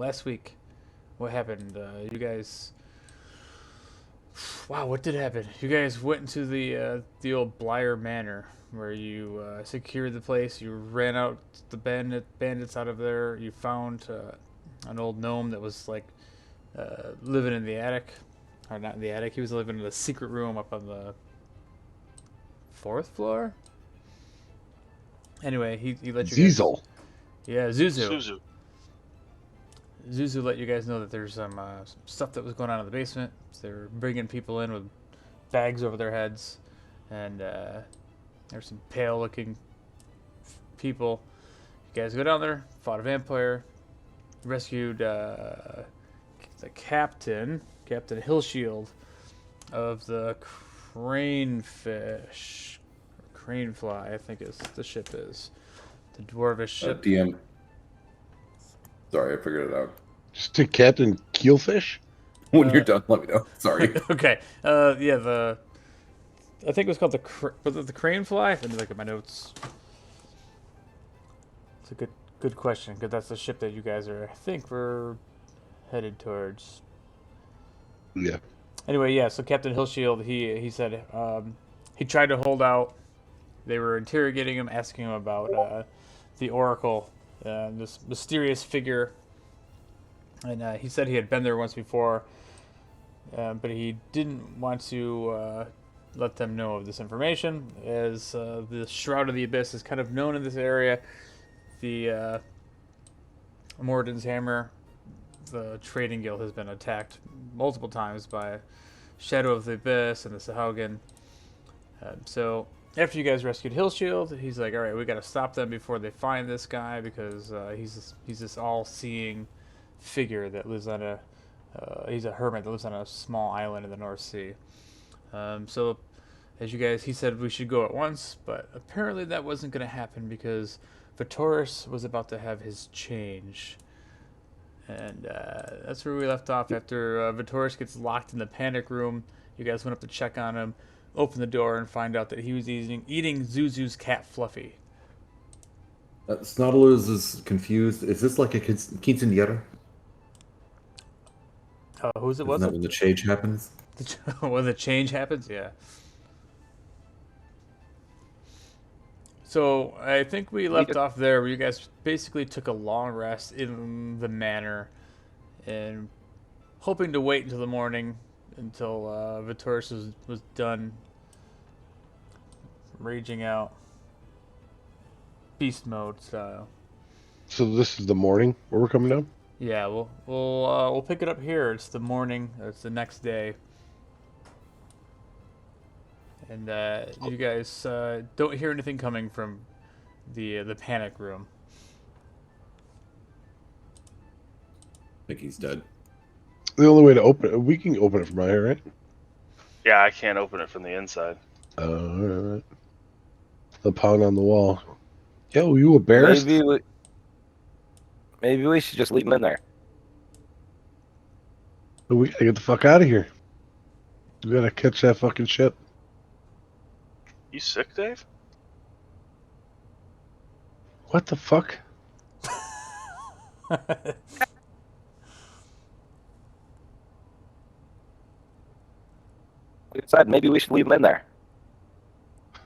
last week, what happened? You guys. Wow, what did happen? You guys went into the old Blyer Manor where you secured the place. You ran out the bandits out of there. You found an old gnome that was like living in the attic, or not in the attic. He was living in a secret room up on the fourth floor. Anyway, he let you guys. Ziesel. Yeah, Zuzu. Suzu. Zuzu let you guys know that there's some stuff that was going on in the basement. So they were bringing people in with bags over their heads, and there's some pale-looking people. You guys go down there, fought a vampire, rescued the Captain Hillshield of the Cranefish, Cranefly, I think is the ship is the dwarvish ship. DM. Sorry, I figured it out. Just to Captain Keelfish? When you're done, let me know. Sorry. Okay. Yeah. I think it was called was it the Cranefly? Let me look at my notes. It's a good question because that's the ship that you guys are. I think we're headed towards. Yeah. Anyway, yeah. So Captain Hillshield, he said he tried to hold out. They were interrogating him, asking him about the Oracle, this mysterious figure, and he said he had been there once before, but he didn't want to let them know of this information, as the Shroud of the Abyss is kind of known in this area. The Morden's Hammer, the trading guild, has been attacked multiple times by Shadow of the Abyss and the Sahaugen. So after you guys rescued Hillshield, he's like, all right, we got to stop them before they find this guy, because he's this all-seeing figure that lives on he's a hermit that lives on a small island in the North Sea. So as he said we should go at once, but apparently that wasn't going to happen because Vitoris was about to have his change. And that's where we left off after Vitoris gets locked in the panic room. You guys went up to check on him, open the door, and find out that he was eating Zuzu's cat Fluffy. Snodlers is confused. Is this like a quinceanera? Who's it? Isn't Was that it? when the change happens? When the change happens, yeah. So I think we left off there where you guys basically took a long rest in the manor and hoping to wait until the morning until Vitoris was done raging out beast mode style. So this is the morning where we're coming down? Yeah, we'll pick it up here. It's the morning. It's the next day. And you guys don't hear anything coming from the panic room. I think he's dead. The only way to open it, we can open it from out here, right? Yeah, I can't open it from the inside. Alright. The pound on the wall. Yo, you embarrassed? Maybe we should just leave him in there. We gotta get the fuck out of here. We gotta catch that fucking ship. You sick, Dave? What the fuck? We decided maybe we should leave him in there.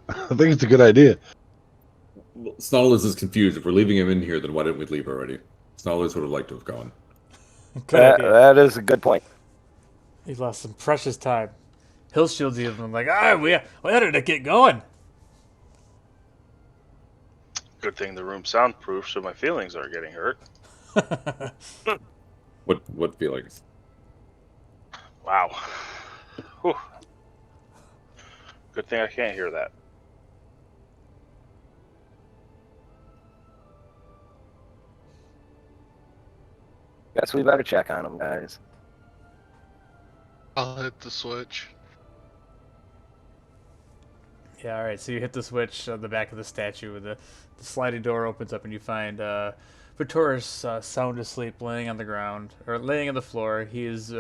I think it's a good idea. Well, Snodlers is confused. If we're leaving him in here, then why didn't we leave already? Snodlers would have liked to have gone. Good idea. That is a good point. He lost some precious time. Hillshield's even like, we had to get going. Good thing the room's soundproof, so my feelings aren't getting hurt. What feelings? Wow. Whew. Good thing I can't hear that. Guess we better check on him, guys. I'll hit the switch. Yeah, all right. So you hit the switch on the back of the statue, and the sliding door opens up, and you find Vitoris sound asleep, laying on the ground or laying on the floor. He is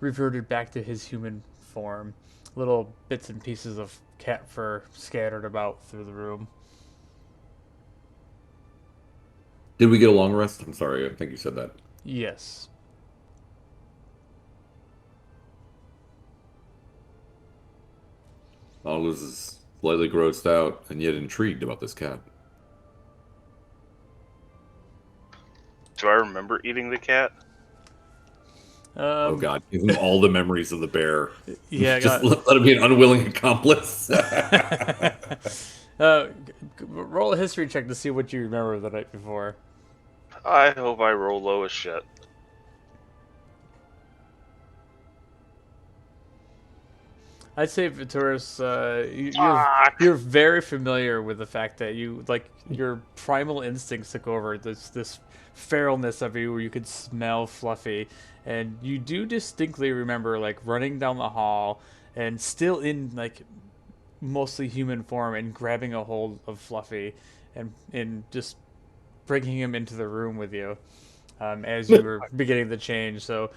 reverted back to his human form. Little bits and pieces of cat fur scattered about through the room. Did we get a long rest? I'm sorry, I think you said that. Yes. Nautilus is slightly grossed out and yet intrigued about this cat. Do I remember eating the cat? Oh God, give him all the memories of the bear. Yeah, I Just got. let him be an unwilling accomplice. Roll a history check to see what you remember the night before. I hope I roll low as shit. I'd say Vitoris, Fuck! you're very familiar with the fact that you like your primal instincts took over this feralness of you where you could smell Fluffy, and you do distinctly remember like running down the hall and still in like mostly human form and grabbing a hold of Fluffy and just bringing him into the room with you as you were beginning the change. So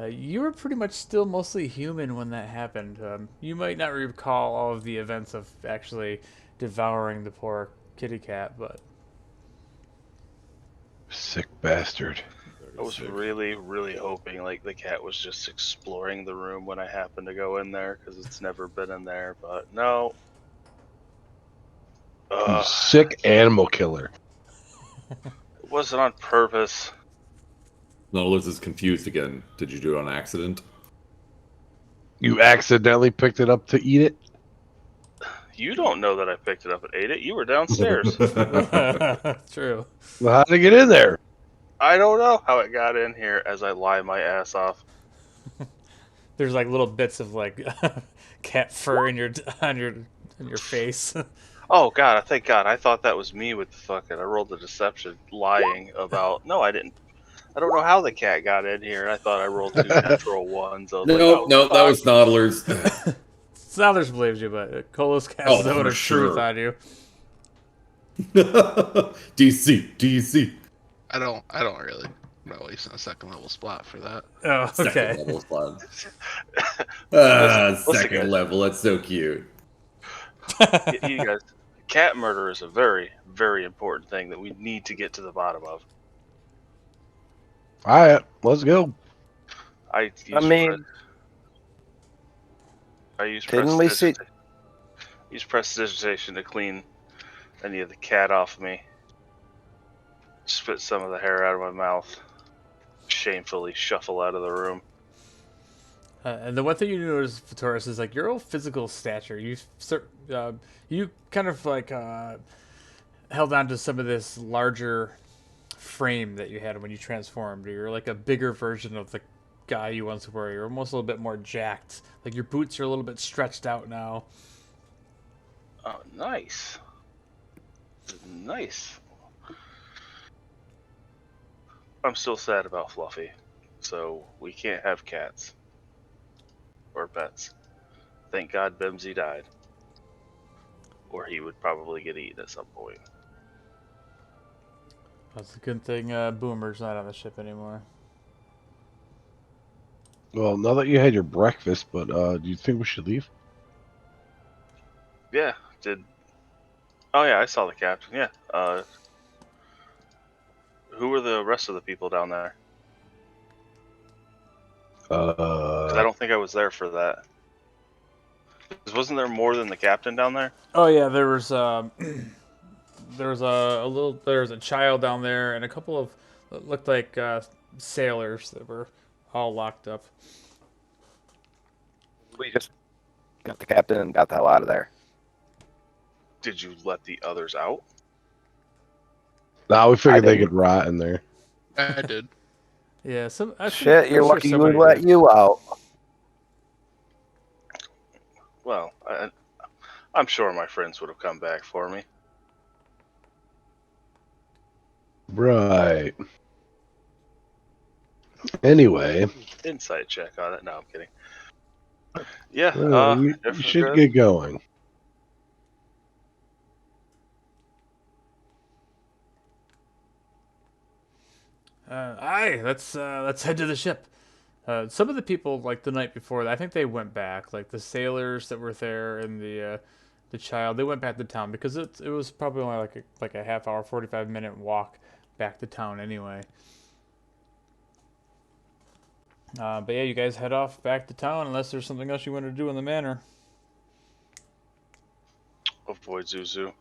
you were pretty much still mostly human when that happened. You might not recall all of the events of actually devouring the poor kitty cat, but Sick bastard. I was really, really hoping like the cat was just exploring the room when I happened to go in there because it's never been in there. But no. You sick animal killer. It wasn't on purpose. Nautilus is confused again. Did you do it on accident? You accidentally picked it up to eat it? You don't know that I picked it up and ate it. You were downstairs. true. Well, how'd it get in there? I don't know how it got in here as I lie my ass off. There's like little bits of like cat fur in your on your face. Oh God! Thank God! I thought that was me with the fucking. I rolled the deception, lying about. No, I didn't. I don't know how the cat got in here. I thought I rolled two natural ones. I was like, No, oh, no, that fuck. was Nautilus. Sounders believes you, but Kolos casts Oh, the vote for of truth sure. on you. DC. I don't really. I'm not wasting a second level spot for that. Oh, Second okay. level spot. Listen, Second guys. level. That's so cute. You guys, cat murder is a very, very important thing that we need to get to the bottom of. All right, let's go. I mean, use didn't we see? use prestidigitation to clean any of the cat off me. Spit some of the hair out of my mouth. Shamefully shuffle out of the room. And the one thing you notice, Vitoris, is like your own physical stature. You kind of like held on to some of this larger frame that you had when you transformed. You're like a bigger version of the guy you once were. You're almost a little bit more jacked. Like your boots are a little bit stretched out now. Oh, nice. Nice. I'm still sad about Fluffy, so we can't have cats. Or pets. Thank God Bimsy died. Or he would probably get eaten at some point. That's a good thing Boomer's not on the ship anymore. Well, now that you had your breakfast, but do you think we should leave? Yeah, Oh yeah, I saw the captain, yeah. Who were the rest of the people down there? 'Cause I don't think I was there for that. 'Cause wasn't there more than the captain down there? Oh yeah, there was there was a child down there and a couple of looked like sailors that were all locked up. We just got the captain and got the hell out of there. Did you let the others out? No, we figured they didn't. could rot in there. I did. Yeah, Shit, you're lucky we somebody let did. you out. Well, I'm sure my friends would have come back for me. Right. Anyway, Insight check on it. No, I'm kidding. Yeah, we everything should good? get going. Aye, let's head to the ship. Some of the people like the night before, I think they went back. Like the sailors that were there and the child, they went back to town because it was probably only like a half hour, 45-minute walk back to town anyway. But yeah, you guys head off back to town unless there's something else you want to do in the manor. Avoid Zuzu.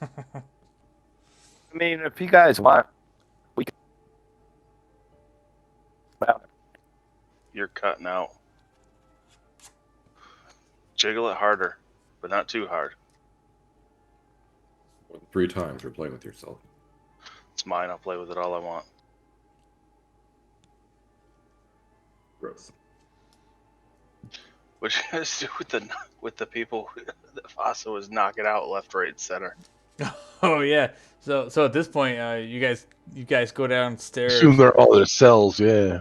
I mean, if you guys want, we can. Well, You're cutting out. Jiggle it harder, but not too hard. More than 3 times you're playing with yourself. It's mine. I'll play with it all I want. Gross. What you guys do with the people that Fasa was knocking out left, right, and center? Oh yeah. So at this point, you guys go downstairs. Assume they're all their cells, yeah.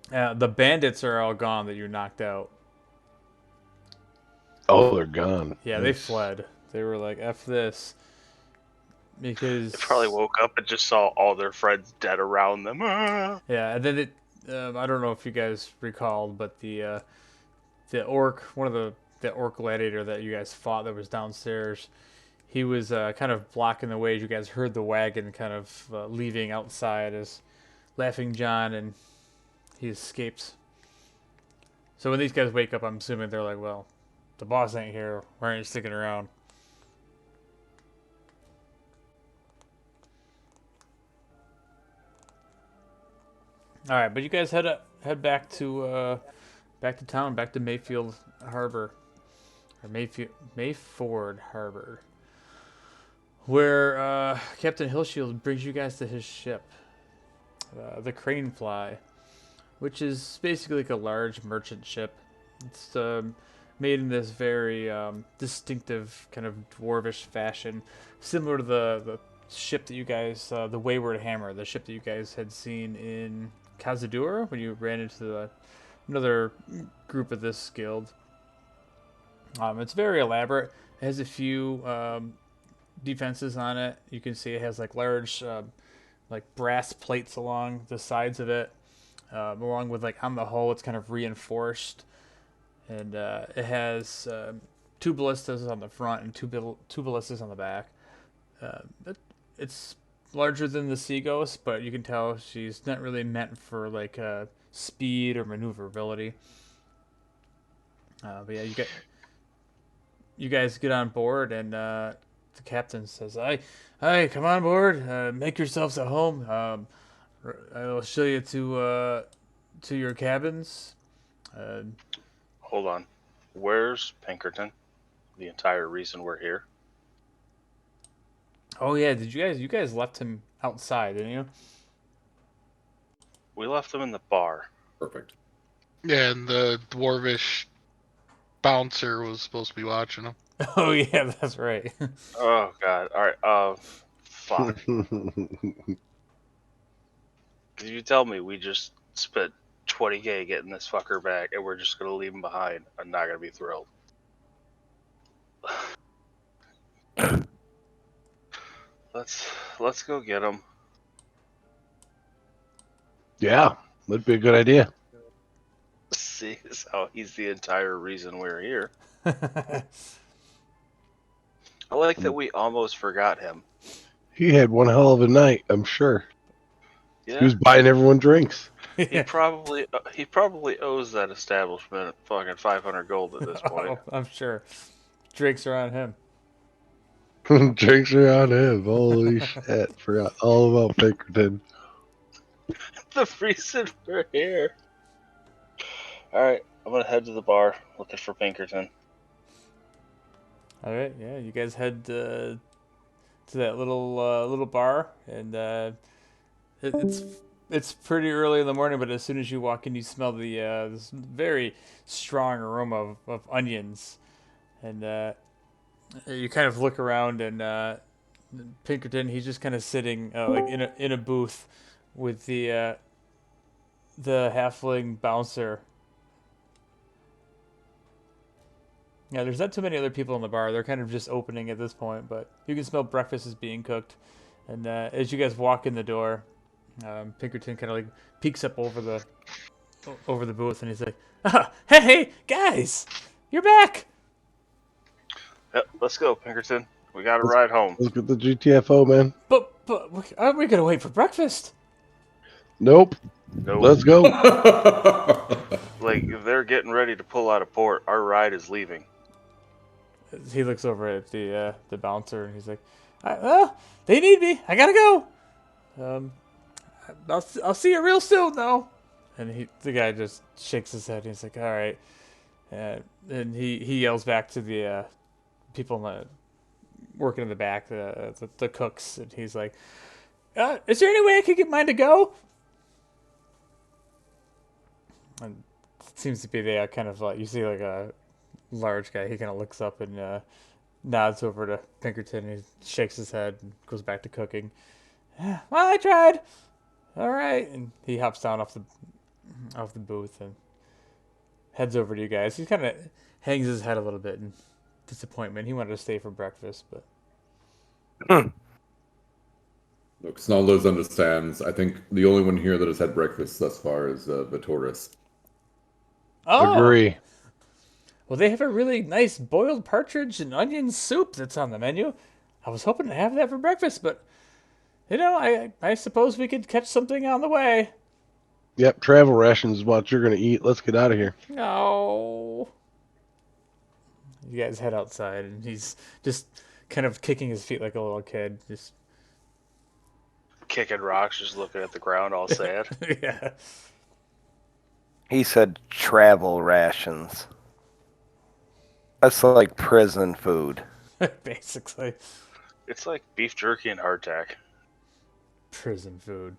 The bandits are all gone that you knocked out. Oh, they're gone. Yeah, they Nice. fled. They were like, "F this," because They probably woke up and just saw all their friends dead around them. Ah! Yeah, and then I don't know if you guys recalled, but the orc, one of the orc gladiator that you guys fought that was downstairs, he was kind of blocking the way. You guys heard the wagon kind of leaving outside as Laughing John, and he escapes. So when these guys wake up, I'm assuming they're like, "Well, the boss ain't here. Why aren't you sticking around?" All right, but you guys head back to town, back to Mayfield Harbor, or Mayford Harbor, where Captain Hillshield brings you guys to his ship, the Cranefly, which is basically like a large merchant ship. It's made in this very distinctive kind of dwarvish fashion, similar to the ship that you guys, the Wayward Hammer, the ship that you guys had seen in Kazadura when you ran into another group of this guild. It's very elaborate. It has a few defenses on it. You can see it has like large like brass plates along the sides of it, along with like on the hull it's kind of reinforced, and it has 2 ballistas on the front and two ballistas on the back. It's larger than the Sea Ghost, but you can tell she's not really meant for like speed or maneuverability. But yeah, you guys get on board, and the captain says, "Hi, come on board. Make yourselves at home. I'll show you to your cabins." Hold on. Where's Pinkerton? The entire reason we're here. Oh yeah, did you guys left him outside, didn't you? We left him in the bar. Perfect. Yeah, and the dwarvish bouncer was supposed to be watching him. Oh yeah, that's right. Oh god. Alright, fuck. Did you tell me we just spent 20K getting this fucker back and we're just gonna leave him behind? I'm not gonna be thrilled. Let's go get him. Yeah, that'd be a good idea. See as how he's the entire reason we're here. I like that we almost forgot him. He had one hell of a night, I'm sure. Yeah. He was buying everyone drinks. He probably owes that establishment fucking 500 gold at this point. Oh, I'm sure. Drinks are on him. Drinks are on him. Holy shit. Forgot all about Pinkerton. The reason we're here. Alright, I'm gonna head to the bar looking for Pinkerton. All right, yeah, you guys head to that little bar, and it's pretty early in the morning. But as soon as you walk in, you smell the this very strong aroma of onions, and you kind of look around, and Pinkerton, he's just kind of sitting like in a booth with the halfling bouncer. Yeah, there's not too many other people in the bar. They're kind of just opening at this point, but you can smell breakfast is being cooked. And as you guys walk in the door, Pinkerton kind of like peeks up over the booth, and he's like, "Hey, guys, you're back!" Yep, let's go, Pinkerton. We got to ride home. Look at the GTFO, man. But aren't we gonna wait for breakfast? Nope. Nope. Let's go. Like, if they're getting ready to pull out of port, our ride is leaving. He looks over at the bouncer and he's like, they need me. I gotta go. I'll see you real soon though. And the guy just shakes his head. He's like, all right. And he yells back to the people working in the back, the cooks, and he's like, is there any way I could get mine to go? And it seems to be the kind of like, you see like a large guy. He kind of looks up and nods over to Pinkerton. And he shakes his head and goes back to cooking. Well, I tried. All right, and he hops down off the booth and heads over to you guys. He kind of hangs his head a little bit in disappointment. He wanted to stay for breakfast, but Look, Snallows understands. I think the only one here that has had breakfast thus far is Vitoris. Agree. Well, they have a really nice boiled partridge and onion soup that's on the menu. I was hoping to have that for breakfast, but I suppose we could catch something on the way. Yep, travel rations is what you're going to eat. Let's get out of here. No. You guys head outside, and he's just kind of kicking his feet like a little kid. Just Kicking rocks, just looking at the ground, all sad. yeah. He said travel rations. That's like prison food. Basically, It's like beef jerky and hardtack. prison food.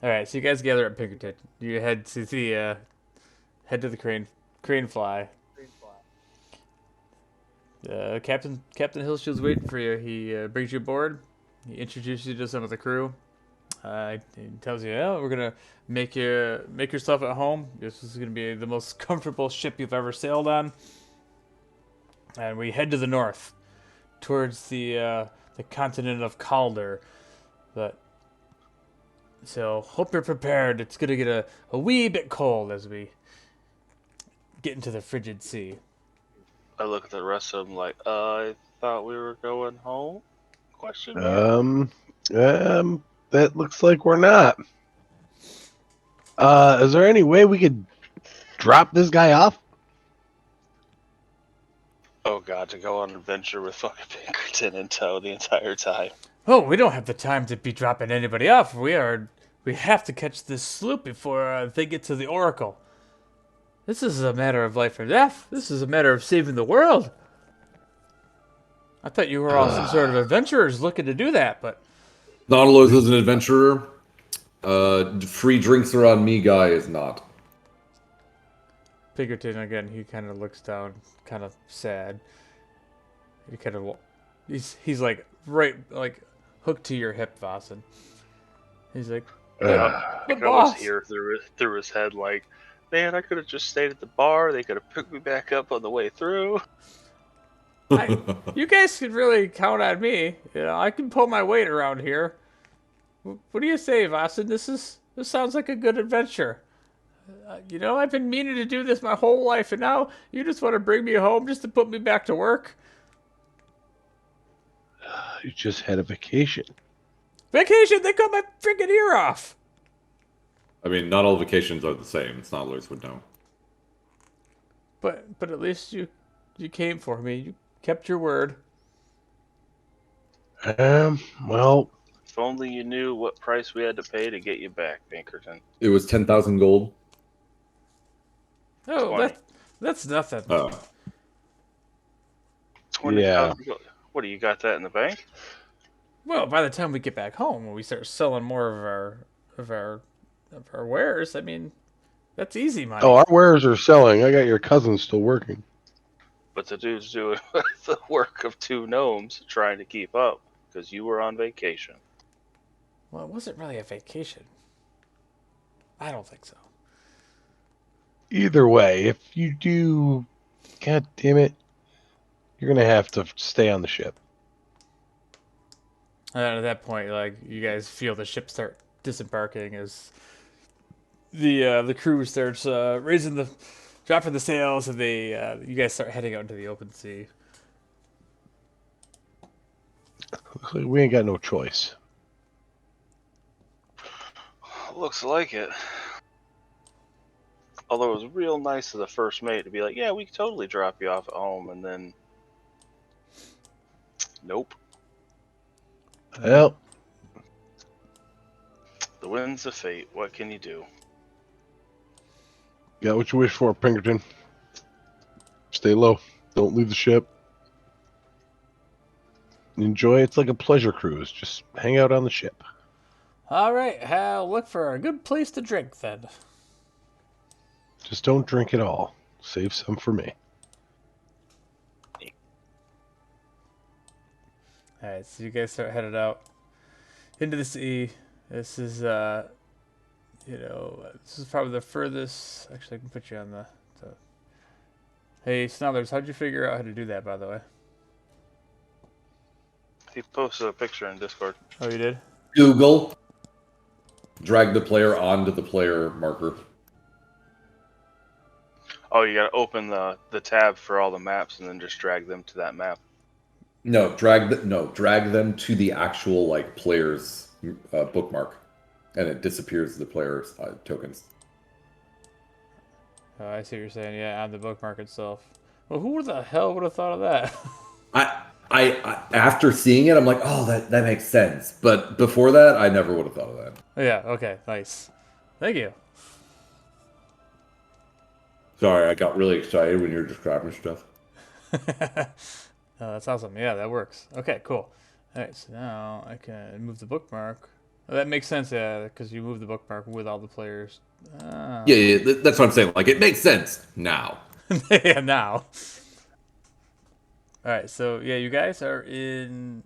All right, so you guys gather at Pinkerton. You head to the crane fly. Captain Hillshield's waiting for you. He brings you aboard. He introduces you to some of the crew. He tells you, "Oh, we're gonna make yourself at home. This is gonna be the most comfortable ship you've ever sailed on." And we head to the north, towards the continent of Calder. But so hope you're prepared. It's gonna get a wee bit cold as we get into the frigid sea. I look at the rest of them like, I thought we were going home? Question mark. That looks like we're not. Is there any way we could drop this guy off? Oh god, to go on an adventure with fucking Pinkerton in tow the entire time. Oh, we don't have the time to be dropping anybody off. We have to catch this sloop before they get to the Oracle. This is a matter of life or death. This is a matter of saving the world. I thought you were all some sort of adventurers looking to do that, but Nautilus is an adventurer. Free drinks are on me guy is not. Pinkerton again. He kind of looks down, kind of sad. He kind of he's like right like hooked to your hip, Vossen. He's like, I but can almost boss. hear through his head like, man, I could have just stayed at the bar. They could have picked me back up on the way through. You guys could really count on me. I can pull my weight around here. What do you say, Vossen? This sounds like a good adventure. I've been meaning to do this my whole life, and now you just want to bring me home just to put me back to work? You just had a vacation. Vacation? They cut my freaking ear off. I mean, not all vacations are the same. Snarlers would know. But at least you came for me. You kept your word. Well, If only you knew what price we had to pay to get you back, Pinkerton. It was 10,000 gold. Oh, 20. that's nothing. 20. Yeah. What do you got that in the bank? Well, by the time we get back home, when we start selling more of our wares, I mean, that's easy money. our wares are selling. I got your cousin still working. But the dude's doing the work of two gnomes trying to keep up because you were on vacation. Well, it wasn't really a vacation. I don't think so. Either way, if you do, god damn it, you're gonna have to stay on the ship. And at that point, like, you guys feel the ship start disembarking as the crew starts dropping the sails, and you guys start heading out into the open sea. Looks like we ain't got no choice. Looks like it. Although it was real nice of the first mate to be like, yeah, we can totally drop you off at home, and then, nope. Well, The winds of fate. What can you do? got what you wish for, Pinkerton. Stay low. Don't leave the ship. Enjoy. It's like a pleasure cruise. Just hang out on the ship. All right, Hal, look for a good place to drink then. Just don't drink it all. Save some for me. All right, so you guys start headed out into the sea. This is, this is probably the furthest. Actually, I can put you on the. Hey, Snothers, how'd you figure out how to do that, by the way? He posted a picture in Discord. Oh, you did? Google. Drag the player onto the player marker. Oh, you gotta open the tab for all the maps and then just drag them to that map. No, drag them to the actual like player's bookmark, and it disappears the player's tokens. Oh, I see what you're saying. Yeah, on the bookmark itself. Well, who the hell would have thought of that? I after seeing it, I'm like, oh, that makes sense. But before that, I never would have thought of that. Yeah, okay, nice. Thank you. Sorry, I got really excited when you were describing stuff. Oh, that's awesome. Yeah, that works. Okay, cool. All right, so now I can move the bookmark. Oh, that makes sense, yeah, because you move the bookmark with all the players. Ah. Yeah, that's what I'm saying. Like, it makes sense now. Yeah, now. All right, so yeah, you guys are in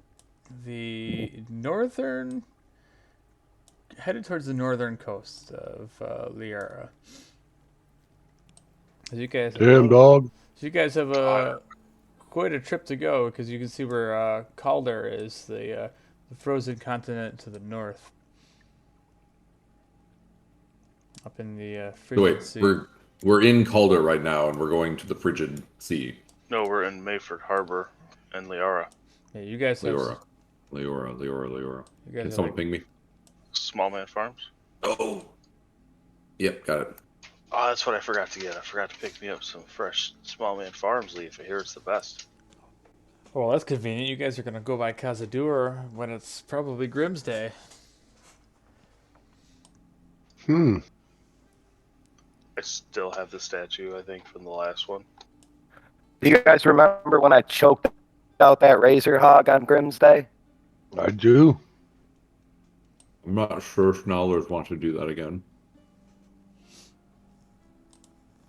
the headed towards the northern coast of Liara. As you guys, Damn dog. so you guys have quite a trip to go because you can see where Calder is, the frozen continent to the north, up in the So frigid wait, sea. we're in Calder right now, and we're going to the frigid sea. No, we're in Mayford Harbor in Liara. Yeah, you guys have. Leora. You guys Can have someone like, ping me? Small Man Farms. Oh. Yep, got it. Oh, that's what I forgot to get. I forgot to pick me up some fresh Small Man Farms leaf. I hear it's the best. well, that's convenient. You guys are gonna go by Cazadur when it's probably Grimsday. Hmm. I still have the statue, I think, from the last one. Do you guys remember when I choked out that razor hog on Grimsday? I do. I'm not sure Schnallers wants to do that again.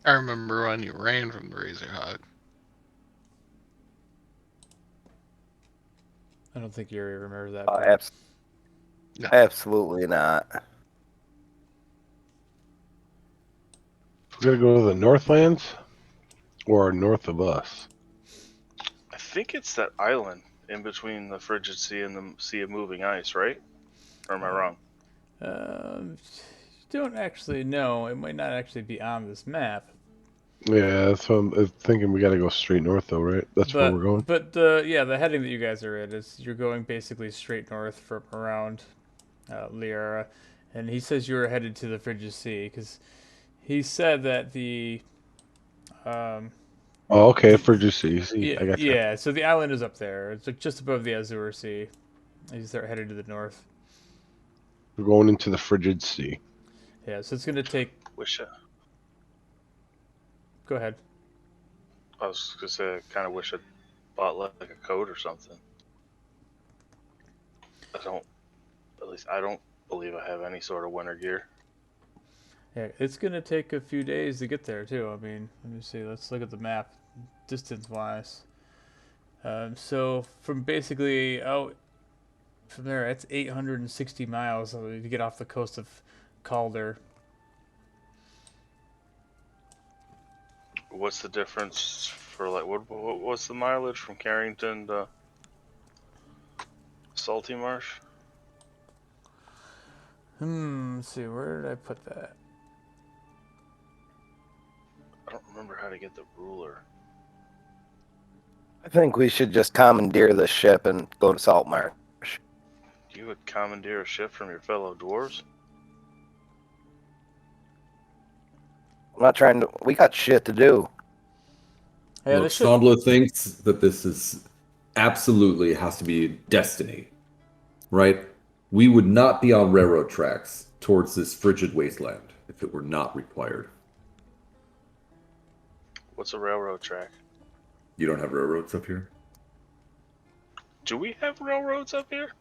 I remember when you ran from the Razor Hog. I don't think Yuri remembers that. Oh, part. No. absolutely not. We're gonna go to the Northlands or north of us. I think it's that island in between the Frigid Sea and the Sea of Moving Ice, right? Or am I wrong? You don't actually know. It might not actually be on this map. Yeah, that's what I'm thinking. We gotta go straight north, though, right? That's where we're going. But the heading that you guys are in is you're going basically straight north from around Liara, and he says you were headed to the Frigid Sea because he said that the Oh, okay. Frigid Sea. See, yeah I got you. yeah, so the island is up there. It's like just above the Azure Sea. You start headed to the north. We're going into the Frigid Sea. Yeah, so it's gonna take. Wish Go ahead. I was gonna say I kind of wish I'd bought like a coat or something. At least I don't believe I have any sort of winter gear. Yeah, it's gonna take a few days to get there too. I mean, let me see. Let's look at the map, distance-wise. So from basically out from there, it's 860 miles to get off the coast of Calder. What's the difference for like what's the mileage from Carrington to Salty Marsh? Let's see. Where did I put that? I don't remember how to get the ruler. I think we should just commandeer the ship and go to Saltmarsh. You would commandeer a ship from your fellow dwarves? I'm not trying to. We got shit to do. Yeah, Look, this should. Snodler thinks that this is absolutely has to be destiny, right? We would not be on railroad tracks towards this frigid wasteland if it were not required. What's a railroad track? You don't have railroads up here? Do we have railroads up here?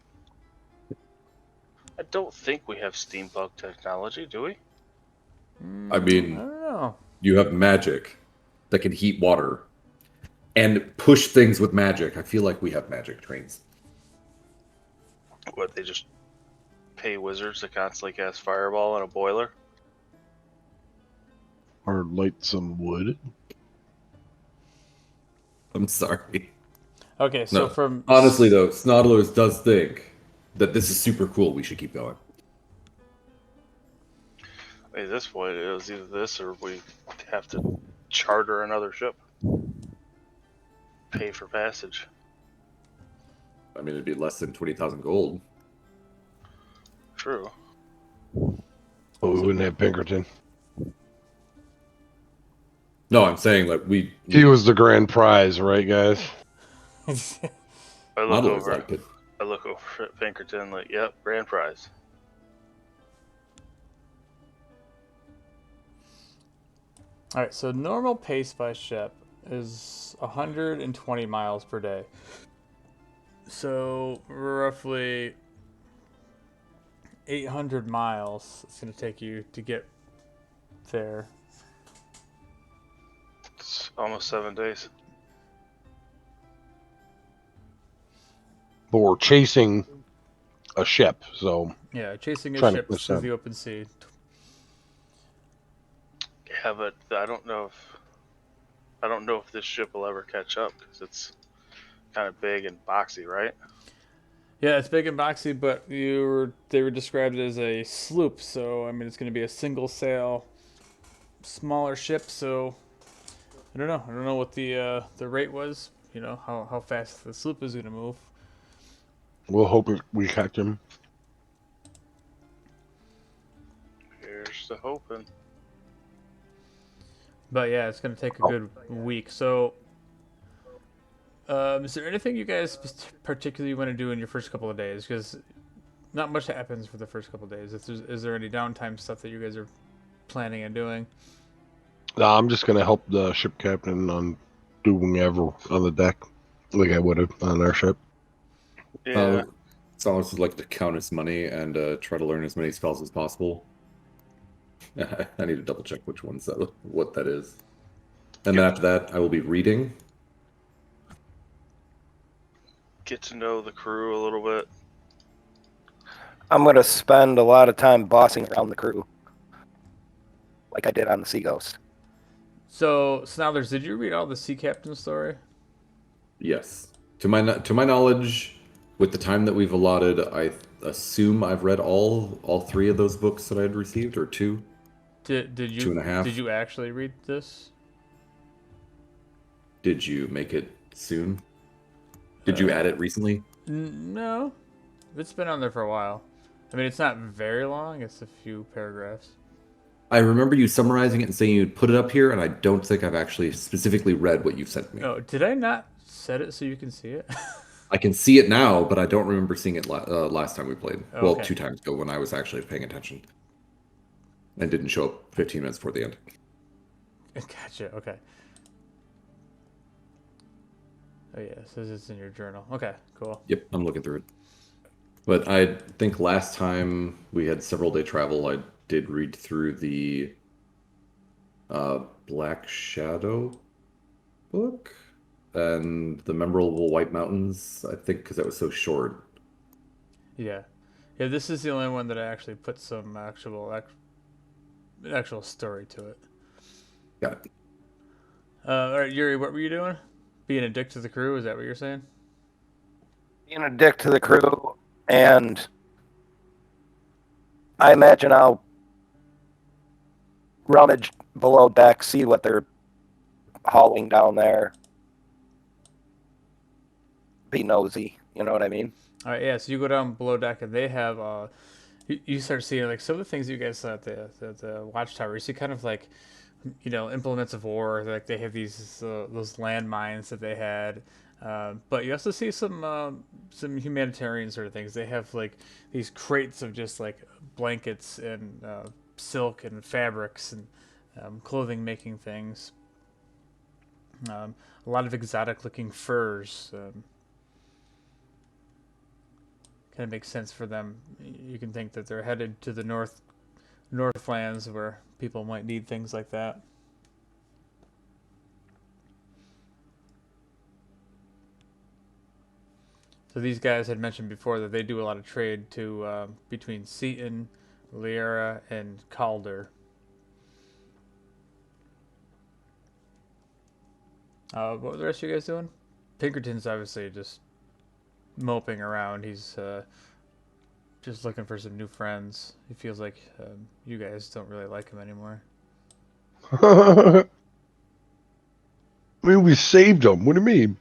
I don't think we have steampunk technology, do we? I mean, I don't know. you have magic that can heat water and push things with magic. I feel like we have magic trains. What, they just pay wizards to constantly cast fireball in a boiler? Or light some wood. I'm sorry. Okay, so No. from Honestly, though, Snodlers does think that this is super cool. We should keep going. At this point, it was either this or we have to charter another ship. Pay for passage. I mean, it'd be less than 20,000 gold. True. But we wouldn't have Pinkerton. No, I'm saying like He was the grand prize, right, guys? I look Snodlers over. liked it. I look over at Pinkerton like, yep, grand prize. All right, so normal pace by ship is 120 miles per day. So roughly 800 miles it's going to take you to get there. It's almost 7 days. But we're chasing a ship, so Yeah, chasing a Trying to ship push through that. the open sea. Yeah, but I don't know if this ship will ever catch up because it's kind of big and boxy, right? Yeah, it's big and boxy, but they were described as a sloop, so I mean it's going to be a single sail, smaller ship. So I don't know. I don't know what the rate was. You know how fast the sloop is going to move. we'll hope we catch him. Here's the hoping. But yeah, it's going to take a good week. So, is there anything you guys particularly want to do in your first couple of days? Because not much happens for the first couple of days. Is there any downtime stuff that you guys are planning on doing? No, I'm just gonna help the ship captain on doing whatever on the deck, like I would have on our ship. Yeah. Snodlers would like to count his money and try to learn as many spells as possible. I need to double check which ones what that is. And then after that, I will be reading. Get to know the crew a little bit. I'm gonna spend a lot of time bossing around the crew, like I did on the Sea Ghost. So, Snodlers, did you read all the sea captain story? Yes, to my knowledge, with the time that we've allotted, I assume I've read all three of those books that I had received, or two. Did you 2.5. Did you actually read this? Did you make it soon? Did you add it recently? No, it's been on there for a while. I mean, it's not very long. It's a few paragraphs. I remember you summarizing it and saying you'd put it up here, and I don't think I've actually specifically read what you've sent me. Oh, did I not set it so you can see it? I can see it now, but I don't remember seeing it last time we played. Oh, Well, okay. 2 times ago when I was actually paying attention. And didn't show up 15 minutes before the end. Gotcha. Okay. Oh yeah, it says it's in your journal. Okay, cool. Yep, I'm looking through it. But I think last time we had several day travel, I did read through the Black Shadow book and the Memorable White Mountains, I think, because that was so short. Yeah, yeah. This is the only one that I actually put some actual story to it. Got it. All right, Yuri, what were you doing? Being a dick to the crew? Is that what you're saying? Being a dick to the crew, and I imagine I'll rummage below deck, see what they're hauling down there. Be nosy, you know what I mean? All right, yeah. So you go down below deck, and they have you start seeing like some of the things you guys saw at the watchtower. You see kind of like implements of war. Like they have these those landmines that they had. But you also see some humanitarian sort of things. They have like these crates of just like blankets and silk and fabrics and clothing making things. A lot of exotic looking furs. Kind of makes sense for them. You can think that they're headed to the Northlands where people might need things like that. So these guys had mentioned before that they do a lot of trade to between Seaton, Liera, and Calder. What were the rest of you guys doing? Pinkerton's obviously just moping around. He's just looking for some new friends. He feels like you guys don't really like him anymore. I mean, we saved him. What do you mean?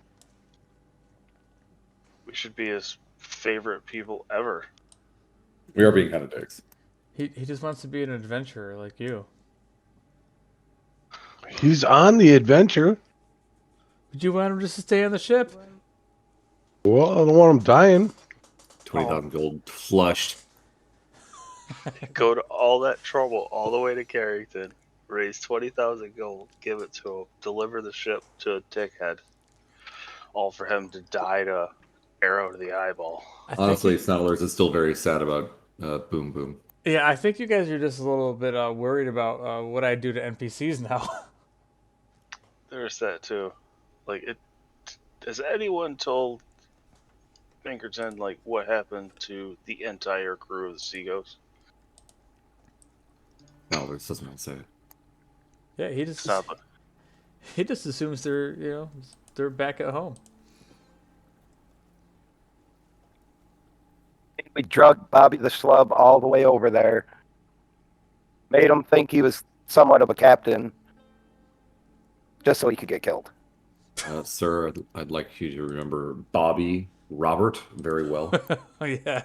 We should be his favorite people ever. We are being kind of dicks. He just wants to be an adventurer like you. He's on the adventure. Would you want him just to stay on the ship? Well, I don't want him dying. 20,000 gold flushed. Go to all that trouble all the way to Carrington, raise 20,000 gold, give it to him, deliver the ship to a dickhead, all for him to die to arrow to the eyeball. Honestly, Snarlers is still very sad about Boom Boom. Yeah, I think you guys are just a little bit worried about what I do to NPCs now. There's that too. Like, has anyone told Pinkerton like what happened to the entire crew of the Seagulls? Snarlers doesn't want to say it. Yeah, he just assumes they're back at home. We drugged Bobby the Schlub all the way over there. Made him think he was somewhat of a captain, just so he could get killed. Sir, I'd like you to remember Bobby Robert very well. Oh yeah.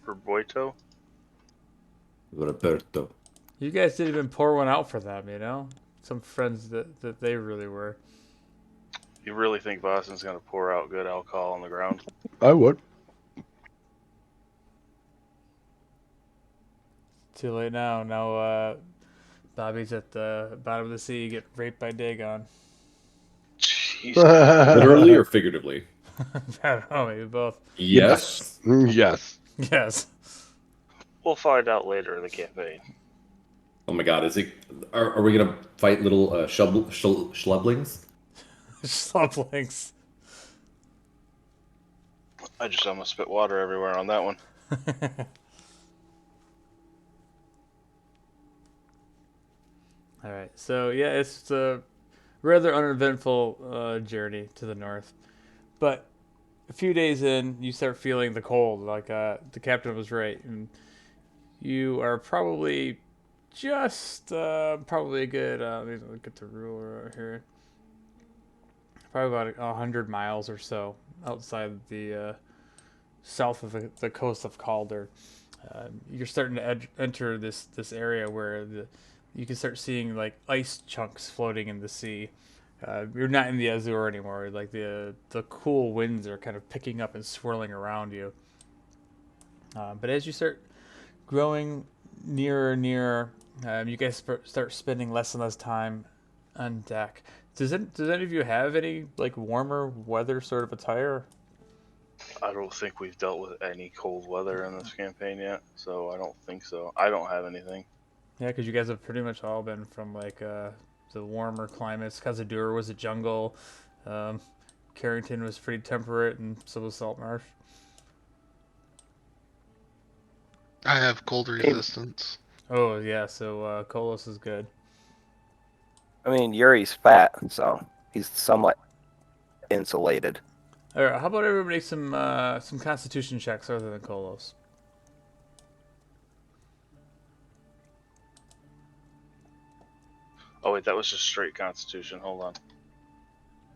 Roberto? Roberto. You guys didn't even pour one out for them, Some friends that they really were. You really think Boston's gonna pour out good alcohol on the ground? I would. Too late now. Now Bobby's at the bottom of the sea, get raped by Dagon. Jeez. Literally or figuratively? I don't know, maybe both. Yes. Yes. Yes. We'll find out later in the campaign. Oh my god, are we gonna fight little schlublings? Slublings. I just almost spit water everywhere on that one. All right, so yeah, it's a rather uneventful journey to the north, but a few days in, you start feeling the cold. Like the captain was right, and you are probably probably a good. Let me look at the ruler right here. Probably about 100 miles or so outside the south of the coast of Calder. You're starting to enter this area where you can start seeing like ice chunks floating in the sea. You're not in the Azure anymore. Like the cool winds are kind of picking up and swirling around you. But as you start growing nearer and nearer, you guys start spending less and less time on deck. Does any of you have any like warmer weather sort of attire? I don't think we've dealt with any cold weather in this campaign yet, so I don't think so. I don't have anything. Yeah, because you guys have pretty much all been from like the warmer climates. Cazadura was a jungle. Carrington was pretty temperate, and so was Saltmarsh. I have cold resistance. Oh yeah, so Kolos is good. I mean, Yuri's fat, so he's somewhat insulated. All right, how about everybody some Constitution checks other than Kolos? Oh wait, that was just straight Constitution. Hold on.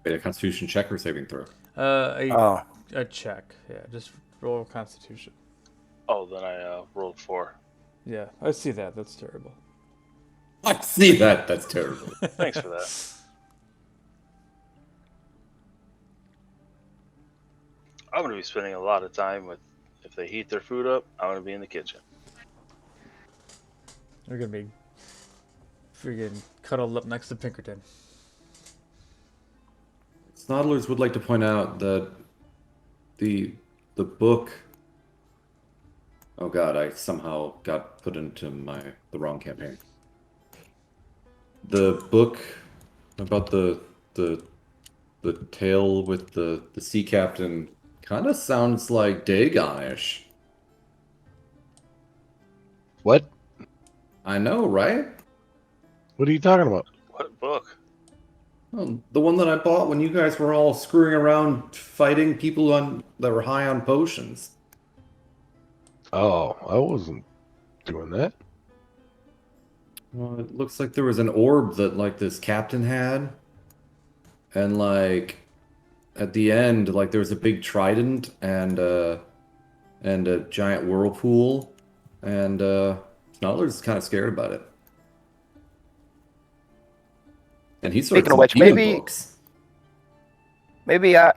Wait, a Constitution check or saving throw? A check. Yeah, just roll Constitution. Oh, then I rolled 4. Yeah, I see that. That's terrible. I see that. That's terrible. Thanks for that. I'm going to be spending a lot of time with. If they heat their food up, I'm going to be in the kitchen. We're gonna be freaking cuddled up next to Pinkerton. Snodlers would like to point out that the book. Oh God, I somehow got put into the wrong campaign. The book about the tale with the sea captain kind of sounds like Dagon-ish. What? I know, right? What are you talking about? What book? Well, the one that I bought when you guys were all screwing around fighting people that were high on potions. Oh, I wasn't doing that. Well, it looks like there was an orb that like this captain had, and like at the end, like there was a big trident and a giant whirlpool, and Snodler's kind of scared about it. And he started Speaking of some which, demon maybe books. maybe I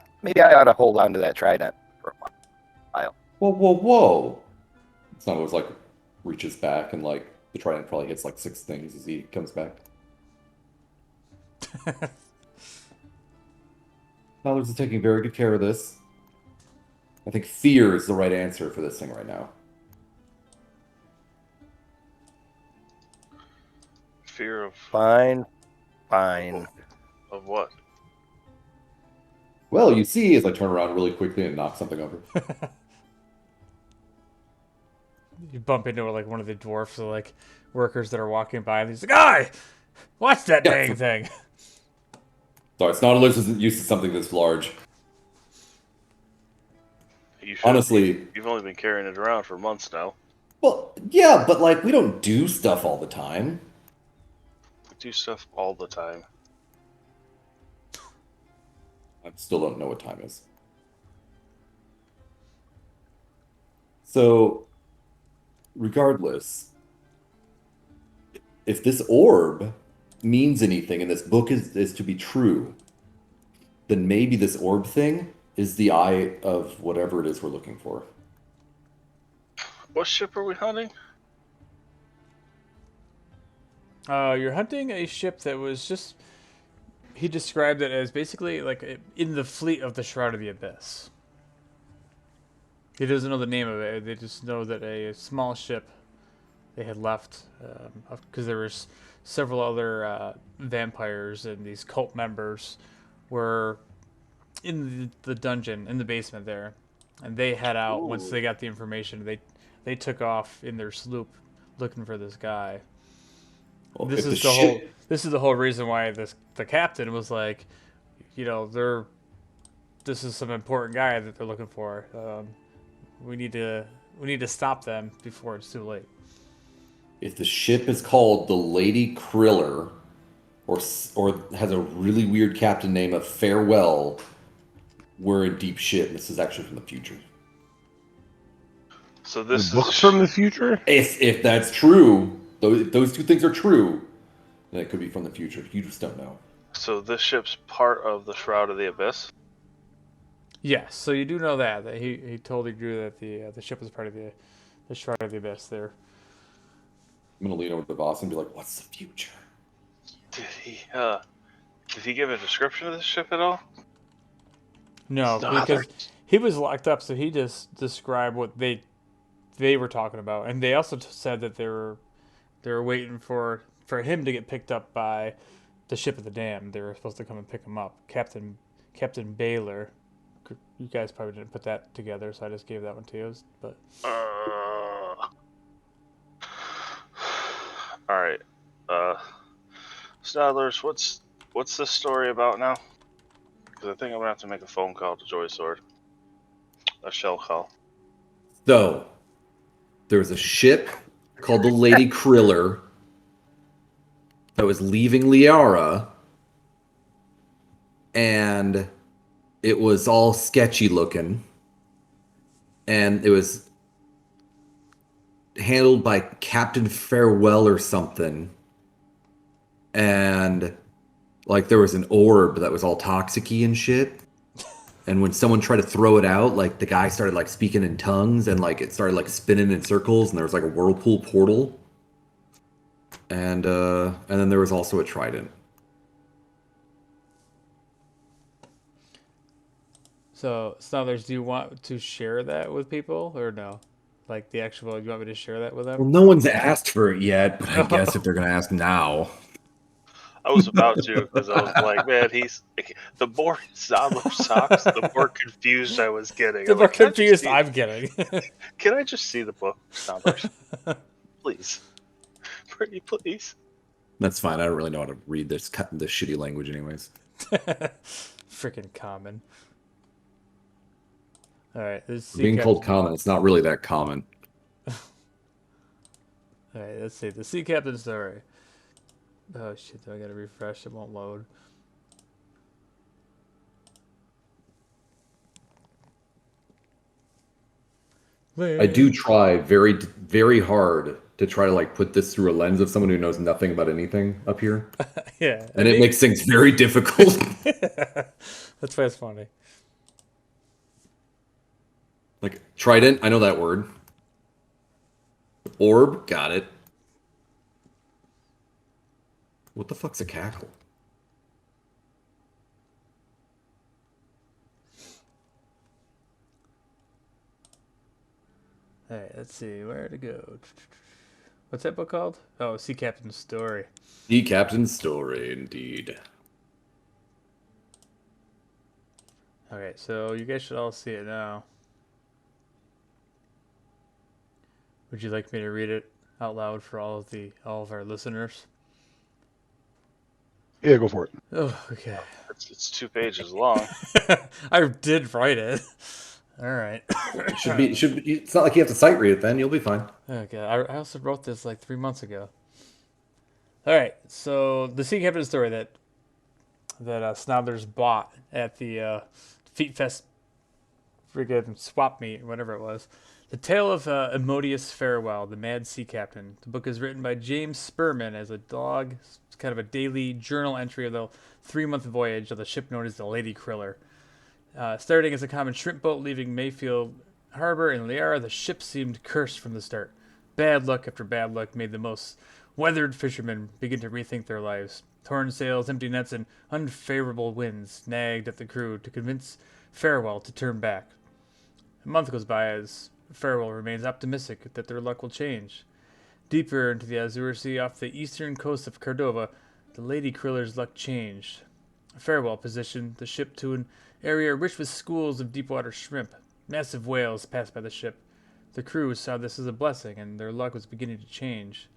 ought to hold on to that trident for a while. Whoa, whoa, whoa! Snodler's like reaches back and like the trident probably hits like 6 things as he comes back. Snodler's is taking very good care of this. I think fear is the right answer for this thing right now. Fear of Fine. of what? Well, you see, as I turn around really quickly and knock something over. You bump into like one of the dwarfs or like workers that are walking by, and he's like, "Guy, watch that Yeah. dang thing!" Sorry, Snodler's isn't used to something this large. Honestly, You've only been carrying it around for months now. well, yeah, but like we don't do stuff all the time. We do stuff all the time. I still don't know what time is. So, regardless, if this orb means anything and this book is to be true, then maybe this orb thing is the eye of whatever it is we're looking for. What ship are we hunting? You're hunting a ship that was just. He described it as basically like in the fleet of the Shroud of the Abyss. He doesn't know the name of it. They just know that a small ship they had left because there was several other vampires and these cult members were in the dungeon in the basement there, and they head out once they got the information. They took off in their sloop looking for this guy. Well, This if is the the whole. ship- This is the whole reason why the captain was like, you know, this is some important guy that they're looking for. We need to stop them before it's too late. If the ship is called the Lady Kriller, or has a really weird captain name of Farewell, we're in deep shit. This is actually from the future. So The this books is from the future? If that's true, if those two things are true, then it could be from the future. You just don't know. so this ship's part of the Shroud of the Abyss. Yes, so you do know that he told Drew that the ship was part of the Shroud of the Abyss there. I'm gonna lean over to the boss and be like, "What's the future?" Did he give a description of this ship at all? No, No, because he was locked up, so he just described what they were talking about, and they also said that they were waiting for him to get picked up by the ship of the Damned. They were supposed to come and pick him up, Captain Baylor. You guys probably didn't put that together, so I just gave that one to you. But All right, Stadlers, what's this story about now? Because I think I'm gonna have to make a phone call to Joy Sword, a shell call. So, there's a ship called the Lady Kriller that was leaving Liara, and it was all sketchy looking, and it was handled by Captain Farewell or something, and like there was an orb that was all toxic-y and shit. And when someone tried to throw it out, like the guy started like speaking in tongues and like it started like spinning in circles and there was like a whirlpool portal. And then there was also a trident. So, Snuthers, do you want to share that with people or no? Like the actual, you want me to share that with them? Well, no one's asked for it yet, but I guess if they're gonna ask now. I was about to because I was like, man, he's the more Snobler talks, the more confused I was getting. The I'm more like, confused I'm getting. can I just see the book, Snobblers? Please. Pretty please. That's fine. I don't really know how to read this shitty language, anyways. Freaking common. All right, this is For being called common, it's not really that common. All right, let's see the sea captain story. Oh shit! I gotta refresh. It won't load. I do try very, very hard to try to like put this through a lens of someone who knows nothing about anything up here, Yeah, and it makes things very difficult. That's why it's funny. Like trident, I know that word. Orb, got it. What the fuck's a cackle? All right, let's see where to go. What's that book called? Oh, Sea Captain's Story. The Captain's Story, indeed. All right, so you guys should all see it now. Would you like me to read it out loud for all of our listeners? Yeah, go for it. Oh, okay. It's 2 pages long. I did write it. All right. It should be. It's not like you have to sight read it. Then you'll be fine. Okay. I also wrote this like 3 months ago. All right. So the Sea Captain story that Snodlers bought at the Feet Fest friggin' swap meet, whatever it was. The Tale of Immodious Farewell, the Mad Sea Captain. The book is written by James Spurman as a dog. It's kind of a daily journal entry of the 3-month voyage of the ship known as the Lady Kriller. Starting as a common shrimp boat leaving Mayfield Harbor in Liara, the ship seemed cursed from the start. Bad luck after bad luck made the most weathered fishermen begin to rethink their lives. Torn sails, empty nets, and unfavorable winds nagged at the crew to convince Farewell to turn back. A month goes by as Farewell remains optimistic that their luck will change. Deeper into the Azure Sea off the eastern coast of Cordova, the Lady Kriller's luck changed. Farewell positioned the ship to an area rich with schools of deep-water shrimp. Massive whales passed by the ship. The crew saw this as a blessing, and their luck was beginning to change.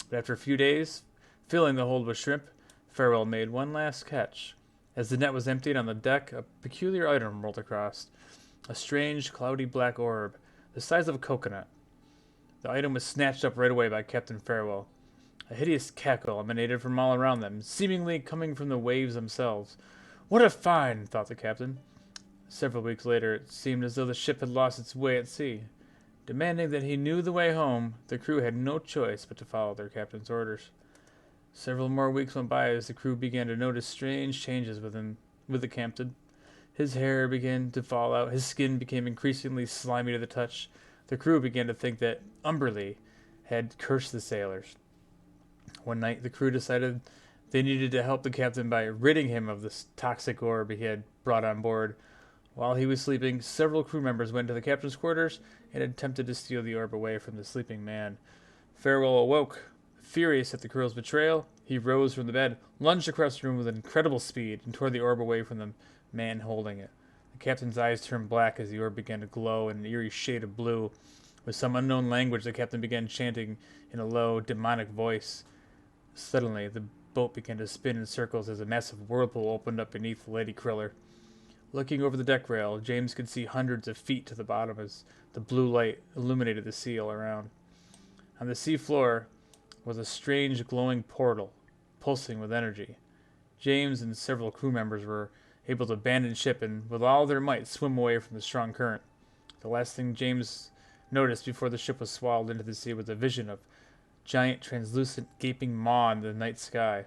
But after a few days, filling the hold with shrimp, Farewell made one last catch. As the net was emptied on the deck, a peculiar item rolled across. A strange, cloudy black orb, the size of a coconut. The item was snatched up right away by Captain Farewell. A hideous cackle emanated from all around them, seemingly coming from the waves themselves. What a find, thought the captain. Several weeks later, it seemed as though the ship had lost its way at sea. Demanding that he knew the way home, the crew had no choice but to follow their captain's orders. Several more weeks went by as the crew began to notice strange changes with the captain. His hair began to fall out, his skin became increasingly slimy to the touch. The crew began to think that Umberlee had cursed the sailors. One night, the crew decided they needed to help the captain by ridding him of this toxic orb he had brought on board. While he was sleeping, several crew members went to the captain's quarters and attempted to steal the orb away from the sleeping man. Farewell awoke. Furious at the crew's betrayal, he rose from the bed, lunged across the room with incredible speed, and tore the orb away from the man holding it. The captain's eyes turned black as the orb began to glow in an eerie shade of blue. With some unknown language, the captain began chanting in a low, demonic voice. Suddenly, the boat began to spin in circles as a massive whirlpool opened up beneath the Lady Kriller. Looking over the deck rail, James could see hundreds of feet to the bottom as the blue light illuminated the sea all around. On the sea floor was a strange glowing portal, pulsing with energy. James and several crew members were able to abandon ship and, with all their might, swim away from the strong current. The last thing James noticed before the ship was swallowed into the sea was a vision of giant, translucent, gaping maw in the night sky.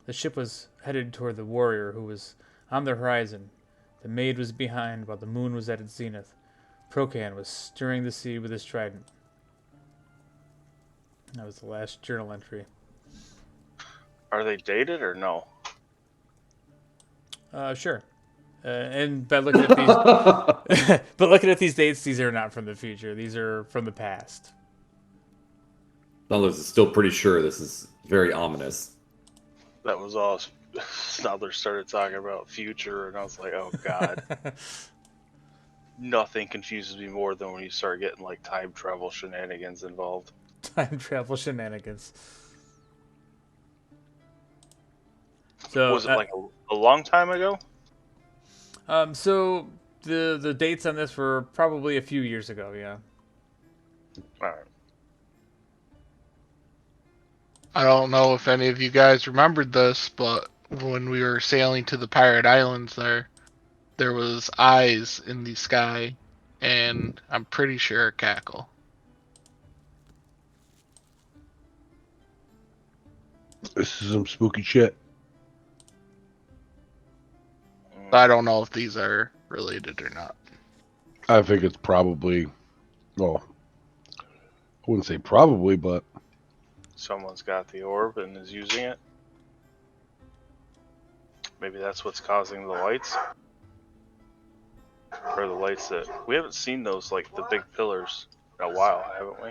The ship was headed toward the warrior who was on the horizon. The maid was behind while the moon was at its zenith. Procan was stirring the sea with his trident. That was the last journal entry. Are they dated or no? Sure. And by looking at these, but looking at these dates, these are not from the future. These are from the past. Snullers is still pretty sure this is very ominous. That was all. Snodler started talking about future, and I was like, oh god. Nothing confuses me more than when you start getting like time travel shenanigans involved. Time travel shenanigans. So Was it like a long time ago? So the dates on this were probably a few years ago. Yeah. All right. I don't know if any of you guys remembered this, but when we were sailing to the Pirate Islands there was eyes in the sky, and I'm pretty sure a cackle. This is some spooky shit. I don't know if these are related or not. I think it's probably, well, I wouldn't say probably, but Someone's got the orb and is using it. Maybe that's what's causing the lights. Or the lights that we haven't seen those, like the big pillars, in a while, haven't we?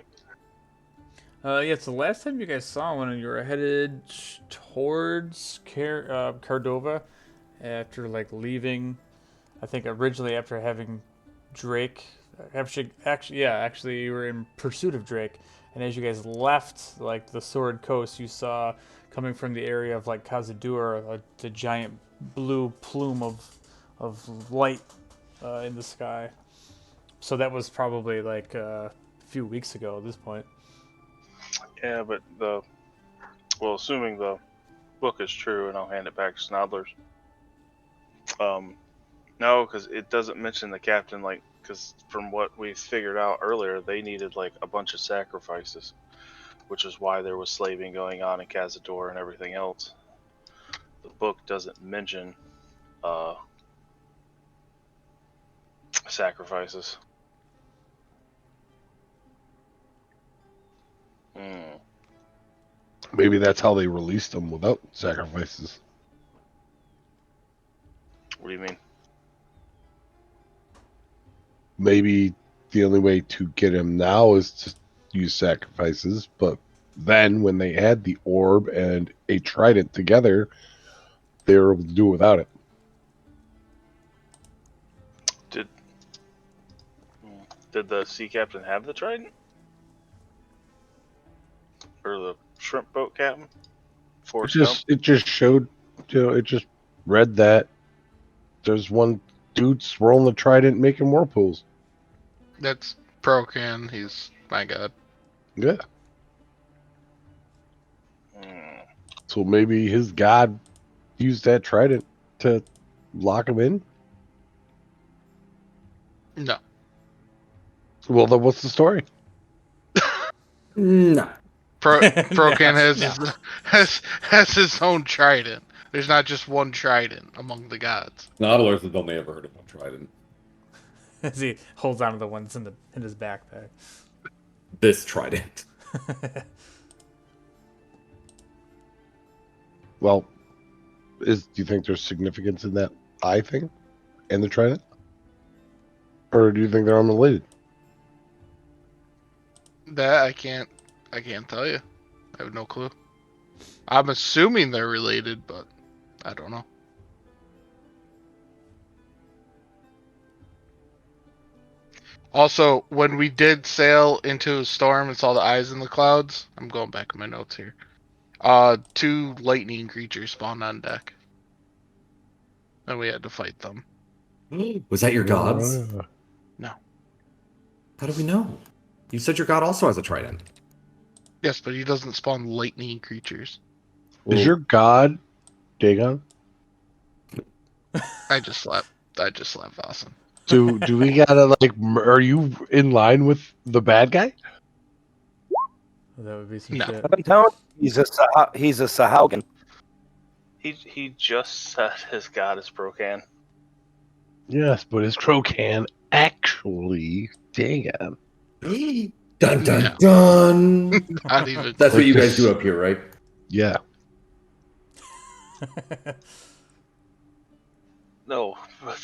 Yeah, it's the last time you guys saw one, and you were headed towards Cordova after like leaving. I think originally after having Drake. Actually, you were in pursuit of Drake, and as you guys left like the Sword Coast, you saw coming from the area of like Khazad-dûr the giant blue plume of light in the sky. So that was probably like a few weeks ago at this point. Yeah, but assuming the book is true, and I'll hand it back to Snodlers. No, because it doesn't mention the captain, like, because from what we figured out earlier, they needed like a bunch of sacrifices, which is why there was slaving going on in Khazad-dûr and everything else. The book doesn't mention sacrifices. maybe that's how they released them without sacrifices. What do you mean? Maybe the only way to get him now is to use sacrifices, but then when they had the orb and a trident together, they were able to do it without it. Did the sea captain have the trident? Or the shrimp boat captain? It just showed, it just read that there's one dude swirling the trident making whirlpools. That's Procan. He's my god. Yeah. So maybe his god used that trident to lock him in? No. Well, then what's the story? No. Procan No. has his own trident. There's not just one trident among the gods. Nautilus have only ever heard of one trident. As he holds on to the ones in his backpack. This trident. Well, do you think there's significance in that eye thing and the trident? Or do you think they're unrelated? That I can't tell you. I have no clue. I'm assuming they're related, but I don't know. Also, when we did sail into a storm and saw the eyes in the clouds, I'm going back in my notes here. 2 lightning creatures spawned on deck. And we had to fight them. Was that your gods? No. How do we know? You said your god also has a trident. Yes, but he doesn't spawn lightning creatures. Is your god Dagon? I just slapped Vossen. Do we gotta like? Are you in line with the bad guy? That would be some No. shit. I'm telling you, he's a Sahaugen. He just said his god is Procan. Yes, but his Krokan actually Dagon. Dun dun No. dun. Not even That's what Like you guys this- do up here, right? Yeah. No, but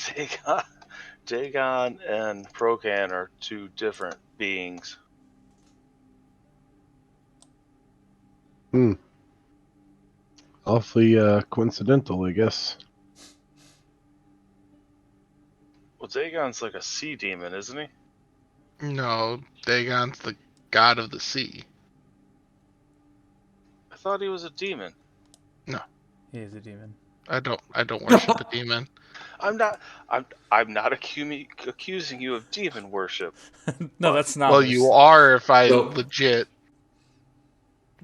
Dagon and Procan are two different beings. Awfully coincidental, I guess. Well, Dagon's like a sea demon, isn't he? No, Dagon's the god of the sea. I thought he was a demon. He is a demon. I don't worship a demon. I'm not. I'm not accusing you of demon worship. No, But- that's not. Well, you are if I So- legit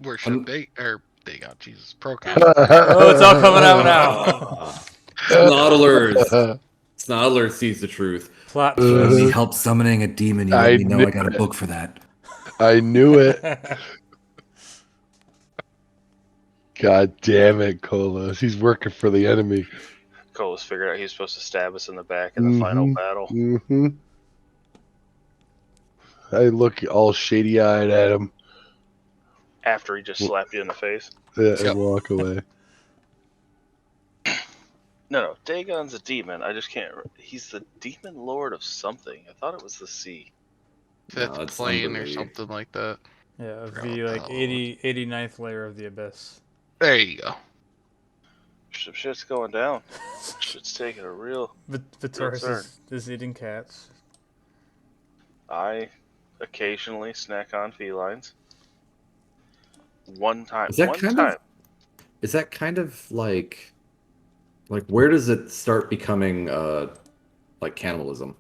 worship Dagon, Jesus, Procan. Oh, it's all coming out now. Snoddlers. Snoddler sees the truth. Plot Uh, When twist. you help summoning a demon, you I let me know knew I got a it. book for that. I knew it. God damn it, Colas. He's working for the enemy. Colas figured out he was supposed to stab us in the back in the final battle. Mm-hmm. I look all shady-eyed at him After he just slapped you in the face. and Yep. walk away. No, Dagon's a demon. I just can't. He's the demon lord of something. I thought it was the sea. Fifth it's plane or Umberlee. something like that. Yeah, Forgot the what like the hell it 89th layer of the abyss. There you go. Some shit's going down. Shit's taking a real. Vitoris turn. is eating cats. I occasionally snack on felines. One time. Is that One kind time. of? Is that kind of like where does it start becoming like cannibalism?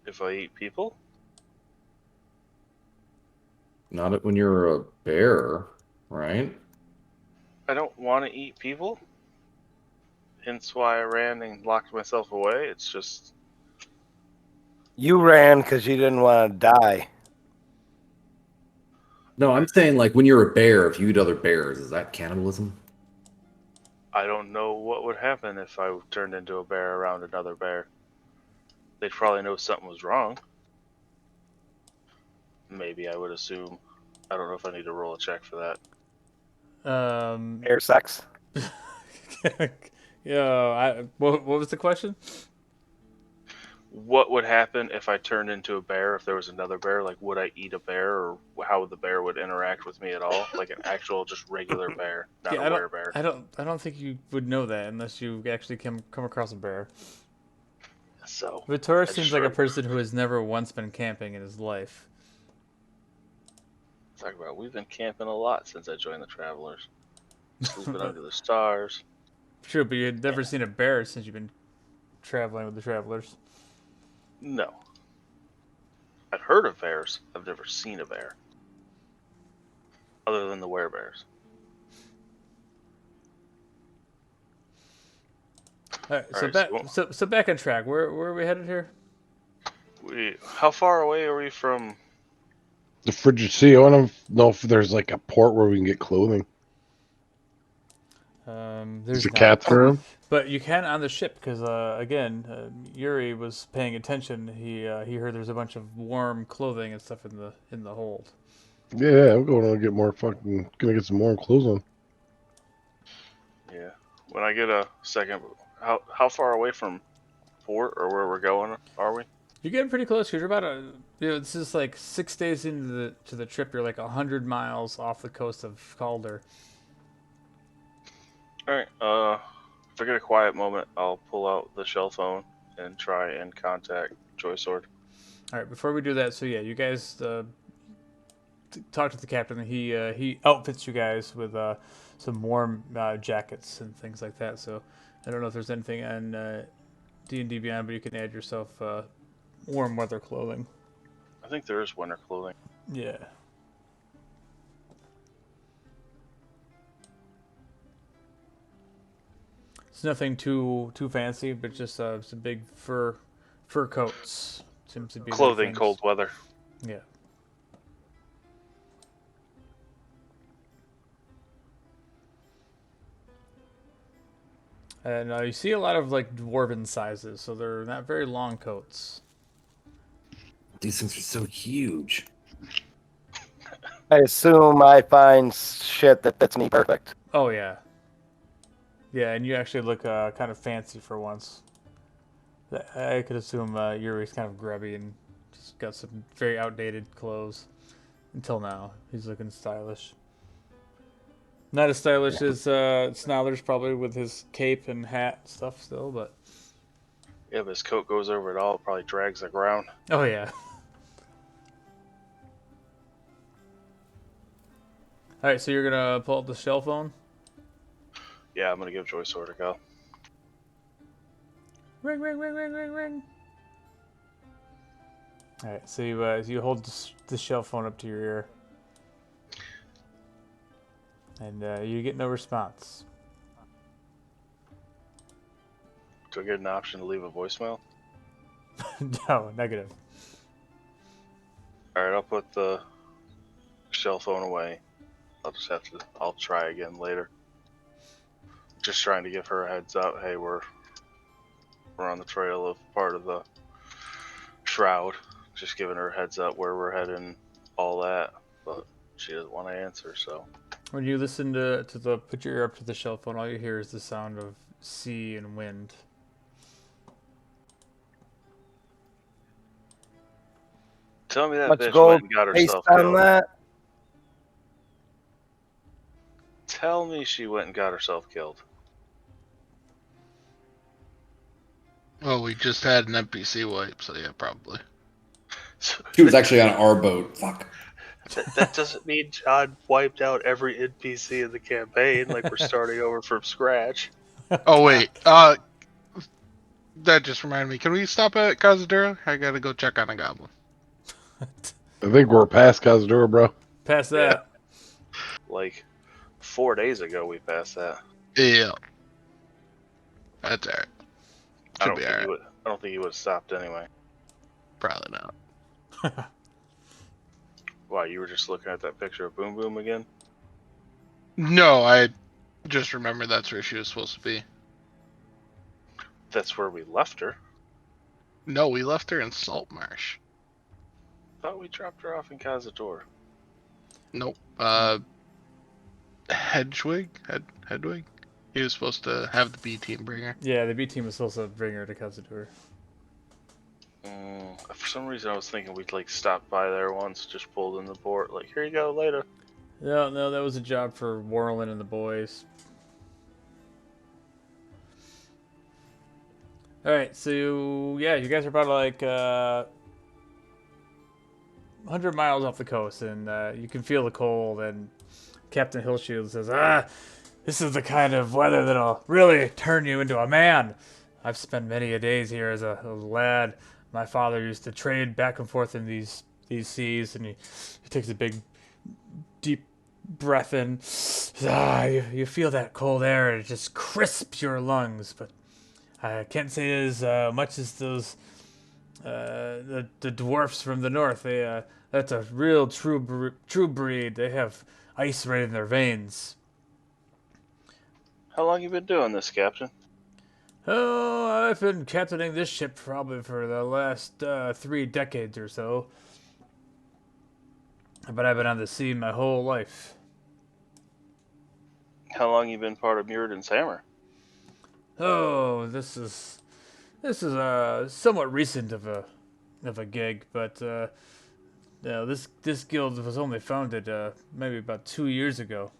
If I eat people, Not when you're a bear, right? I don't want to eat people. Hence why I ran and locked myself away. It's just You ran because you didn't want to die. No, I'm saying like when you're a bear, if you eat other bears, is that cannibalism? I don't know what would happen if I turned into a bear around another bear. They'd probably know something was wrong. Maybe I would assume. I don't know if I need to roll a check for that. Air sex. Yeah. What was the question? What would happen if I turned into a bear if there was another bear? Like, would I eat a bear, or how the bear would interact with me at all? Like an actual, just regular bear, not Yeah, a werebear. I don't think you would know that unless you actually come across a bear. So, Vitoris I seems just like a heard- person who has never once been camping in his life. talk about, we've been camping a lot since I joined the Travelers. Sleeping under the stars. True, but you'd never seen a bear since you've been traveling with the travelers. No. I've heard of bears. I've never seen a bear. Other than the werebears. All right, so Alright, back so back on track. Where are we headed here? How far away are we from? The frigid sea. I want to know if there's like a port where we can get clothing. There's Is the not. cat's room? But you can on the ship because again, Yuri was paying attention. He heard there's a bunch of warm clothing and stuff in the hold. Yeah, I'm going to get more fucking. Gonna get some more clothes on. Yeah. When I get a second, how far away from port or where we're going are we? You're getting pretty close. You're about this is like 6 days into the trip. You're like 100 miles off the coast of Calder. Alright, if I get a quiet moment, I'll pull out the shell phone and try and contact Joy Sword. All right. Before we do that, so yeah, you guys talk to the captain. He outfits you guys with some warm jackets and things like that. So I don't know if there's anything on D&D Beyond, but you can add yourself warm weather clothing. I think there is winter clothing. Yeah. It's nothing too fancy, but just some big fur coats. Seems to be their Clothing, things. cold weather. Yeah. And you see a lot of like dwarven sizes, so they're not very long coats. These things are so huge. I assume I find shit that fits me perfect. Oh yeah, yeah, and you actually look kind of fancy for once. I could assume Yuri's kind of grubby and just got some very outdated clothes. Until now, he's looking stylish. Not as stylish as Snarler's probably with his cape and hat and stuff still, but If his coat goes over it all, it probably drags the ground. oh yeah. All right, so you're gonna pull up the shell phone. Yeah, I'm gonna give Joy Sword a go. Ring, ring, ring, ring, ring, ring. All right, so you hold the shell phone up to your ear, and you get no response. Do I get an option to leave a voicemail? No, negative. Alright, I'll put the shell phone away. I'll try again later. Just trying to give her a heads up. Hey, we're on the trail of part of the shroud. Just giving her a heads up where we're heading, all that. But she doesn't want to answer, so. When you listen put your ear up to the shell phone, all you hear is the sound of sea and wind. Tell me that Much bitch gold went and got based herself on killed. that. Tell me she went and got herself killed. Well, we just had an NPC wipe, so yeah, probably. She was actually on our boat. Fuck. That doesn't mean John wiped out every NPC in the campaign, like we're starting over from scratch. Oh wait, that just reminded me. Can we stop at Cazadura? I gotta go check on a goblin. I think we're past Cazador, bro. Past Yeah. that, Like 4 days ago, we passed that. Yeah, that's alright. I Should don't be think alright. I don't think he would have stopped anyway. Probably not. Why, you were just looking at that picture of Boom Boom again? No, I just remember that's where she was supposed to be. That's where we left her. No, we left her in Saltmarsh. Thought we dropped her off in Cazador. Nope. Hedwig. He was supposed to have the B team bring her. yeah, the B team was supposed to bring her to Cazador. For some reason, I was thinking we'd like stop by there once, just pulled in the port. Like, here you go, later. No, that was a job for Warlin and the boys. All right, so you guys are about like 100 miles off the coast, and you can feel the cold. And Captain Hillshield says, this is the kind of weather that'll really turn you into a man. I've spent many a days here as a lad. My father used to trade back and forth in these seas, and he takes a big, deep breath in. You feel that cold air, and it just crisps your lungs. But I can't say as much as those the dwarfs from the north. That's a real true breed. They have ice right in their veins. How long you been doing this, Captain? Oh, I've been captaining this ship probably for the last 3 decades or so. But I've been on the sea my whole life. How long you been part of Muradin's Hammer? Oh, this is somewhat recent of a gig, but this guild was only founded maybe about 2 years ago.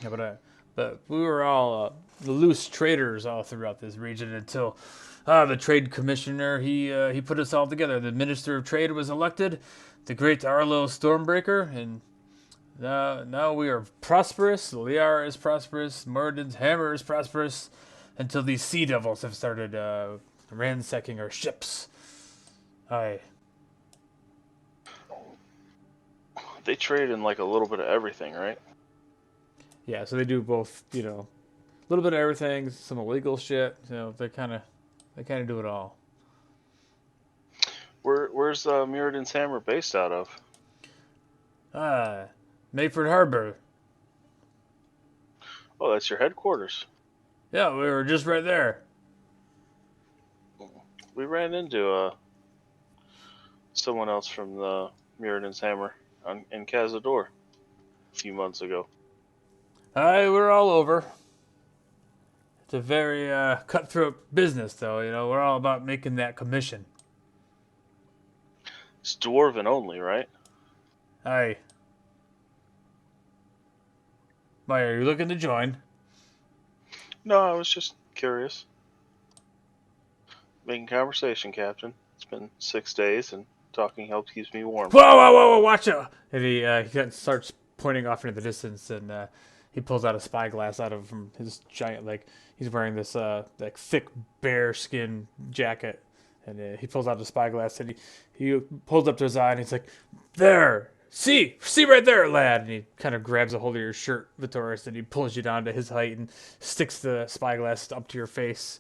Yeah, but we were all loose traders all throughout this region until the trade commissioner he put us all together. The minister of trade was elected, the great Arlo Stormbreaker, and now we are prosperous. Liara is prosperous. Muradin's Hammer is prosperous, until these sea devils have started ransacking our ships. They trade in like a little bit of everything, right? Yeah, so they do both. A little bit of everything. Some illegal shit. They kind of do it all. Where's Muradin's Hammer based out of? Mayford Harbor. Oh, that's your headquarters. Yeah, we were just right there. We ran into someone else from the Mirrodin's Hammer in Cazador a few months ago. We're all over. It's a very cutthroat business, though. You know, we're all about making that commission. It's dwarven only, right? Aye. Why, are you looking to join? No, I was just curious. Making conversation, Captain. It's been 6 days, and talking helps keeps me warm. Whoa, whoa, whoa, whoa, watch out! And he starts pointing off into the distance, and he pulls out a spyglass out of from his giant, like, he's wearing this, like, thick bear skin jacket. And he pulls out a spyglass, and he pulls up to his eye, and he's like, there! See right there, lad! And he kind of grabs a hold of your shirt, Vitoris, and he pulls you down to his height and sticks the spyglass up to your face.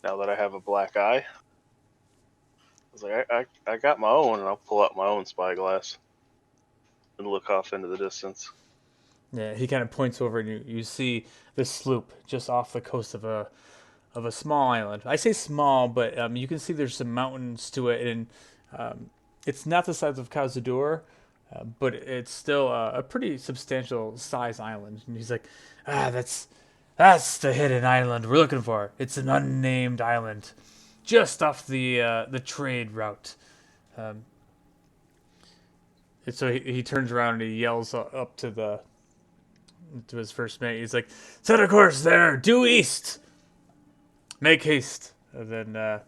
Now that I have a black eye, I was like, I got my own, and I'll pull out my own spyglass and look off into the distance. Yeah, he kind of points over, and you see this sloop just off the coast of a small island. I say small, but you can see there's some mountains to it, and it's not the size of Cazador, but it's still a pretty substantial size island. And he's like, that's the hidden island we're looking for. It's an unnamed island, just off the trade route. And so he turns around and he yells up to his first mate. He's like, set a course there, due east. Make haste. And then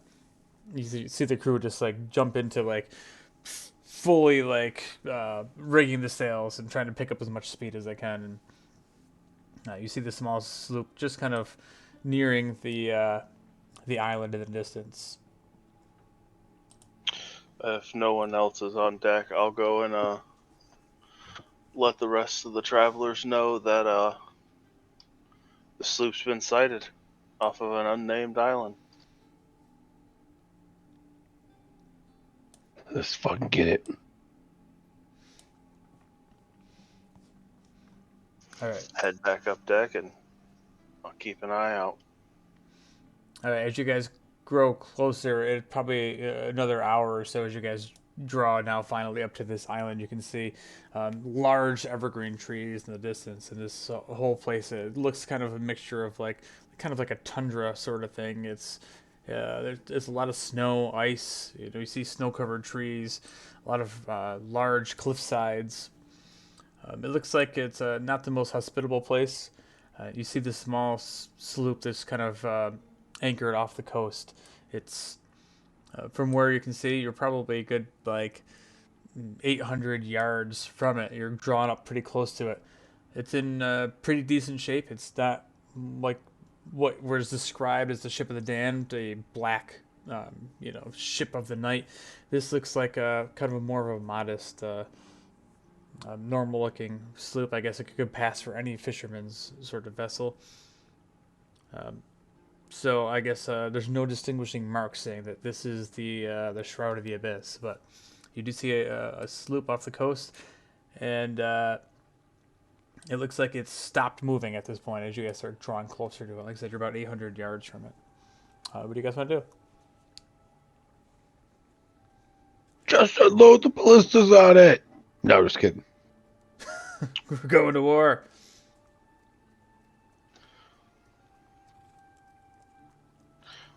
you see the crew just like jump into like fully like rigging the sails and trying to pick up as much speed as they can. And you see the small sloop just kind of nearing the island in the distance. If no one else is on deck, I'll go and let the rest of the travelers know that the sloop's been sighted off of an unnamed island. Let's fucking get it. All right. Head back up deck, and I'll keep an eye out. All right. As you guys grow closer, it probably another hour or so as you guys draw now finally up to this island. You can see large evergreen trees in the distance, and this whole place, it looks kind of a mixture of like a tundra sort of thing. It's there's a lot of snow, ice. You know, you see snow-covered trees, a lot of large cliff sides. It looks like it's not the most hospitable place. You see the small sloop that's kind of anchored off the coast. It's from where you can see, you're probably a good like 800 yards from it. You're drawn up pretty close to it. It's in pretty decent shape. It's not like what was described as the ship of the damned, a black, ship of the night. This looks like a kind of more of a modest, normal-looking sloop. I guess it could pass for any fisherman's sort of vessel. So I guess there's no distinguishing mark saying that this is the Shroud of the Abyss, but you do see a sloop off the coast, and it looks like it's stopped moving at this point as you guys start drawing closer to it. Like I said, you're about 800 yards from it. What do you guys want to do? Just unload the ballistas on it. No, just kidding. We're going to war.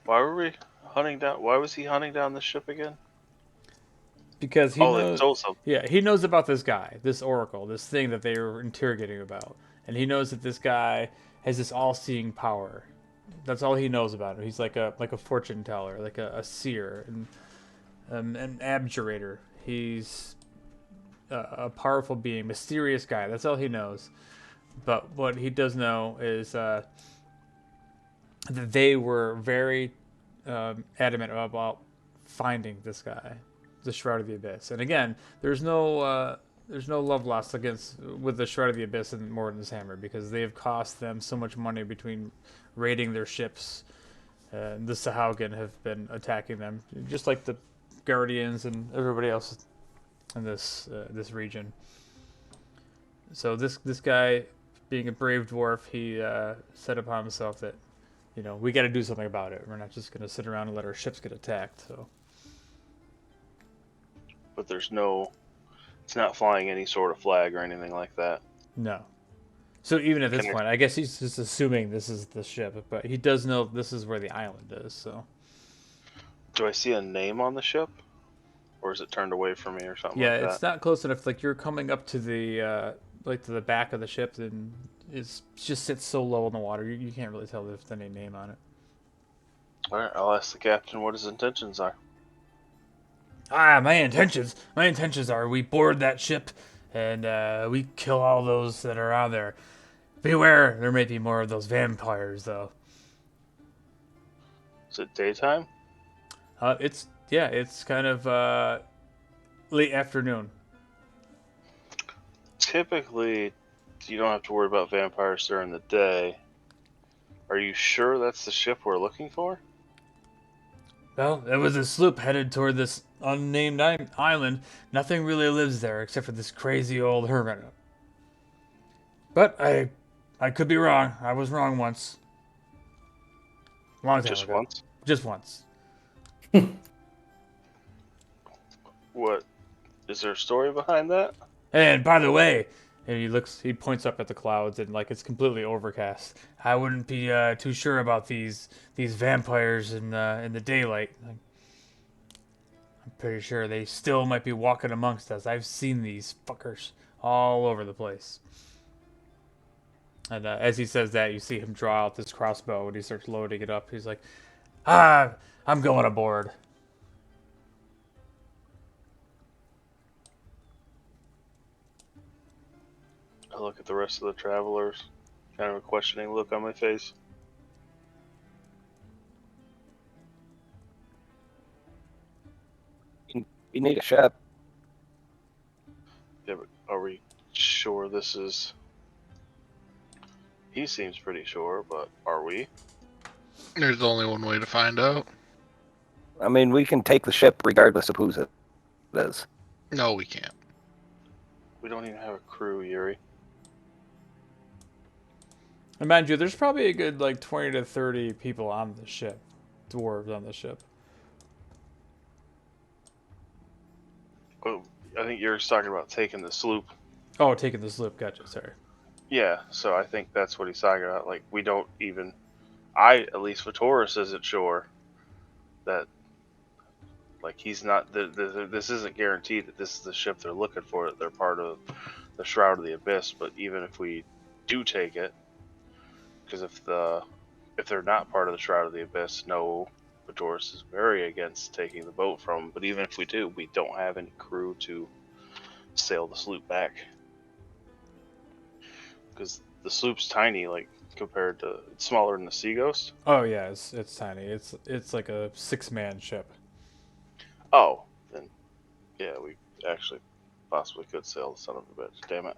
Why were we hunting down? Why was he hunting down the ship again? Because he They knows. told something. Yeah, he knows about this guy, this oracle, this thing that they were interrogating about, and he knows that this guy has this all-seeing power. That's all he knows about him. He's like a fortune teller, like a seer, and an abjurator. He's a powerful being, mysterious guy. That's all he knows. But what he does know is that they were very adamant about finding this guy, the Shroud of the Abyss. And again, there's no love lost with the Shroud of the Abyss and Morden's Hammer, because they have cost them so much money between raiding their ships. The Sahaugen have been attacking them, just like the Guardians and everybody else in this region. So this guy being a brave dwarf, he set upon himself that, we got to do something about it. We're not just going to sit around and let our ships get attacked. So, But there's no, it's not flying any sort of flag or anything like that. no. So even at this Can I, point, I guess he's just assuming this is the ship, but he does know this is where the island is. So, do I see a name on the ship? Or is it turned away from me or something yeah, like it's that? not close enough. Like you're coming up to the to the back of the ship, and it just sits so low in the water, you can't really tell if there's any name on it. Alright, I'll ask the captain what his intentions are. My intentions are we board that ship, and we kill all those that are on there. Beware, there may be more of those vampires, though. Is it daytime? It's kind of late afternoon. Typically, you don't have to worry about vampires during the day. Are you sure that's the ship we're looking for? Well, there was a sloop headed toward this unnamed island. Nothing really lives there except for this crazy old hermit. But I could be wrong. I was wrong once. Long time Just ago. once? Just once. What? Is there a story behind that? And by the way, and he points up at the clouds, and like it's completely overcast. I wouldn't be too sure about these vampires in the daylight. I'm pretty sure they still might be walking amongst us. I've seen these fuckers all over the place. And as he says that, you see him draw out this crossbow, and he starts loading it up. He's like, I'm going aboard. I look at the rest of the travelers, kind of a questioning look on my face. You need a ship. Yeah, but are we sure this is... He seems pretty sure, but are we? There's only one way to find out. I mean, we can take the ship regardless of whose it is. No, we can't. We don't even have a crew, Yuri. And mind you, there's probably a good like 20 to 30 people on the ship, dwarves on the ship. Oh, I think Yuri's talking about taking the sloop. Oh, taking the sloop. Gotcha. Sorry. Yeah, so I think that's what he's talking about. Like, we don't even... I, at least for Taurus, isn't sure that... Like, he's not... This isn't guaranteed that this is the ship they're looking for, that they're part of the Shroud of the Abyss, but even if we do take it... Because if they're not part of the Shroud of the Abyss, no, Taurus is very against taking the boat from. But even if we do, we don't have any crew to sail the sloop back. Because the sloop's tiny, like, compared to... It's smaller than the Sea Ghost. Oh yeah, it's tiny. It's like a 6-man ship. Oh, then, yeah, we actually possibly could sail the son of a bitch. Damn it.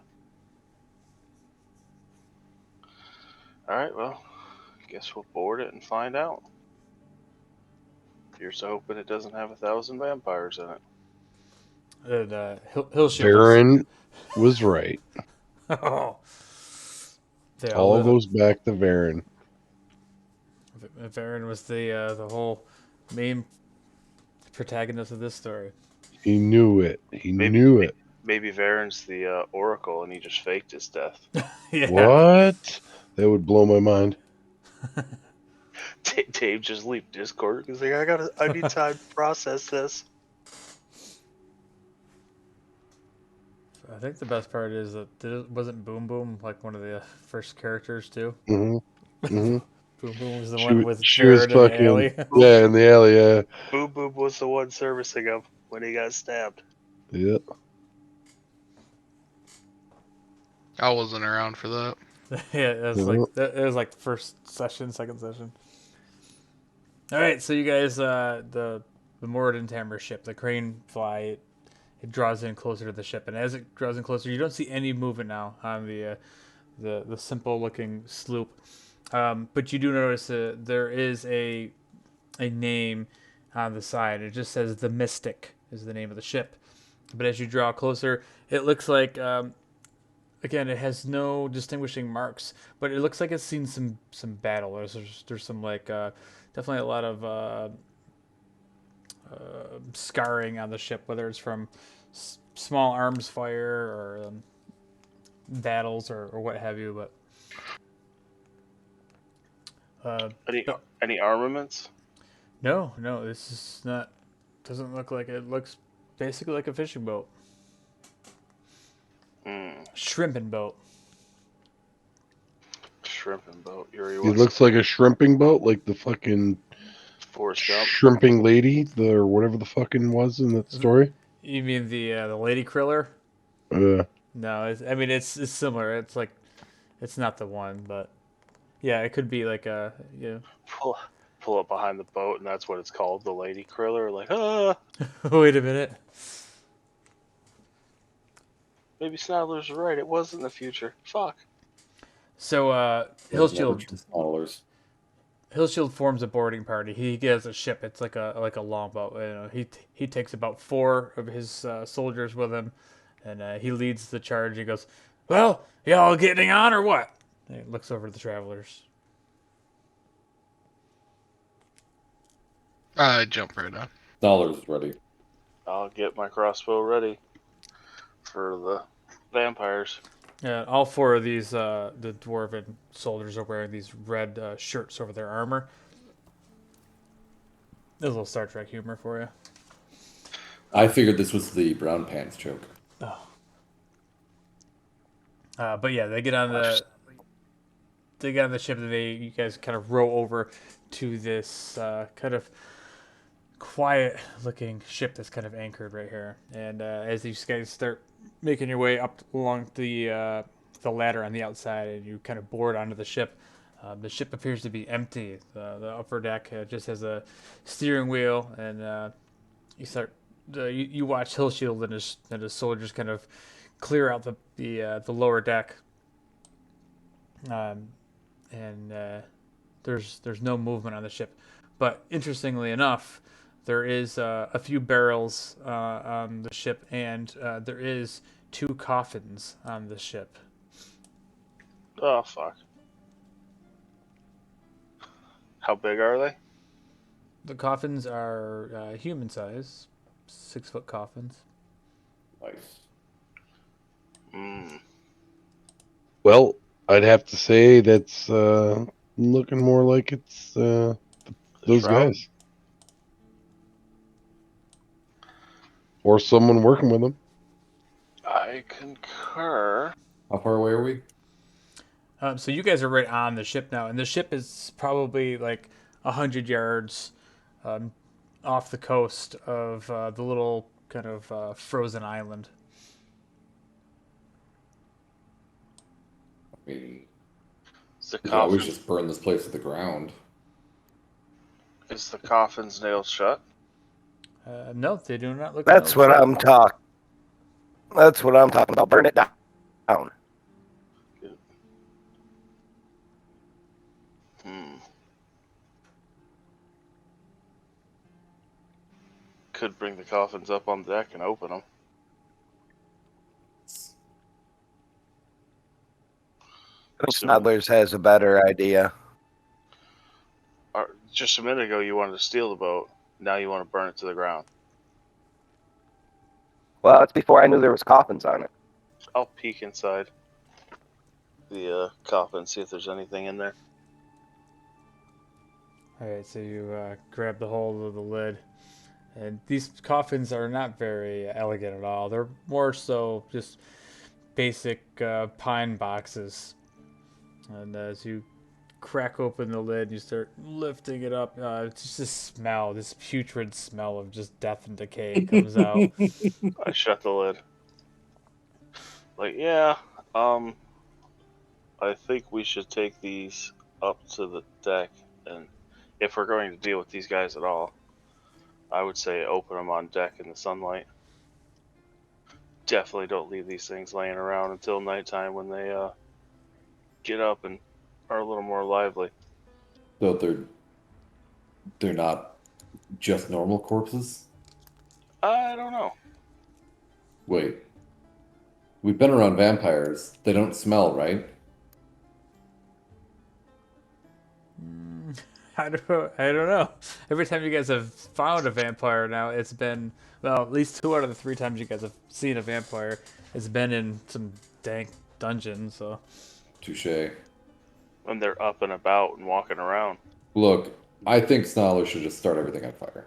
Alright, well, guess we'll board it and find out. Here's hoping it doesn't have 1,000 vampires in it. And he'll shoot us. Baron was right. Oh. Yeah, All goes back to Varen. Varen was the whole main protagonist of this story. He knew it. He knew it. Maybe Varen's the Oracle and he just faked his death. Yeah. What? That would blow my mind. Dave just leaped Discord because like, I need time to process this. I think the best part is that wasn't Boom Boom like one of the first characters too? Mm-hmm. Mm-hmm. Boom Boom was the one with she was Jared in the fucking alley. yeah, in the alley. Yeah. Boom Boom was the one servicing him when he got stabbed. Yep. I wasn't around for that. Yeah, it was like first session, second session. All right, so you guys, the Moradin Tammer ship, the crane fly, it draws in closer to the ship, and as it draws in closer, you don't see any movement now on the simple looking sloop, but you do notice there is a name on the side. It just says the Mystic is the name of the ship, but as you draw closer, it looks like again, it has no distinguishing marks, but it looks like it's seen some battle. There's some like definitely a lot of scarring on the ship, whether it's from small arms fire or battles or what have you. But Any no, any armaments? no, this is not. Doesn't look like it. It looks basically like a fishing boat, Hmm. shrimping boat. Shrimping boat. Yuri It wants looks like a shrimping boat, like the fucking Forrest Gump. shrimping lady, or whatever the fucking was in that story. You mean the lady kriller? Uh, No, I mean it's similar. It's like it's not the one, but yeah, it could be like a Pull pull up behind the boat, and that's what it's called, the Lady Kriller. Like, ah, Wait a minute. maybe Snidler's right. It was in the future. Fuck. So There's never Hillshield two scholars. Hillshield forms a boarding party. He gets a ship. It's like a longboat. He takes about 4 of his soldiers with him, and he leads the charge. He goes, "Well, y'all getting on or what?" And he looks over at the travelers. I jump right on. Scholars ready. I'll get my crossbow ready for the vampires. Yeah, all 4 of these the dwarven soldiers are wearing these red shirts over their armor. A little Star Trek humor for you. I figured this was the brown pants joke. But yeah, they get on the ship, and you guys kind of row over to this kind of quiet looking ship that's kind of anchored right here. And as you guys start making your way up along the ladder on the outside, and you kind of board onto the ship appears to be empty. The upper deck just has a steering wheel, and you watch Hillshield and his soldiers kind of clear out the lower deck. And there's no movement on the ship. But interestingly enough, there is a few barrels on the ship, and there is 2 coffins on the ship. Oh, fuck. How big are they? The coffins are human size, 6-foot coffins. Nice. Hmm. well, I'd have to say that's looking more like it's those Shroud? guys or someone working with them. I concur. How far away are we? So you guys are right on the ship now, and the ship is probably like 100 yards um, off the coast of the little kind of frozen island. I mean, Is the we could always coffin just burn this place to the ground. is the coffin's nailed shut? No, they do not look. That's what I'm talking. That's what I'm talking about. Burn it down. Hmm. Could bring the coffins up on deck and open them. I think Snodlers has a better idea. Just a minute ago, you wanted to steal the boat. Now you want to burn it to the ground. Well, that's before I knew there was coffins on it. I'll peek inside the coffin, see if there's anything in there. All right, so you grab the hold of the lid, and these coffins are not very elegant at all. They're more so just basic pine boxes. And as you crack open the lid, you start lifting it up. It's just this smell, this putrid smell of just death and decay comes out. I shut the lid. Like, yeah, I think we should take these up to the deck, and if we're going to deal with these guys at all, I would say open them on deck in the sunlight. Definitely don't leave these things laying around until nighttime when they get up and are a little more lively. So they're not just normal corpses? I don't know. Wait. We've been around vampires. They don't smell, right? I don't know. Every time you guys have found a vampire now, it's been, well, at least 2 out of the 3 times you guys have seen a vampire, it's been in some dank dungeon. So Touche. When they're up and about and walking around. Look, I think Snarler should just start everything on fire.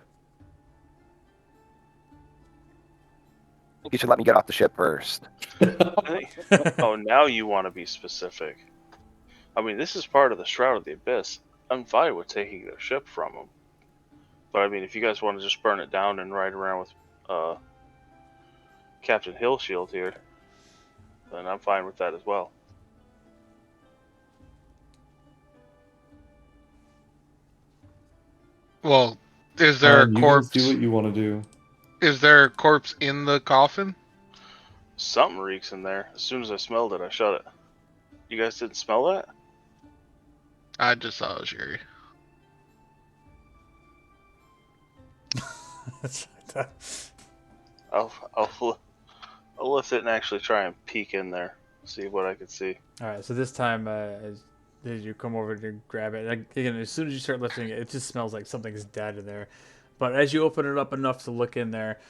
I think you should let me get off the ship first. Oh, now you want to be specific. I mean, this is part of the Shroud of the Abyss. I'm fine with taking their ship from them. But I mean, if you guys want to just burn it down and ride around with Captain Hillshield here, then I'm fine with that as well. Well, is there a You guys corpse? do what you want to do. Is there a corpse in the coffin? Something reeks in there. As soon as I smelled it, I shut it. You guys didn't smell that? I just saw it, Sherry. I'll lift it and actually try and peek in there, see what I can see. All right, so this time, as you come over to grab it, again, as soon as you start lifting it, it just smells like something's dead in there. But as you open it up enough to look in there,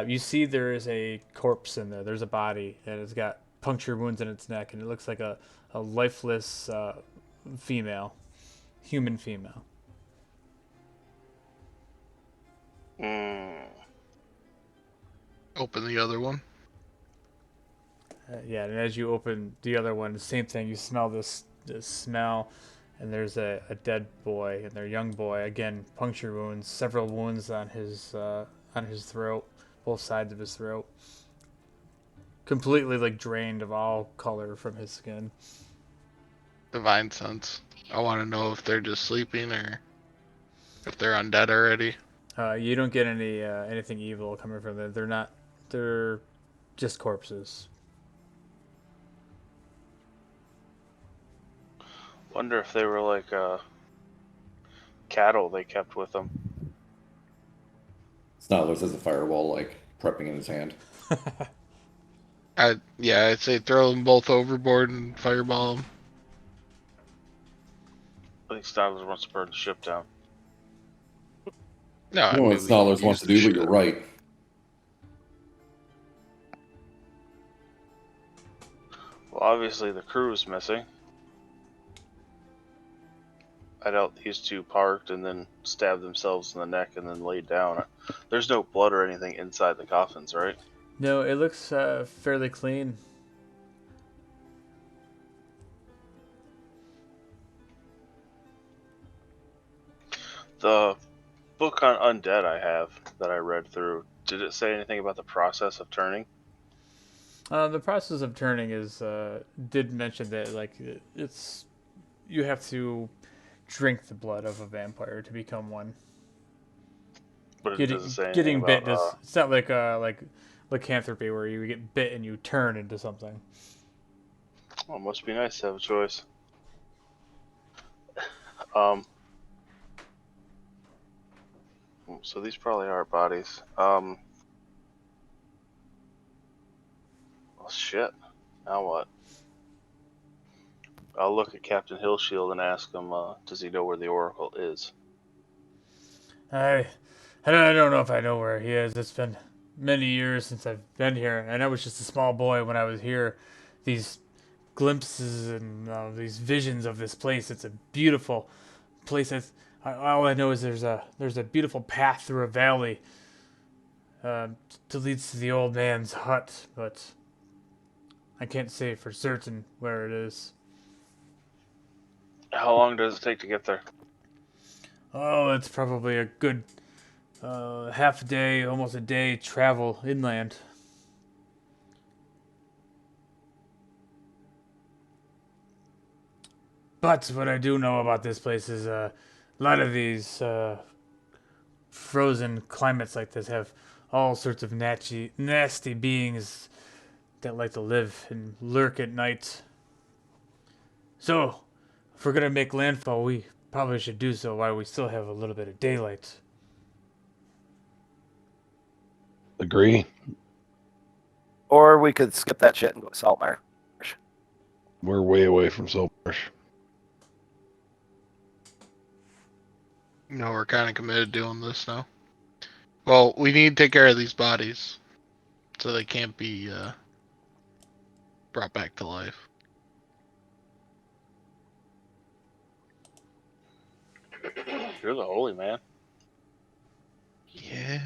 you see there is a corpse in there. There's a body, and it's got puncture wounds in its neck, and it looks like a lifeless female, human female. Open the other one. Yeah, and as you open the other one, same thing. You smell this smell, and there's a dead boy, and their young boy. Again, puncture wounds, several wounds on his throat, both sides of his throat. Completely like drained of all color from his skin. Divine sense. I want to know if they're just sleeping or if they're undead already. You don't get anything evil coming from them. They're not. They're just corpses. Wonder if they were like cattle they kept with them. Snarler has a firewall, like, prepping in his hand. I'd say throw them both overboard and fireball them. I think Styles wants to burn the ship down. No, You know what Snarler wants to do, but you're right. Well, obviously the crew is missing. I doubt these two parked and then stabbed themselves in the neck and then laid down. There's no blood or anything inside the coffins, right? No, it looks fairly clean. The book on undead I have that I read through, did it say anything about the process of turning? The process of turning is did mention that like it's you have to drink the blood of a vampire to become one. But it Getting doesn't say anything getting about, bit is it's not like lycanthropy where you get bit and you turn into something. well, it must be nice to have a choice. So these probably are bodies. Well, shit. Now what? I'll look at Captain Hillshield and ask him, does he know where the Oracle is? I don't know if I know where he is. It's been many years since I've been here, and I was just a small boy when I was here. These glimpses and these visions of this place. It's a beautiful place. All I know is there's a beautiful path through a valley to leads to the old man's hut, but I can't say for certain where it is. How long does it take to get there? Oh, it's probably a good half a day, almost a day travel inland. But what I do know about this place is a lot of these frozen climates like this have all sorts of nasty beings that like to live and lurk at night. So, if we're gonna make landfall, we probably should do so while we still have a little bit of daylight. Agree. Or we could skip that shit and go to Salt Marsh. We're way away from Saltmarsh. No, we're kind of committed to doing this now. Well, we need to take care of these bodies, so they can't be brought back to life. You're the holy man. Yeah.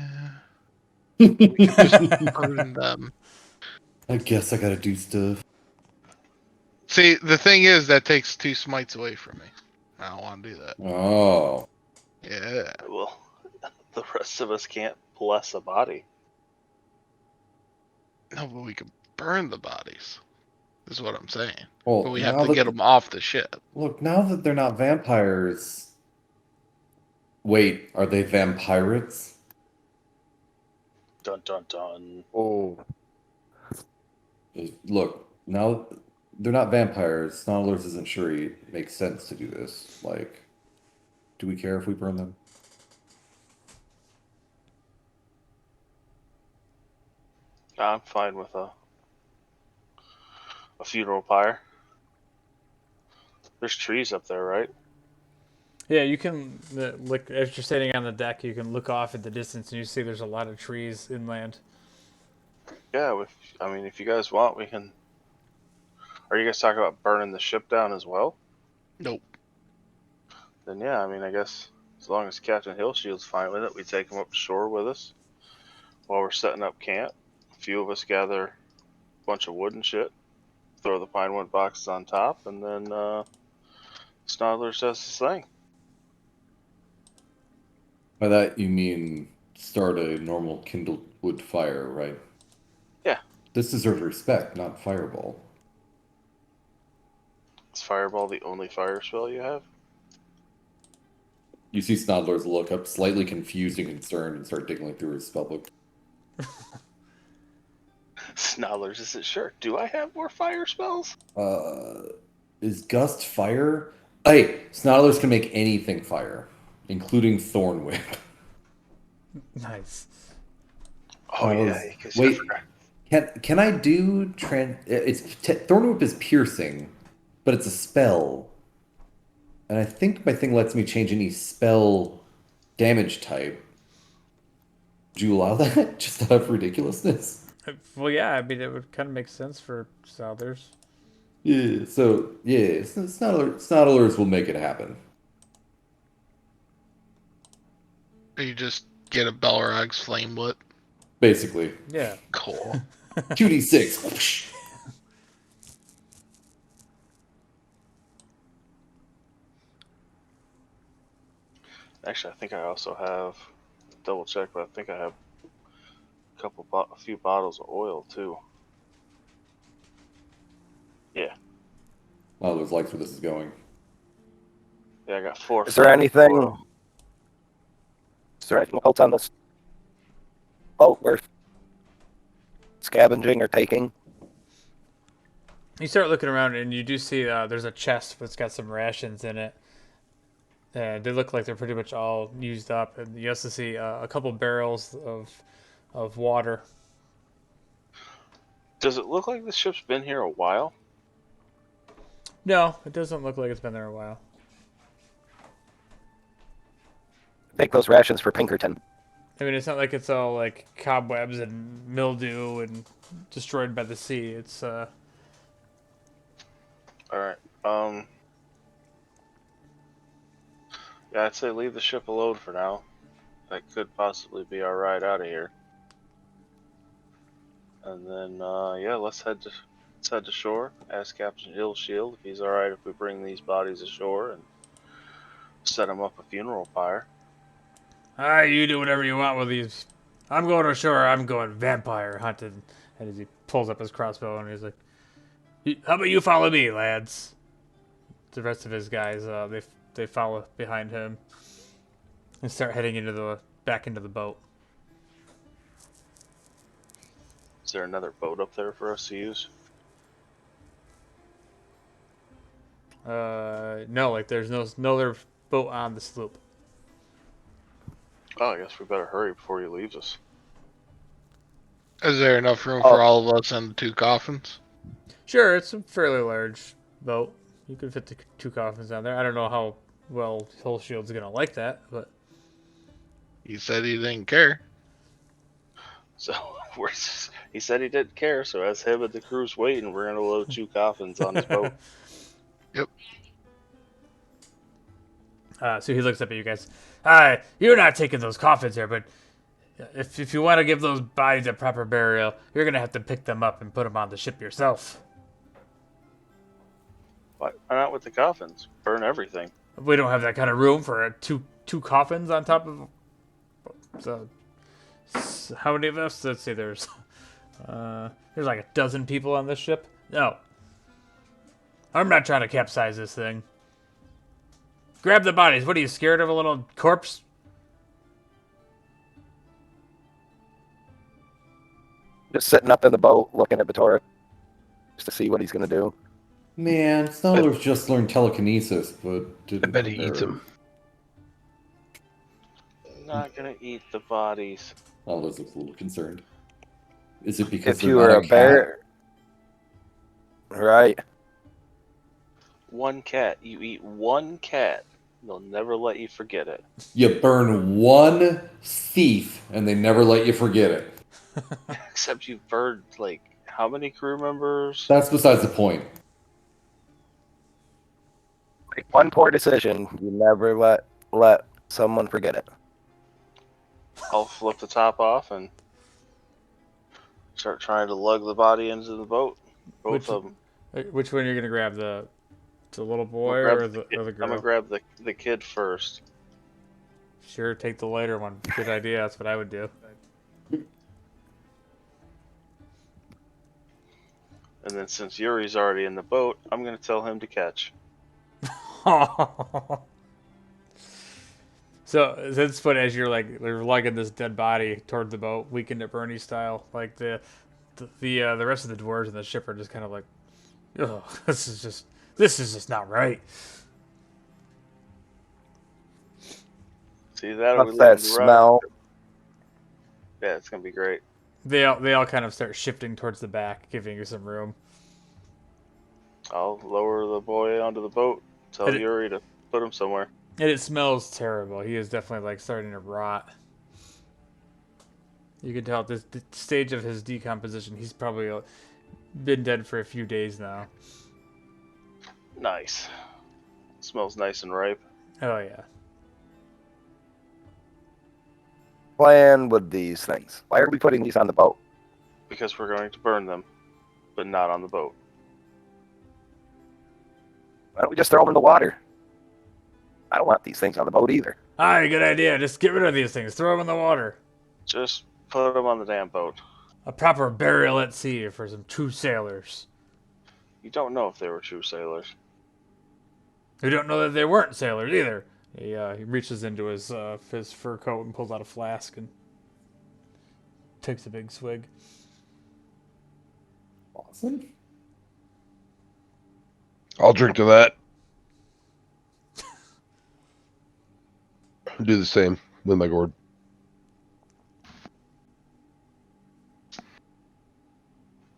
We could just burn them. I guess I gotta do stuff. See, the thing is, that takes 2 smites away from me. I don't want to do that. Oh. Yeah. Well, the rest of us can't bless a body. No, but we could burn the bodies. Is what I'm saying. Well, But we have now to that get them off the ship. look, now that they're not vampires. Wait, are they vampirates? Dun dun dun. Oh, Look, now they're not vampires. Snarlers isn't sure it makes sense to do this. Like, do we care if we burn them? I'm fine with a funeral pyre. There's trees up there, right? Yeah, you can look as you're sitting on the deck. You can look off at the distance, and you see there's a lot of trees inland. Yeah, if you guys want, we can. Are you guys talking about burning the ship down as well? Nope. Then yeah, I guess as long as Captain Hillshield's fine with it, we take him up shore with us while we're setting up camp. A few of us gather a bunch of wood and shit, throw the pine wood boxes on top, and then Snodler does his thing. By that you mean start a normal kindled wood fire, right? Yeah. This deserves respect, not fireball. Is Fireball the only fire spell you have? You see Snodler's look up, slightly confused and concerned, and start digging through his spellbook. Snodler's isn't sure. Do I have more fire spells? Is Gust fire? Hey, Snodlers can make anything fire, including Thorn Whip. Nice. Oh Snodlers- yeah, because wait, can I do Thorn Whip is piercing, but it's a spell, and I think my thing lets me change any spell damage type. Would you allow that just out of ridiculousness? Well, yeah, I mean, it would kind of make sense for Southers. Yeah, so yeah, Snodlers will make it happen. You just get a Balrog's flame lit. Basically, Yeah. Cool. 2d6. Actually, I think I also have. Double check, but I think I have a few bottles of oil too. Yeah, Snodlers likes where this is going. yeah, I got 4. is there anything? Is there anything else on this boat worth scavenging or taking? You start looking around, and you do see there's a chest that's got some rations in it. They look like they're pretty much all used up, and you also see a couple barrels of water. Does it look like the ship's been here a while? No, it doesn't look like it's been there a while. Take those rations for Pinkerton. I mean, it's not like it's all like cobwebs and mildew and destroyed by the sea. It's All right. Yeah, I'd say leave the ship alone for now. That could possibly be our ride out of here. And then, yeah, let's head to shore. Ask Captain Hillshield if he's all right if we bring these bodies ashore and set him up a funeral pyre. you do whatever you want with these. I'm going ashore. I'm going vampire hunting. And as he pulls up his crossbow, and he's like, "How about you follow me, lads?" The rest of his guys, they follow behind him and start heading back into the boat. Is there another boat up there for us to use? No, like there's no other boat on the sloop. Oh, I guess we better hurry before he leaves us. Is there enough room Oh. for all of us in the 2 coffins? Sure, it's a fairly large boat. You could fit the 2 coffins down there. I don't know how well Hill Shield's gonna like that, but He said he didn't care. So he said he didn't care. So as him and the crew's waiting, we're gonna load 2 coffins on his boat. Yep. So he looks up at you guys. Hi, you're not taking those coffins here, but if you want to give those bodies a proper burial, you're gonna have to pick them up and put them on the ship yourself. Why not with the coffins? Burn everything. We don't have that kind of room for two coffins on top of. So how many of us? Let's see. There's like a dozen people on this ship. No, I'm not trying to capsize this thing. Grab the bodies. What are you scared of? A little corpse? Just sitting up in the boat looking at Vittoria just to see what he's going to do. Man, Snowler's just learned telekinesis, but didn't. I bet he eats prepare. him. Not gonna eat the bodies. Liz looks a little concerned. Is it because If they're you not were a a cat? bear, right? One cat. You eat one cat. They'll never let you forget it. You burn one thief, and they never let you forget it. Except you've burned, like, how many crew members? That's besides the point. Like one poor decision, you never let someone forget it. I'll flip the top off and start trying to lug the body into the boat. Both of them. Which one are you gonna grab? The little boy Grab or the I'm girl? gonna grab the kid first. Sure, take the later one. Good idea. That's what I would do. And then since Yuri's already in the boat, I'm gonna tell him to catch. So it's funny as you're lugging this dead body toward the boat, Weekend at Bernie style. Like the rest of the dwarves in the ship are just kind of like, oh, this is just not right. See that? What's that smell? Yeah, it's gonna be great. They all kind of start shifting towards the back, giving you some room. I'll lower the boy onto the boat. Tell And it- Yuri to put him somewhere. And it smells terrible. He is definitely like starting to rot. You can tell at this the stage of his decomposition, he's probably been dead for a few days now. Nice. Smells nice and ripe. Oh yeah. Plan with these things. Why are we putting these on the boat? Because we're going to burn them, but not on the boat. Why don't we just throw them in the water? I don't want these things on the boat either. Alright, good idea. Just get rid of these things. Throw them in the water. Just put them on the damn boat. A proper burial at sea for some true sailors. You don't know if they were true sailors. Who don't know that they weren't sailors either. He reaches into his fur coat and pulls out a flask and takes a big swig. Awesome. I'll drink to that. Do the same with my gourd.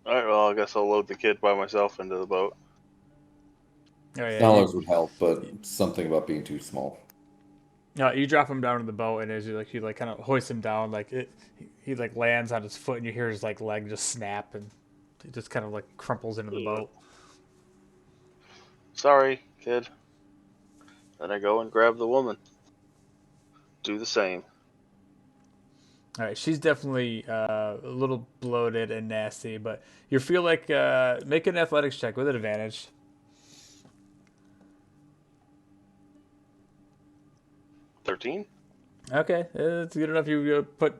Alright, well, I guess I'll load the kid by myself into the boat. Oh yeah. Snowler's would help, but something about being too small. You drop him down in the boat, and as you kind of hoist him down, he lands on his foot, and you hear his leg just snap, and he just kind of crumples into the boat. Sorry, kid. Then I go and grab the woman. Do the same. All right, she's definitely a little bloated and nasty, but you feel like make an athletics check with an advantage. 13? Okay, it's good enough. You put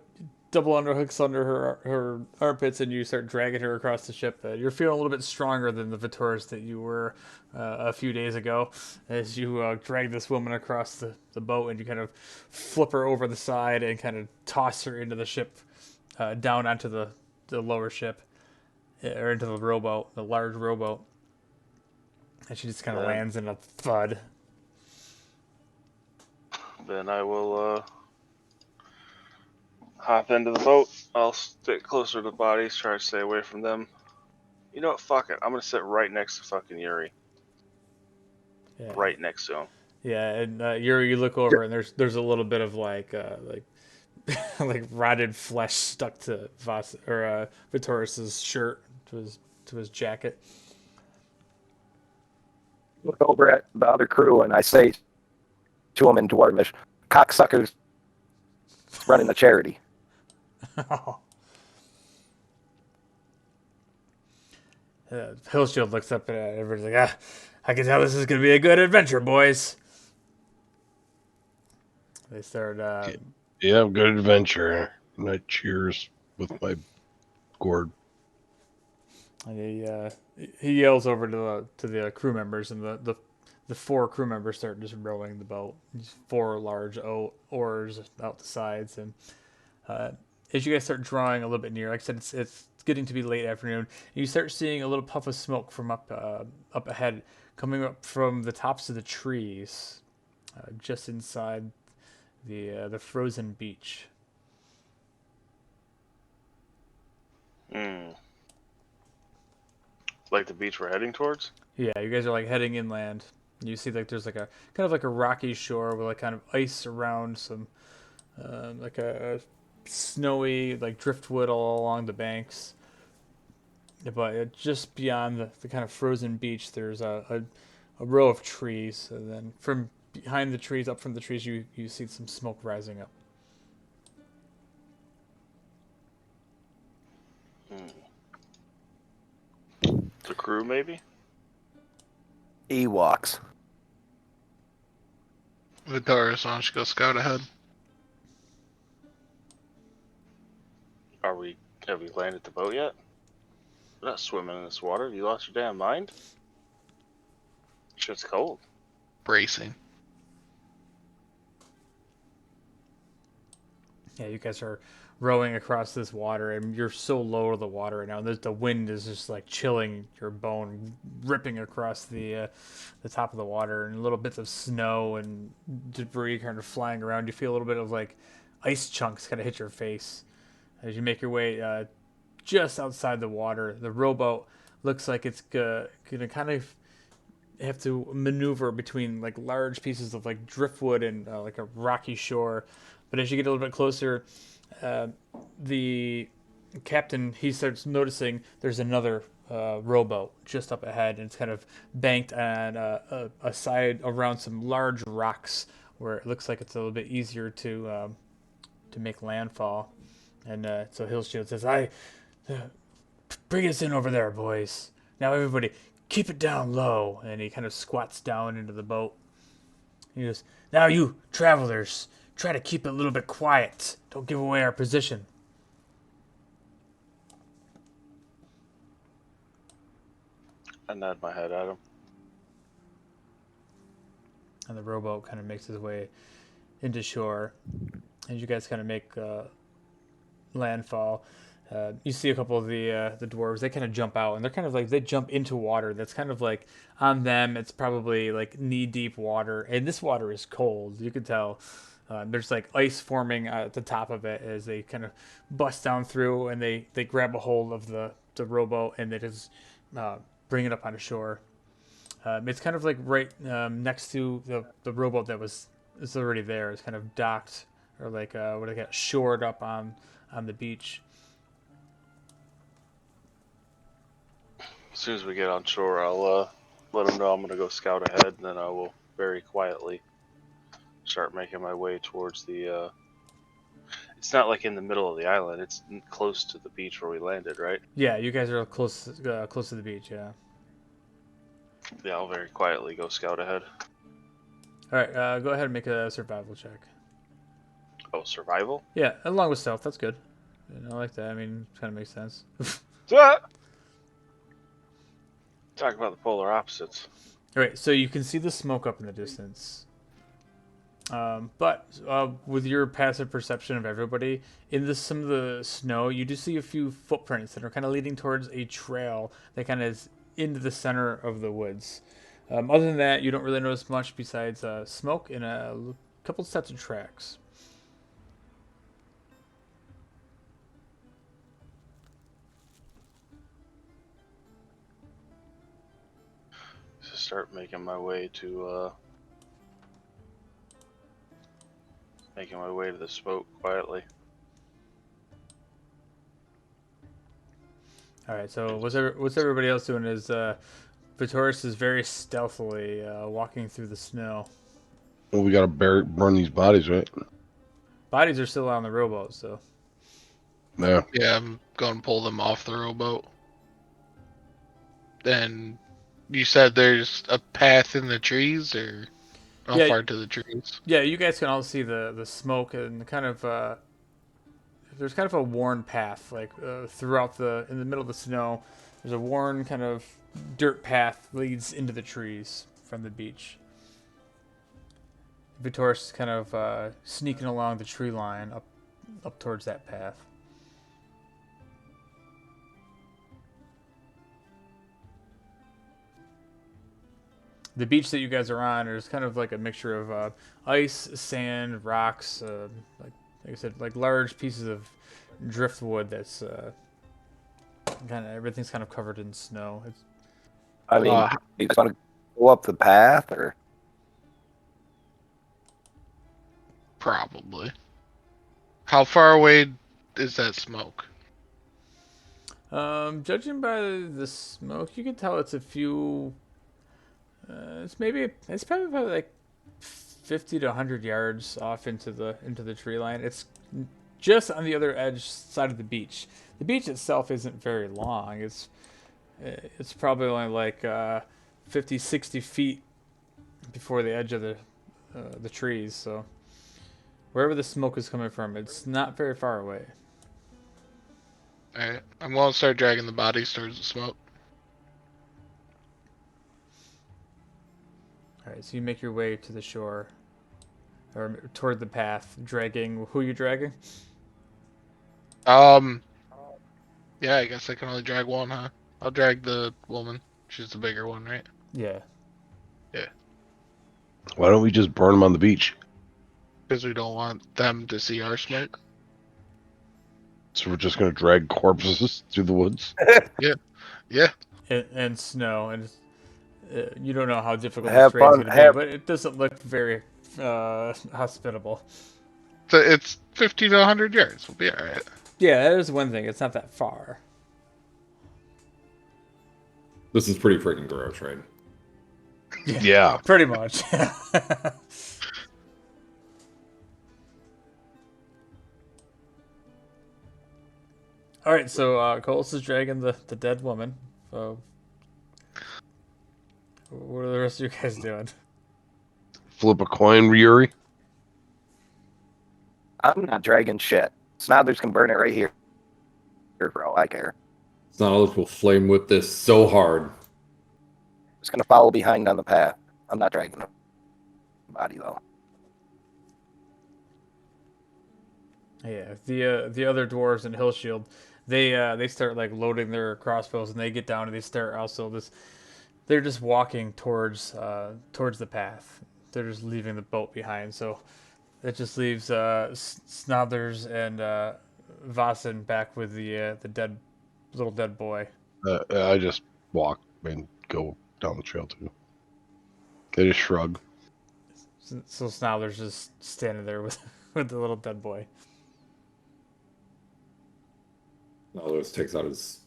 double underhooks under her armpits, and you start dragging her across the ship. You're feeling a little bit stronger than the Vitors that you were a few days ago, as you drag this woman across the boat, and you kind of flip her over the side and kind of toss her into the ship, down onto the lower ship, or into the rowboat, the large rowboat, and she just kind of lands in a thud. Then I will Hop into the boat. I'll stick closer to the bodies, try to stay away from them. You know what? Fuck it. I'm gonna sit right next to fucking Yuri. Yeah. Right next to him. Yeah, and you look over and there's a little bit of like like rotted flesh stuck to Vitoris's shirt to his jacket. Look over at the other crew and I say to them in Dwarvish, cocksuckers running the charity. Hillshield looks up at it. Everybody's like, I can tell this is going to be a good adventure, boys. They start. Yeah, good adventure. And I cheers with my gourd. And he yells over to the crew members, and the 4 crew members start just rowing the boat. These 4 large oars out the sides, and as you guys start drawing a little bit near, like I said, it's getting to be late afternoon. And you start seeing a little puff of smoke from up ahead, coming up from the tops of the trees, just inside the frozen beach. Like the beach we're heading towards? Yeah, you guys are like heading inland. You see like there's like a kind of like a rocky shore with like kind of ice around some like a snowy like driftwood all along the banks. But just beyond the kind of frozen beach, there's a row of trees, and then from behind the trees, up from the trees, you see some smoke rising up. The crew, maybe? Ewoks. Vitoris, why don't you go scout ahead? Have we landed the boat yet? We're not swimming in this water. You lost your damn mind? Shit's cold. Bracing. Yeah, you guys are rowing across this water, and you're so low to the water right now. The wind is just like chilling your bone, ripping across the top of the water, and little bits of snow and debris kind of flying around. You feel a little bit of like ice chunks kind of hit your face as you make your way just outside the water. The rowboat looks like it's gonna kind of have to maneuver between like large pieces of like driftwood and like a rocky shore. But as you get a little bit closer, the captain he starts noticing there's another rowboat just up ahead, and it's kind of banked on a side around some large rocks where it looks like it's a little bit easier to make landfall. And so Hillshield says, bring us in over there, boys. Now everybody, keep it down low." And he kind of squats down into the boat. He goes, "Now you travelers, try to keep it a little bit quiet. Don't give away our position." I nod my head at him. And the rowboat kind of makes his way into shore. As you guys kind of make landfall, you see a couple of the dwarves. They kind of jump out, and they're kind of like they jump into water that's kind of like on them. It's probably like knee deep water, and this water is cold. You can tell. There's like ice forming at the top of it as they kind of bust down through, and they grab a hold of the rowboat, and they just bring it up onto shore. It's kind of like right next to the rowboat that is already there. It's kind of docked or like what I got shored up on the beach. As soon as we get on shore, I'll let them know I'm going to go scout ahead, and then I will very quietly start making my way towards the... It's not like in the middle of the island. It's close to the beach where we landed, right? Yeah, you guys are close to the beach, yeah. Yeah, I'll very quietly go scout ahead. All right, go ahead and make a survival check. Oh, survival? Yeah, along with stealth, that's good. I like that. I mean, kind of makes sense. Talk about the polar opposites. All right, so you can see the smoke up in the distance. But with your passive perception of everybody, in some of the snow, you do see a few footprints that are kind of leading towards a trail that kind of is into the center of the woods. Other than that, you don't really notice much besides smoke and a couple sets of tracks. start making my way to the smoke quietly. All right. So what's everybody else doing? Is Vitoris is very stealthily walking through the snow. Well, we gotta burn these bodies, right? Bodies are still on the rowboat, so Yeah. Yeah, I'm going to pull them off the rowboat. And you said there's a path in the trees, or how Yeah. far to the trees? yeah. You guys can all see the smoke and kind of there's kind of a worn path like throughout in the middle of the snow. There's a worn kind of dirt path leads into the trees from the beach. Vitoris is kind of sneaking along the tree line up towards that path. The beach that you guys are on is kind of like a mixture of ice, sand, rocks, like I said, like large pieces of driftwood. That's kind of everything's kind of covered in snow. I mean, Uh, you just want to go up the path, or Probably. How far away is that smoke? Judging by the smoke, you can tell it's a few. It's probably like 50 to 100 yards off into the tree line. It's just on the other edge side of the beach. The beach itself isn't very long. It's probably only like 50, 60 feet before the edge of the trees. So wherever the smoke is coming from, it's not very far away. Alright, I'm going to start dragging the bodies towards the smoke. All right, so you make your way to the shore, or toward the path, dragging. Who are you dragging? Yeah, I guess I can only drag one, huh? I'll drag the woman. She's the bigger one, right? Yeah. Why don't we just burn them on the beach? Because we don't want them to see our smoke. So we're just gonna drag corpses through the woods? Yeah. And snow, and you don't know how difficult Have the train's fun, going to be, have- but it doesn't look very hospitable. So it's 50 to 100 yards. We'll be alright. Yeah, that is one thing. It's not that far. This is pretty freaking gross, right? Yeah. Pretty much. All right, so Coles is dragging the dead woman. So, what are the rest of you guys doing? Flip a coin, Yuri. I'm not dragging shit. Snothers can burn it right here for all I care. Snarls will flame whip this so hard. Just gonna follow behind on the path. I'm not dragging the body though. Yeah, the other dwarves in Hillshield, they start like loading their crossbows, and they get down and they start also this. They're just walking towards the path. They're just leaving the boat behind, so that just leaves Snothers and Vasen back with the little dead boy. I just walk and go down the trail too. They just shrug. So Snothers just standing there with with the little dead boy. Snarls takes out his.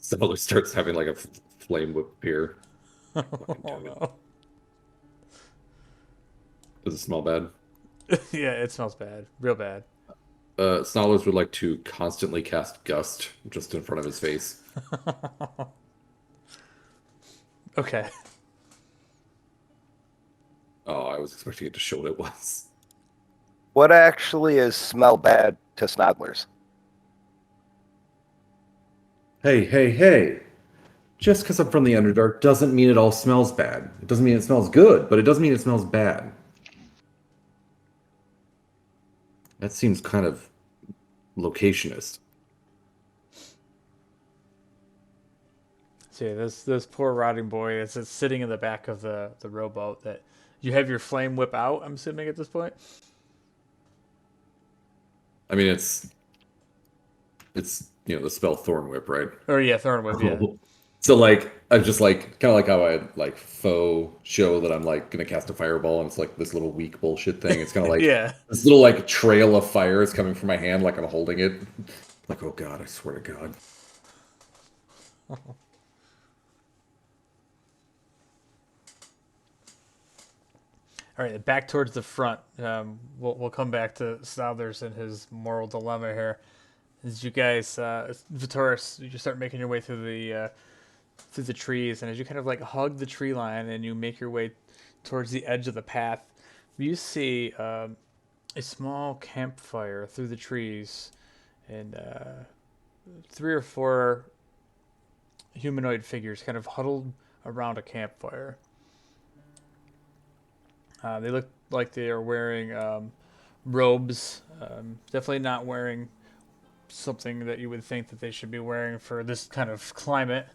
Snarls starts having like a flame whip beer. Oh no. Does it smell bad? Yeah, it smells bad, real bad. Snarls would like to constantly cast Gust just in front of his face. Okay. Oh, I was expecting it to show what it was. What actually is smell bad to Snodlers? Hey, hey, hey. Just because I'm from the Underdark doesn't mean it all smells bad. It doesn't mean it smells good, but it doesn't mean it smells bad. That seems kind of locationist. So yeah, this poor rotting boy that's just sitting in the back of the rowboat. That you have your flame whip out. I'm assuming at this point. I mean, it's the spell Thorn Whip, right? Or yeah, thorn whip. Yeah. So like I'm just like kind of like how I like faux show that I'm like gonna cast a fireball and it's like this little weak bullshit thing. It's kind of like Yeah. this little like trail of fire is coming from my hand like I'm holding it. Like, oh god, I swear to God. All right, back towards the front. We'll come back to Southers and his moral dilemma here. As you guys, Vitoris, you start making your way through the trees, and as you kind of like hug the tree line and you make your way towards the edge of the path, you see a small campfire through the trees, and 3 or 4 humanoid figures kind of huddled around a campfire. They look like they are wearing robes. Definitely not wearing something that you would think that they should be wearing for this kind of climate.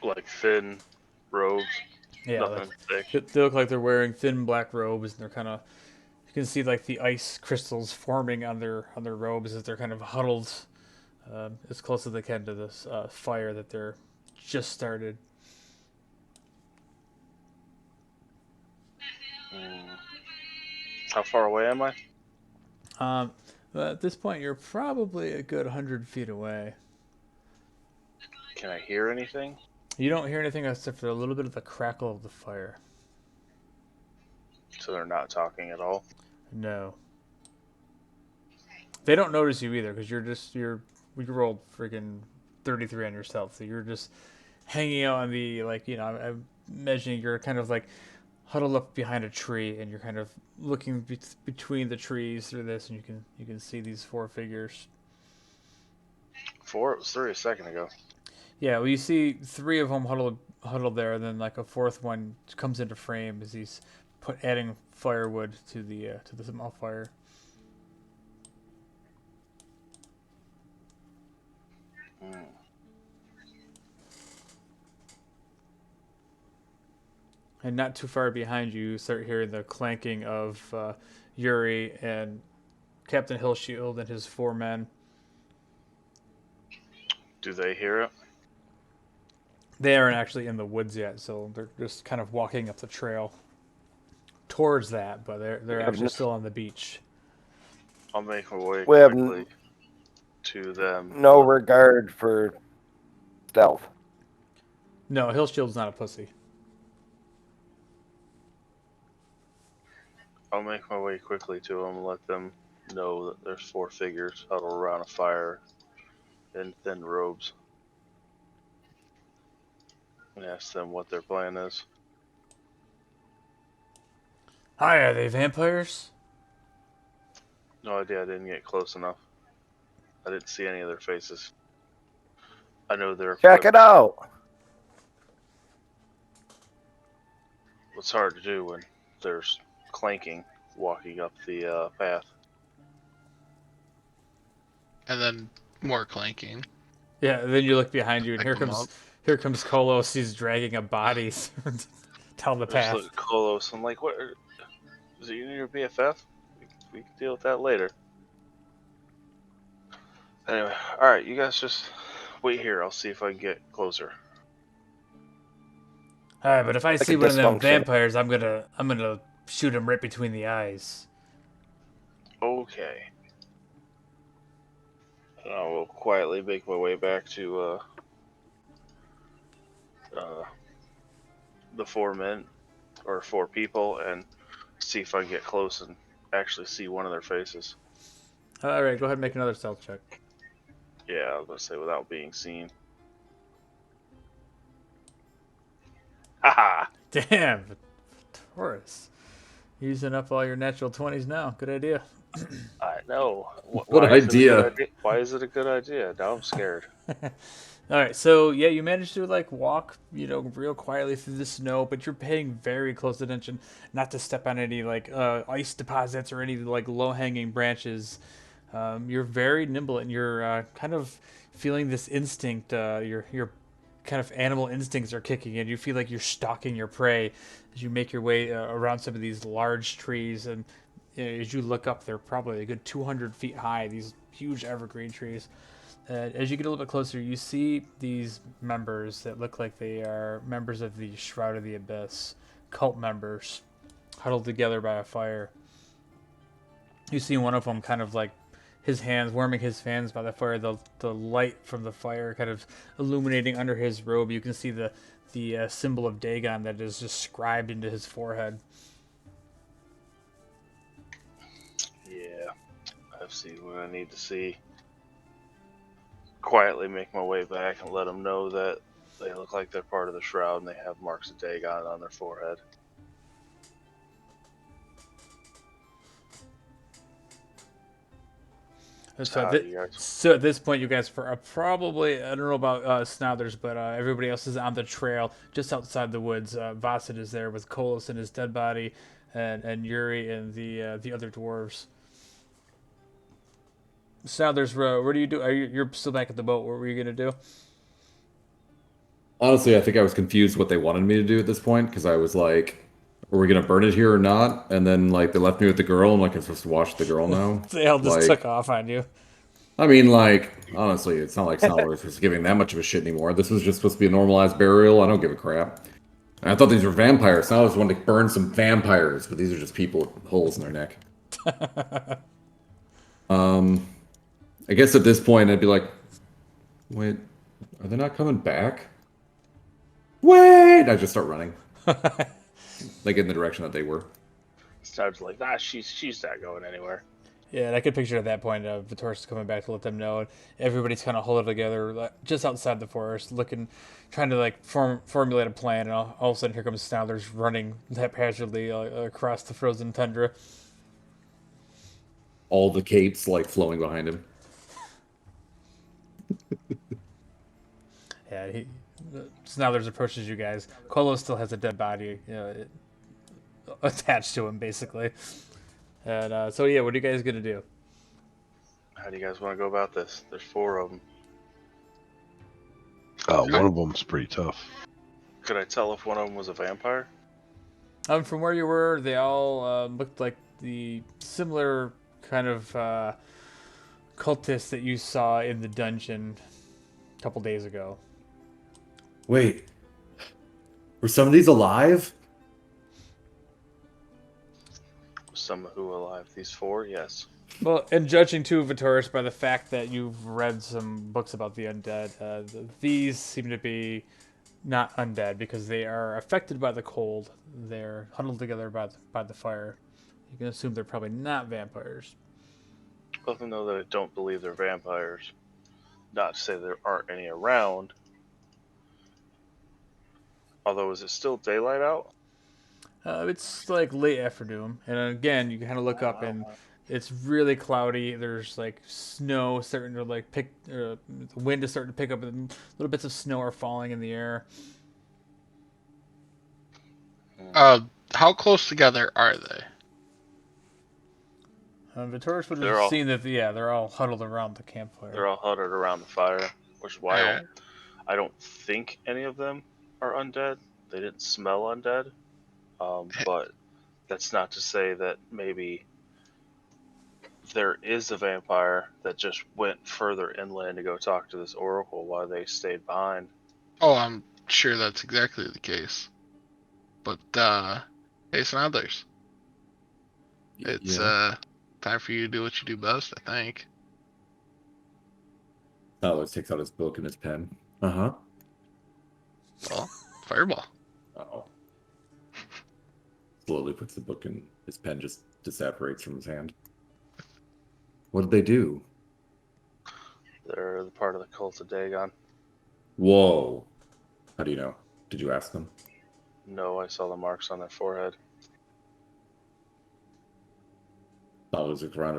Like thin robes, Yeah, like nothing thick. they look like they're wearing thin black robes, and they're kind of, you can see like the ice crystals forming on their robes as they're kind of huddled as close as they can to this fire that they're just started. How far away am I? At this point, you're probably a good 100 feet away. Can I hear anything? You don't hear anything except for a little bit of the crackle of the fire. So they're not talking at all. No. They don't notice you either because you rolled freaking 33 on yourself, so you're just hanging out on the, like, I'm imagining you're kind of like huddled up behind a tree and you're kind of looking between the trees through this, and you can see these 4 figures. 4? It was 3 a second ago. Yeah, well, you see 3 of them huddled there, and then like a 4th one comes into frame as he's adding firewood to the small fire. And not too far behind you, you start hearing the clanking of Yuri and Captain Hillshield and his 4 men. Do they hear it? They aren't actually in the woods yet, so they're just kind of walking up the trail towards that, but they're actually still on the beach. I'll make my way We have quickly to them. no regard for stealth. No, Hillshield's not a pussy. I'll make my way quickly to them and let them know that there's 4 figures huddled around a fire in thin robes. And ask them what their plan is. Hi, are they vampires? No idea, I didn't get close enough. I didn't see any of their faces. I know they're Check it out. It's hard to do when there's clanking walking up the path. And then more clanking. Yeah, and then you look behind you, and Pick them up. here comes Kolos. He's dragging a body down the I just path. look at Kolos. I'm like, what? Is it you and your BFF? We can deal with that later. Anyway, alright, you guys just wait here. I'll see if I can get closer. All right, but if I Like see a one of them dysfunction. vampires, I'm gonna shoot him right between the eyes. Okay. And I will quietly make my way back to the 4 men, or 4 people, and see if I can get close and actually see one of their faces. All right, go ahead and make another stealth check. Yeah, I was gonna say without being seen. Haha! Damn, Taurus, using up all your natural 20s now. Good idea. I know. What Why is it a idea? good idea? Why is it a good idea? Now I'm scared. All right, so yeah, you managed to like walk, real quietly through the snow, but you're paying very close attention not to step on any like ice deposits or any like low-hanging branches. You're very nimble, and you're kind of feeling this instinct. Your kind of animal instincts are kicking in. You feel like you're stalking your prey as you make your way around some of these large trees, and as you look up, they're probably a good 200 feet high. These huge evergreen trees. As you get a little bit closer, you see these members that look like they are members of the Shroud of the Abyss, cult members, huddled together by a fire. You see one of them kind of like his hands, warming his hands by the fire, the light from the fire kind of illuminating under his robe. You can see the symbol of Dagon that is just scribed into his forehead. Yeah, I've seen what I need to see. Quietly make my way back and let them know that they look like they're part of the Shroud and they have marks of Dagon on their forehead. So, How do you guys? so at this point, you guys are probably, I don't know about Snothers, but everybody else is on the trail just outside the woods. Vasset is there with Kolos and his dead body, and Yuri and the other dwarves. Snothers, what do you do? You're still back at the boat. What were you gonna do? Honestly, I think I was confused what they wanted me to do at this point because I was like, "Are we gonna burn it here or not?" And then like they left me with the girl. I'm like, I'm supposed to watch the girl now. They all just Like, took off on you. I mean, like honestly, it's not like Snowlers was giving that much of a shit anymore. This was just supposed to be a normalized burial. I don't give a crap. And I thought these were vampires. Snowlers wanted to burn some vampires, but these are just people with holes in their neck. I guess at this point I'd be like, wait, are they not coming back? Wait! I just start running, like in the direction that they were. Starts like, nah, she's not going anywhere. Yeah, and I could picture at that point Vitoris coming back to let them know, and everybody's kind of huddled together like, just outside the forest, trying to like formulate a plan, and all of a sudden here comes Snowders running haphazardly across the frozen tundra. All the capes like flowing behind him. Yeah, Snowders approaches you guys. Kolo still has a dead body attached to him, basically. And so yeah, what are you guys gonna do? How do you guys want to go about this? There's 4 of them. One of them's pretty tough. Could I tell if one of them was a vampire? From where you were, they all looked like the similar kind of cultists that you saw in the dungeon a couple days ago. Wait, were some of these alive? Some who alive? These 4? Yes. Well, and judging too, Vitoris, by the fact that you've read some books about the undead, these seem to be not undead because they are affected by the cold. They're huddled together by the fire. You can assume they're probably not vampires. Let them know that I don't believe they're vampires. Not to say there aren't any around. Although, is it still daylight out? It's like late afternoon, and again, you kind of look up and it's really cloudy. There's like snow starting to like the wind is starting to pick up, and little bits of snow are falling in the air. How close together are they? Vitoris would They're have all- seen that. Yeah, they're all huddled around the campfire. They're all huddled around the fire, which is why Alright. I don't think any of them are undead. They didn't smell undead. But that's not to say that maybe there is a vampire that just went further inland to go talk to this oracle while they stayed behind. Oh, I'm sure that's exactly the case. But hey, Snothers, it's time for you to do what you do best, I think. Snowlers takes out his book and his pen. Uh-huh. Well, fireball. Uh-oh. Slowly puts the book in. His pen just disapparates from his hand. What did they do? They're the part of the cult of Dagon. Whoa. How do you know? Did you ask them? No, I saw the marks on their forehead. Snowlers look around.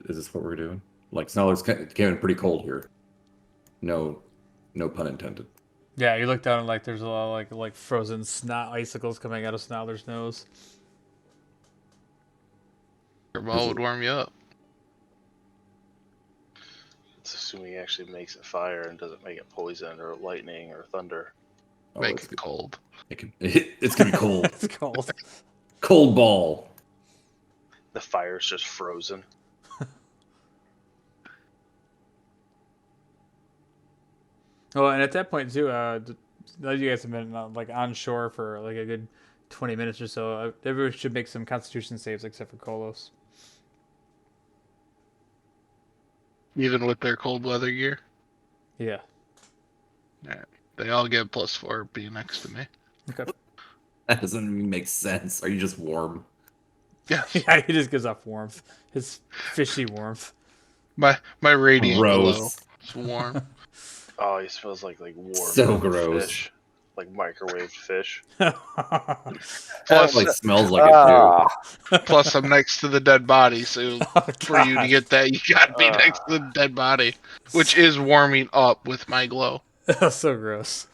Is this what we're doing? Like, Snowlers came in pretty cold here. No pun intended. Yeah, you look down and like there's a lot of like frozen snot icicles coming out of Snowler's nose. Fireball would warm you up. It's assuming he actually makes it fire and doesn't make it poison or lightning or thunder. Oh, Make it cold. It's gonna be cold. It's cold. Cold ball. The fire's just frozen. Oh, and at that point too, you guys have been like on shore for like a good 20 minutes or so. Everyone should make some Constitution saves except for Kolos. Even with their cold weather gear. Yeah. Yeah. They all get +4 being next to me. Okay. That doesn't even make sense. Are you just warm? Yes. Yeah, he just gives off warmth. His fishy warmth. My radiant glow. Gross. It's warm. Oh, he smells like warm So young gross. fish, like microwaved fish. Plus, Like smells like it too. plus I'm next to the dead body, so Oh, for you to God. get that, you gotta be next to the dead body, which is warming up with my glow. So gross.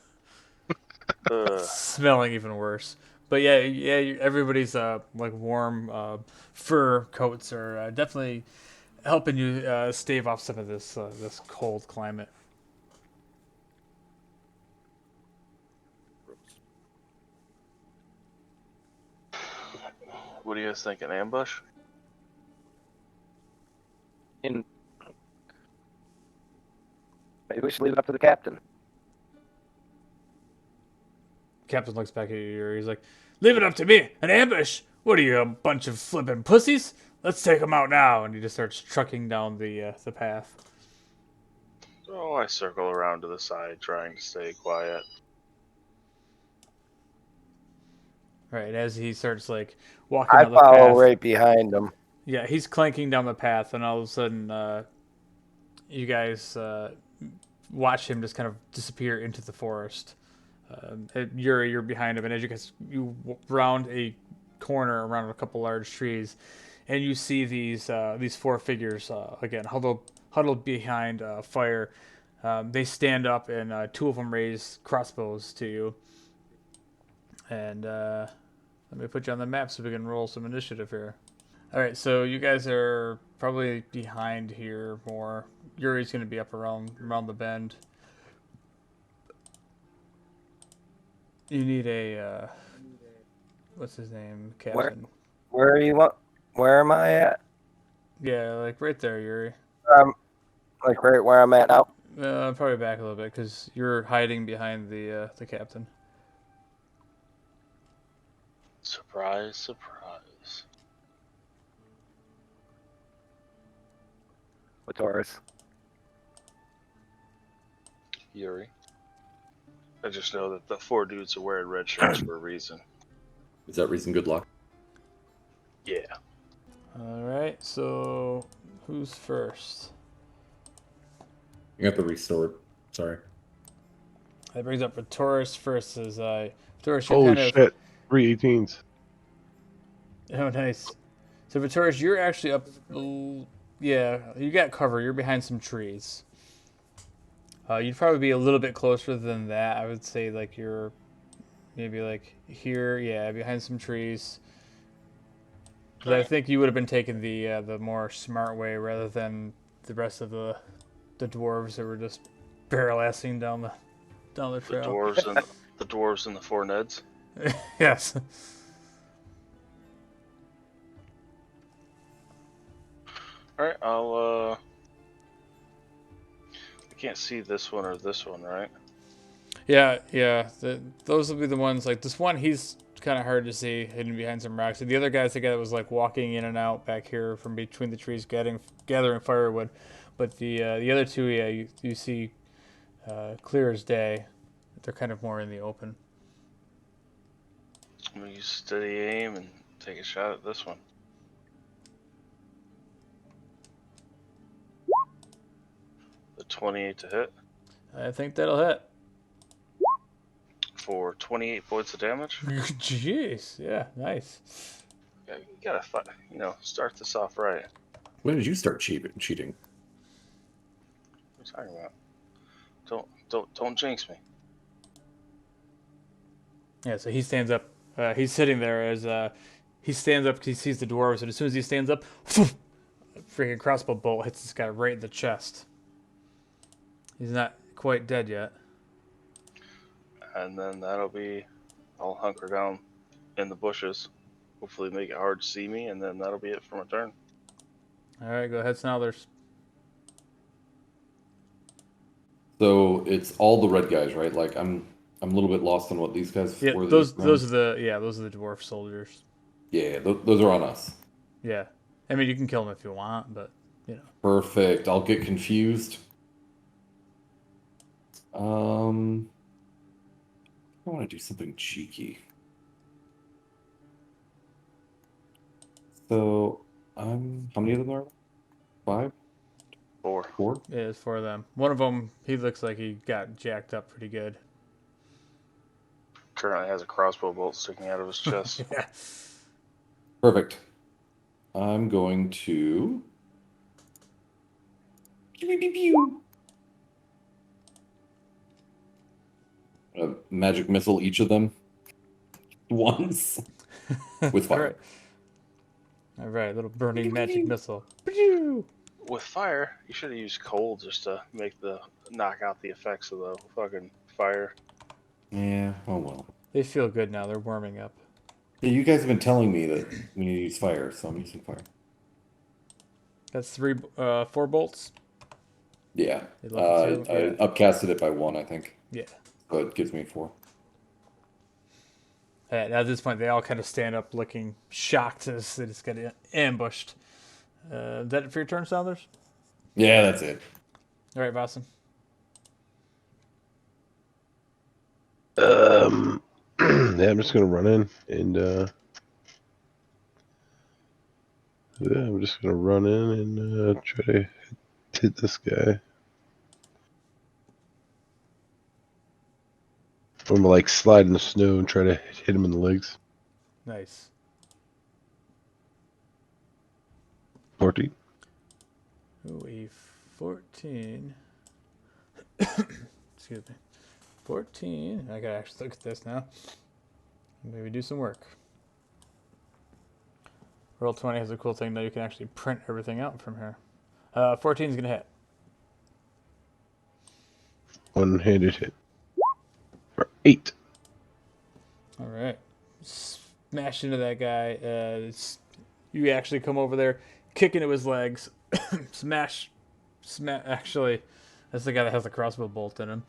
Ugh. Smelling even worse. But yeah, everybody's like warm fur coats are definitely helping you stave off some of this cold climate. What do you guys think? An ambush? Maybe we should leave it up to the captain. Captain looks back at you. He's like, "Leave it up to me. An ambush? What are you, a bunch of flippin' pussies? Let's take them out now." And he just starts trucking down the path. Oh, I circle around to the side, trying to stay quiet. Right as he starts like walking I down the follow path. right behind him. Yeah, he's clanking down the path, and all of a sudden, you guys watch him just kind of disappear into the forest. You're behind him, and as you round a corner around a couple large trees, and you see these four figures again huddled behind a fire. They stand up, and two of them raise crossbows to you. And let me put you on the map so we can roll some initiative here. All right, so you guys are probably behind here more. Yuri's going to be up around the bend. You need a what's his name, captain? Where are you? Where am I at? Yeah, like right there, Yuri. Like right where I'm at now. Probably back a little bit because you're hiding behind the captain. Surprise, surprise. With Taurus. Yuri. I just know that the four dudes are wearing red shirts for a reason. Is that reason good luck? Yeah. All right, so who's first? You got the restored. Sorry. That brings up Taurus first. As Taurus, you're Holy kind of shit. 318s. oh nice. So Taurus, you're actually up. Yeah, you got cover. You're behind some trees. You'd probably be a little bit closer than that. I would say like you're maybe like here, yeah, behind some trees. Because I think you would have been taking the more smart way rather than the rest of the dwarves that were just barrel-assing down the The trail. dwarves and the four Neds. Yes. Alright, I can't see this one or this one, right? Yeah. Those will be the ones. Like this one, he's kind of hard to see, hidden behind some rocks. And the other guy's the guy that was like walking in and out back here from between the trees, gathering firewood. But the other two, yeah, you see clear as day. They're kind of more in the open. I'm gonna use steady aim and take a shot at this one. The 28 to hit I think that'll hit. for 28 points of damage. Jeez, yeah, nice. Yeah, you gotta, start this off right. When did you start cheating? What are you talking about? Don't jinx me. Yeah, so he stands up. He's sitting there as he stands up because he sees the dwarves, and as soon as he stands up, a freaking crossbow bolt hits this guy right in the chest. He's not quite dead yet. And then I'll hunker down in the bushes. Hopefully make it hard to see me, and then that'll be it for my turn. All right, go ahead, Snarlers. So it's all the red guys, right? Like I'm a little bit lost on what these guys Yeah, were. those are the dwarf soldiers. Yeah, those are on us. Yeah, I mean you can kill them if you want, but you know. Perfect. I'll get confused. I want to do something cheeky. So how many of them are? 5? Or 4? Yeah, it's for them. One of them, he looks like he got jacked up pretty good. currently has a crossbow bolt sticking out of his chest. Yeah. Perfect. I'm going to. Pew, pew, pew. Magic missile each of them once with All fire. right. All right, little burning Pew, pew, magic pew. missile. Pew! With fire, you should have used coal just to knock out the effects of the fucking fire. Yeah, oh well. They feel good now. They're warming up. Yeah, you guys have been telling me that we need to use fire, so I'm using fire. That's 4 bolts. Yeah. They level 2. I Yeah. upcasted it by 1, I think. Yeah. So it gives me 4. And at this point, they all kind of stand up, looking shocked as they just get ambushed. Is that it for your turn, Sounders? Yeah, that's it. All right, Boston. Yeah, I'm just gonna run in and yeah, I'm just gonna run in and try to hit this guy. I'm gonna like slide in the snow and try to hit him in the legs. Nice. 14. Ooh, a 14. Excuse me. 14. I gotta actually look at this now. Maybe do some work. Roll20 has a cool thing that you can actually print everything out from here. 14 is gonna hit. One-handed hit. For 8. All right. Smash into that guy. You actually come over there, kick into his legs, smash. Actually, that's the guy that has the crossbow bolt in him.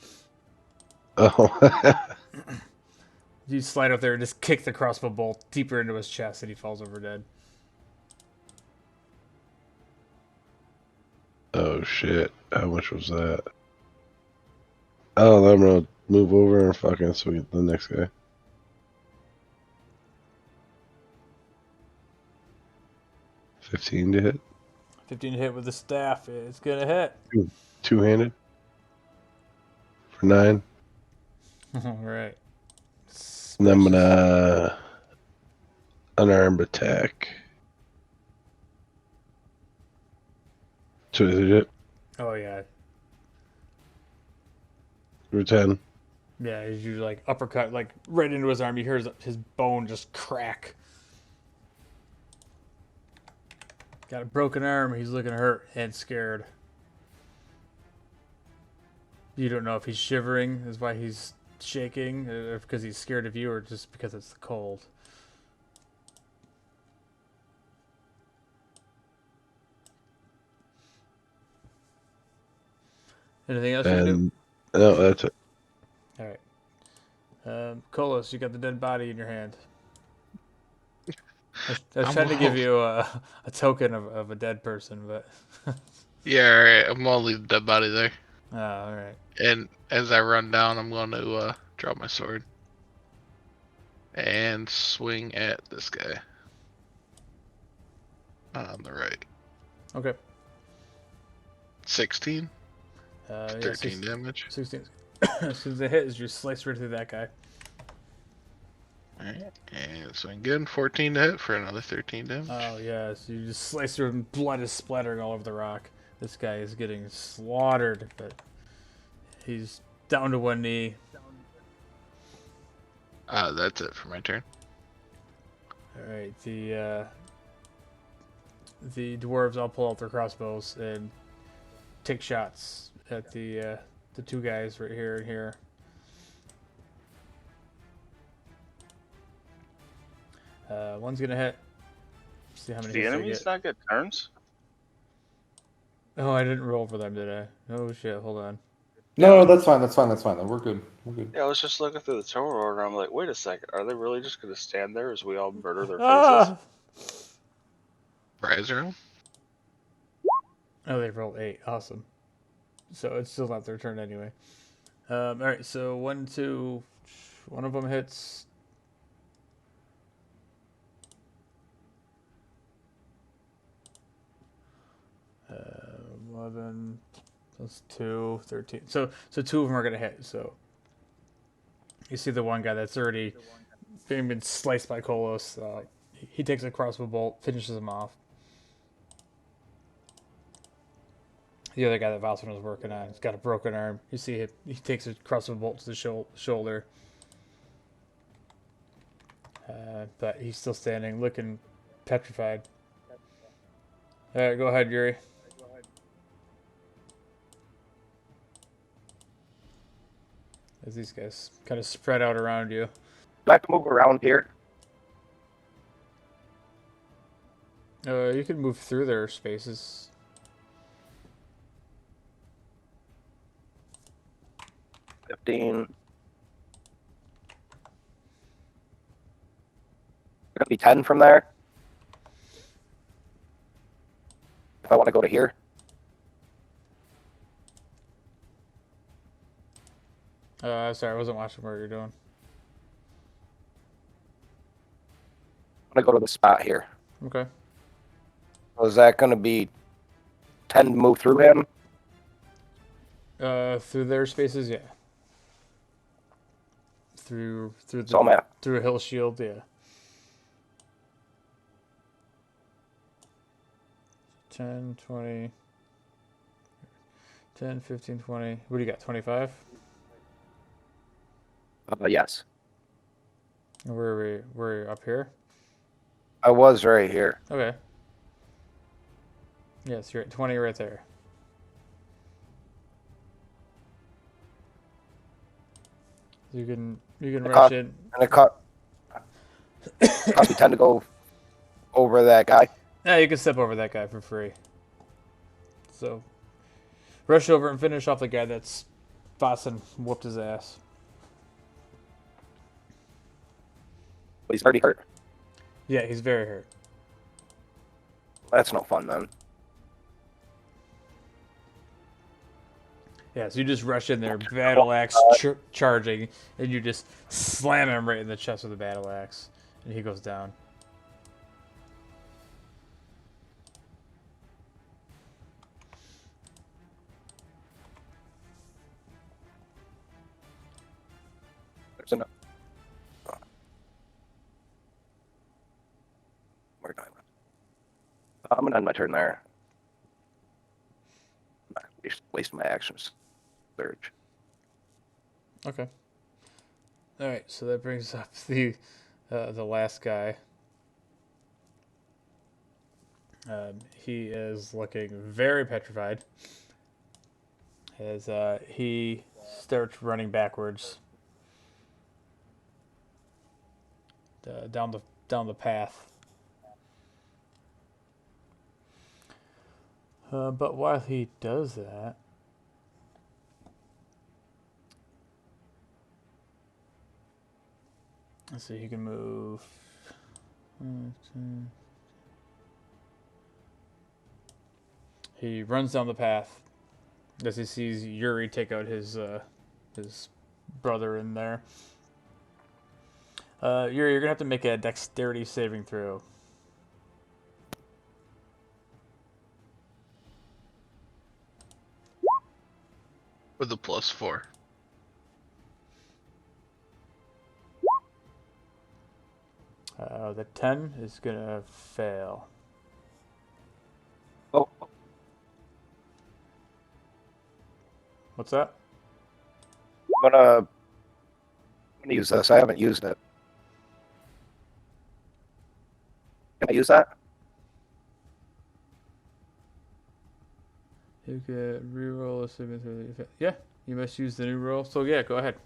Oh. You slide up there and just kick the crossbow bolt deeper into his chest, and he falls over dead. Oh shit. How much was that? Oh, I'm gonna move over and fucking swing at the next guy. 15 to hit. 15 to hit with the staff. It's gonna hit. Two-handed. For 9. All right. And I'm Smashes. gonna unarmed attack. So is it Oh yeah. for 10? Yeah, as you like uppercut like right into his arm, you hear his bone just crack. Got a broken arm. He's looking hurt and scared. You don't know if he's shivering, is why he's shaking, or because he's scared of you, or just because it's cold. Anything else you can do? And no, that's it. All right. Kolos, you got the dead body in your hand. I was trying to give you a token of a dead person, but... Yeah, alright, I'm gonna leave the dead body there. Oh, alright. And as I run down, I'm going to drop my sword and swing at this guy on the right. Okay. 16, Yeah, 13 damage. 16. As soon as they hit, you slice right through that guy. Alright, and swing again, 14 to hit for another 13 damage. Oh, yeah, so you just slice through him, blood is splattering all over the rock. This guy is getting slaughtered, but he's down to one knee. That's it for my turn. Alright, the dwarves all pull out their crossbows and take shots at the 2 guys right here and here. One's gonna hit. See how many The hits they enemies get. not get turns? Oh, I didn't roll for them, did I? Oh shit, hold on. No, that's fine. That's fine. That's fine. We're good. We're good. Yeah, I was just looking through the total order. I'm like, wait a second. Are they really just going to stand there as we all murder their faces? Ah! Rise room. Oh, they rolled 8. Awesome. So it's still not their turn anyway. All right, so 1, 2, one of them hits. Uh, 11 plus 2, 13. So 2 of them are gonna hit. So you see the one guy that's already been sliced by Kolos. He takes a crossbow bolt, finishes him off. The other guy that Valsman was working on, he's got a broken arm. You see he takes a crossbow bolt to the shoulder. But he's still standing, looking petrified. All right, go ahead, Yuri. As these guys kind of spread out around you. Do I have to move around here? You can move through their spaces. $15. Gonna be 10 from there. If I want to go to here. Sorry, I wasn't watching what you're doing. I'm gonna go to the spot here. Okay. So is that gonna be 10 to move through him? Through their spaces, yeah. Through So I'm at through a hill shield, yeah. 10, 20, 10, 15, 20. What do you got? 25? yes. Where are we? We're up here. I was right here. Okay. Yes, you're at 20 right there. You can rush in. And it cost me 10 to go over that guy. Yeah, you can step over that guy for free. So, rush over and finish off the guy that's Fossen whooped his ass. But he's already hurt. Yeah, he's very hurt. That's no fun then. Yeah, so you just rush in there, battle axe charging, and you just slam him right in the chest with a battle axe, and he goes down. There's enough. Where did I went? I'm gonna end my turn there. I'm not gonna waste my actions. Surge. Okay. All right, so that brings up the last guy. He is looking very petrified as he starts running backwards down the path. But while he does that, let's see, he can move. He runs down the path as he sees Yuri take out his brother in there. Yuri, you're gonna have to make a dexterity saving throw. With a +4. The 10 is gonna fail. Oh, What's that? I'm gonna use this. I haven't used it. Can I use that? You get reroll assuming through the effect. Yeah, you must use the new roll. So yeah, go ahead.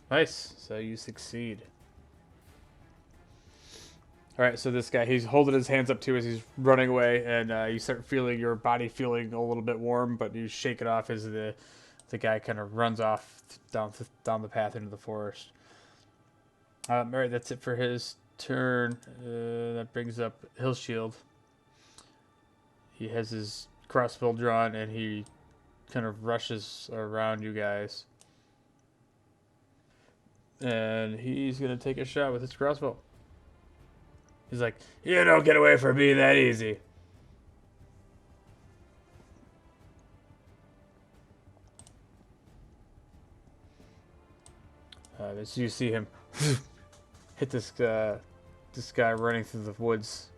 Nice. So you succeed. All right, so this guy, he's holding his hands up too as he's running away, and you start feeling your body feeling a little bit warm, but you shake it off as the guy kind of runs off down the path into the forest. All right, that's it for his turn. That brings up Hillshield. He has his crossbow drawn, and he kind of rushes around you guys. And he's going to take a shot with his crossbow. He's like, "You don't get away from me that easy." So you see him hit this guy running through the woods,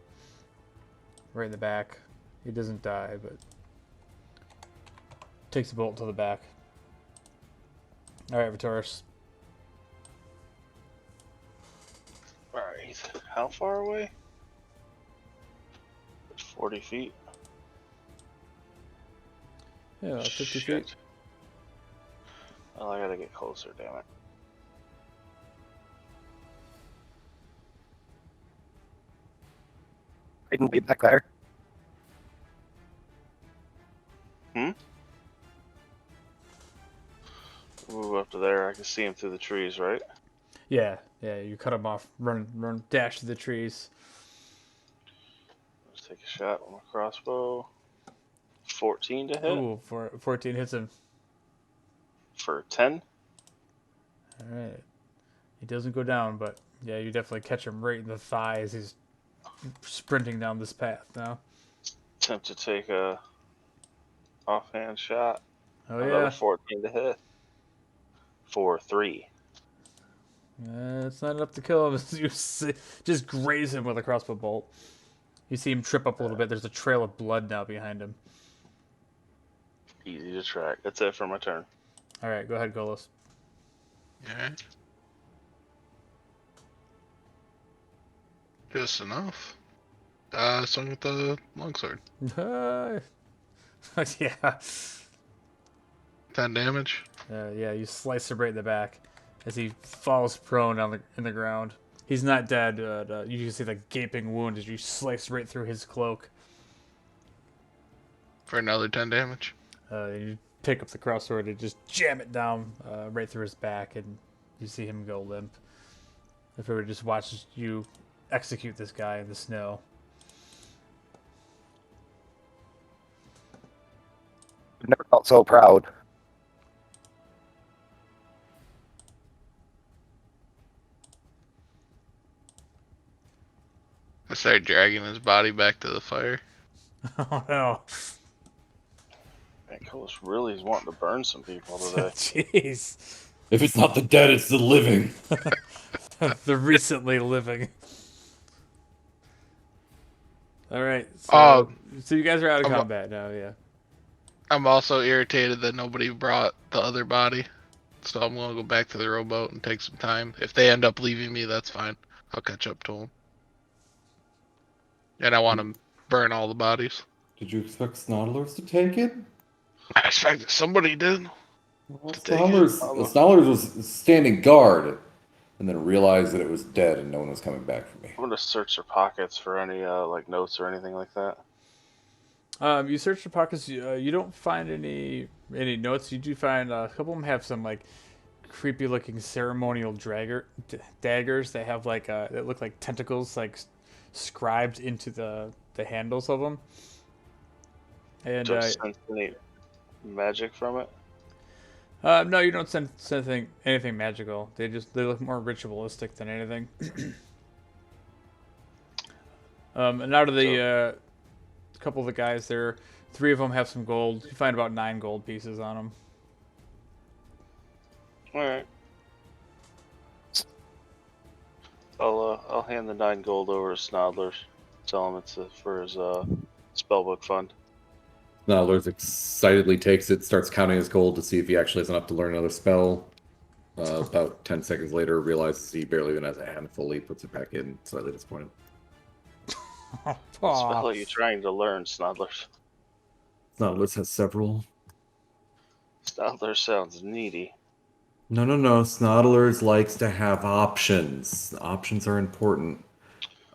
right in the back. He doesn't die, but takes a bolt to the back. All right, Vitoris. Alright, how far away? 40 feet. Yeah, 50 Shit. feet. Oh, I gotta get closer, damn it. I can be back there. Move up to there, I can see him through the trees, right? Yeah. You cut him off, run, dash to the trees. Let's take a shot with my crossbow. 14 to hit Ooh, 14 hits him. for 10. All right. He doesn't go down, but yeah, you definitely catch him right in the thigh as he's sprinting down this path now. Attempt to take a offhand shot. Oh Another yeah. 14 to hit for 3. It's not enough to kill him. You just graze him with a crossbow bolt. You see him trip up a little bit. There's a trail of blood now behind him. Easy to track. That's it for my turn. All right, go ahead, Golos. Alright. Just enough. Swing with the longsword. Yeah. 10 damage. Yeah, you slice him right in the back as he falls prone in the ground. He's not dead. You can see the gaping wound as you slice right through his cloak. For another 10 damage. You pick up the crossword and just jam it down right through his back, and you see him go limp. Everybody just watches you execute this guy in the snow. I've never felt so proud. I start dragging his body back to the fire. Oh no. Man, Colas really is wanting to burn some people today. Jeez. If it's not the dead, it's the living. The recently living. All right. So you guys are out of combat now, yeah. I'm also irritated that nobody brought the other body. So I'm going to go back to the rowboat and take some time. If they end up leaving me, that's fine. I'll catch up to them. And I want to burn all the bodies. Did you expect Snodlers to take it? I expected somebody did. Well, To take Snodlers was standing guard, and then realized that it was dead and no one was coming back for me. I'm gonna search their pockets for any like notes or anything like that. You search the pockets. You don't find any notes. You do find a couple of them have some like creepy looking ceremonial daggers. They have like that look like tentacles like scribed into the handles of them. And Don't sense any magic from it. no, you don't sense anything magical. They look more ritualistic than anything. And out of the couple of the guys there, 3 of them have some gold. You find about 9 gold pieces on them. All right. I'll hand the 9 gold over to Snodlers. Tell him it's for his spellbook fund. Snodlers excitedly takes it, starts counting his gold to see if he actually has enough to learn another spell. About 10 seconds later, realizes he barely even has a handful. He puts it back in, slightly disappointed. What spell are you trying to learn, Snodlers? Snodlers has several. Snodlers sounds needy. No. Snoddlers likes to have options. Options are important.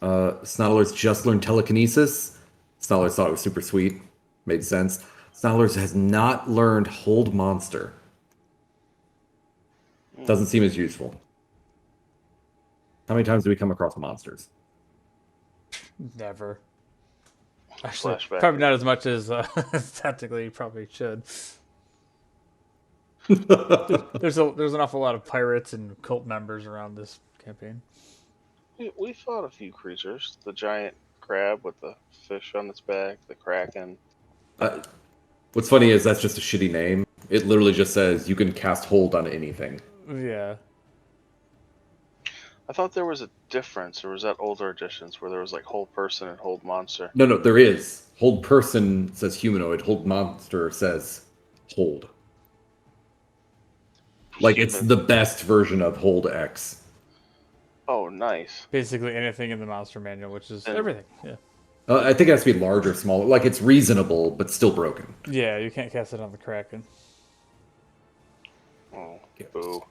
Snoddlers just learned telekinesis. Snoddlers thought it was super sweet. Made sense. Snoddlers has not learned hold monster. Doesn't seem as useful. How many times do we come across monsters? Never. Actually, Flashback. probably not as much as technically you probably should. There's an awful lot of pirates and cult members around this campaign. We fought a few creatures. The giant crab with the fish on its back, the kraken. What's funny is that's just a shitty name. It literally just says you can cast hold on anything. Yeah. I thought there was a difference, or was that older editions where there was like hold person and hold monster? No, there is. Hold person says humanoid. Hold monster says hold. Like it's the best version of hold X. Oh, nice. Basically anything in the monster manual, which is And- everything. Yeah. I think it has to be larger, smaller. Like it's reasonable, but still broken. Yeah, you can't cast it on the Kraken. Oh, Yes. boo.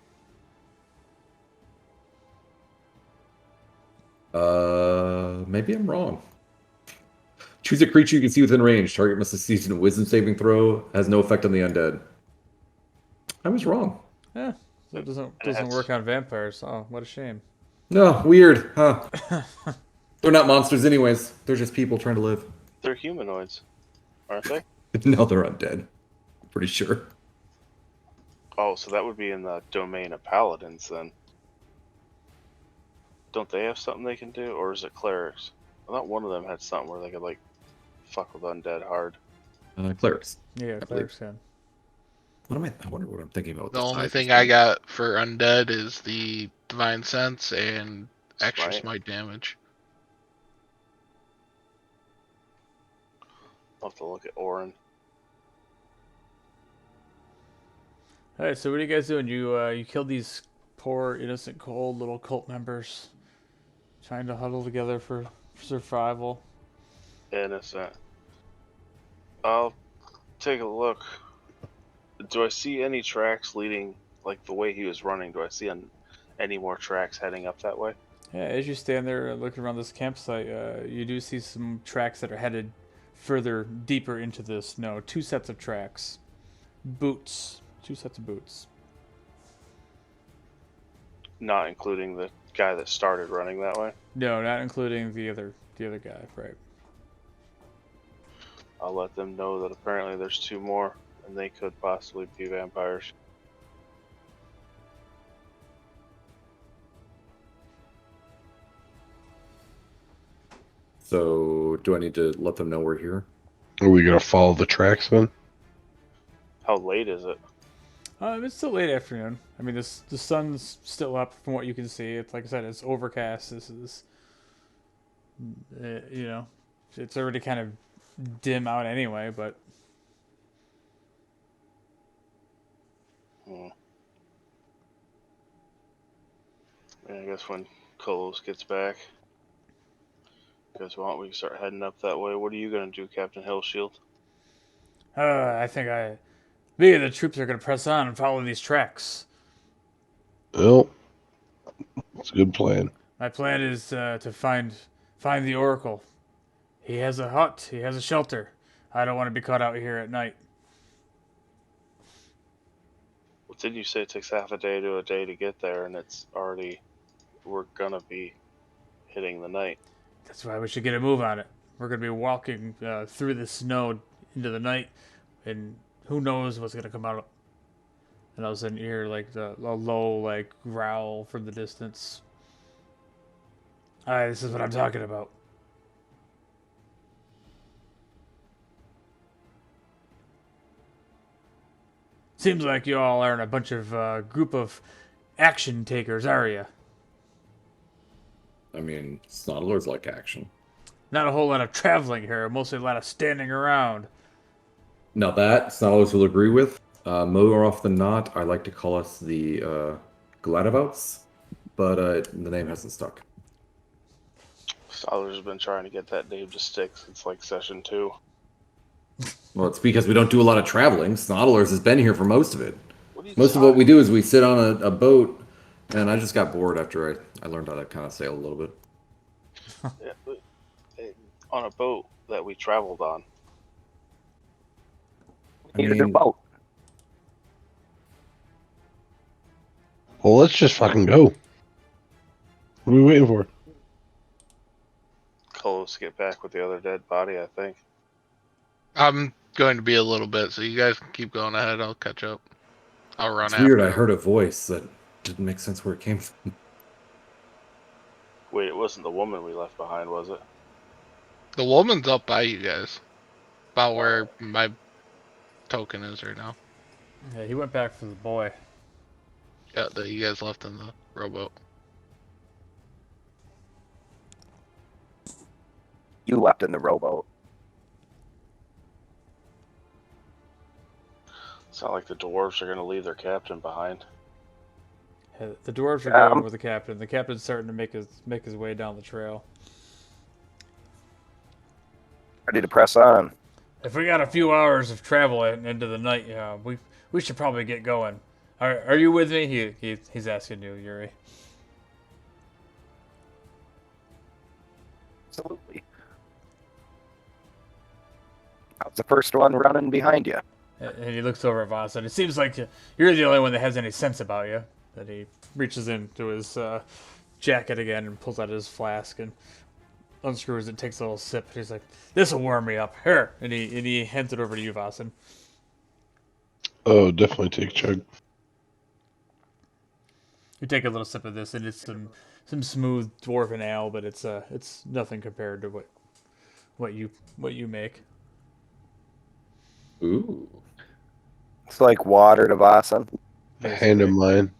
Maybe I'm wrong. Choose a creature you can see within range. Target must succeed in a wisdom saving throw. Has no effect on the undead. I was wrong. Yeah. So it doesn't that's- work on vampires. Oh, what a shame. No, weird, huh? They're not monsters anyways. They're just people trying to live. They're humanoids, aren't they? No, they're undead. I'm pretty sure. Oh, so that would be in the domain of paladins then. Don't they have something they can do, or is it clerics? I thought one of them had something where they could like fuck with undead hard. Clerics. Yeah, believe- clerics can. What am I? I wonder what I'm thinking about. The with only size thing of I thing. got for undead is the divine sense and extra Smite. smite damage. I'll have to look at Orin. All right, so what are you guys doing? You killed these poor, innocent, cold little cult members, trying to huddle together for survival. Innocent. I'll take a look. Do I see any tracks leading, like the way he was running? Do I see any more tracks heading up that way? Yeah, as you stand there looking around this campsite, you do see some tracks that are headed further, deeper into the snow. 2 sets of tracks. Boots. 2 sets of boots. Not including the guy that started running that way. No, not including the other guy, right? I'll let them know that apparently there's 2 more, and they could possibly be vampires. So, do I need to let them know we're here? Are we gonna follow the tracks then? How late is it? It's still late afternoon. I mean, the sun's still up from what you can see. It's like I said, it's overcast. This is, it's already kind of dim out anyway. But Hmm. Yeah, I guess when Kolos gets back, you guys want, we can start heading up that way. What are you gonna do, Captain Hillshield? I think me and the troops are gonna press on and follow these tracks. Well, it's a good plan. My plan is to find the Oracle. He has a hut. He has a shelter. I don't want to be caught out here at night. Well, didn't you say it takes half a day to a day to get there, and it's already, we're gonna be hitting the night. That's why we should get a move on it. We're gonna be walking through the snow into the night, and who knows what's gonna come out. And all of a sudden, you hear like a low like growl from the distance. Alright, this is what I'm talking about. Seems like you all aren't a bunch of group of action takers, are you? I mean, Snoddlers like action. Not a whole lot of traveling here, mostly a lot of standing around. Now that Snoddlers will agree with. More often than not, I like to call us the Gladabouts, but the name hasn't stuck. Scholar's been trying to get that name to stick since like session 2. Well, it's because we don't do a lot of traveling. Snoddlers has been here for most of it. What are you Most of what we do is we sit on a boat, and I just got bored after I learned how to kind of sail a little bit. on a boat that we traveled on. I Needed a mean, boat. Well, let's just fucking go. What are we waiting for? Close, get back with the other dead body, I think. I'm going to be a little bit, so you guys can keep going ahead. I'll catch up. I'll run it's after. weird. I heard a voice that didn't make sense where it came from. Wait, it wasn't the woman we left behind, was it? The woman's up by you guys, about where my token is right now. Yeah, he went back for the boy. Yeah, that you guys left in the rowboat. You left in the rowboat. It's not like the dwarves are going to leave their captain behind. The dwarves are Yeah, going with the captain. The captain's starting to make his way down the trail. Ready to press on. If we got a few hours of travel into the night, we should probably get going. Are you with me? He's asking you, Yuri. Absolutely. I was the first one running behind you. And he looks over at Voss, and it seems like you're the only one that has any sense about you. That he reaches into his jacket again and pulls out his flask and unscrews it, takes a little sip. He's like, "This will warm me up." Here, and he hands it over to you, Vossen. Oh, definitely take a chug. You take a little sip of this, and it's some smooth dwarven ale, but it's nothing compared to what you make. Ooh. It's like water to Vossen. Hand him mine.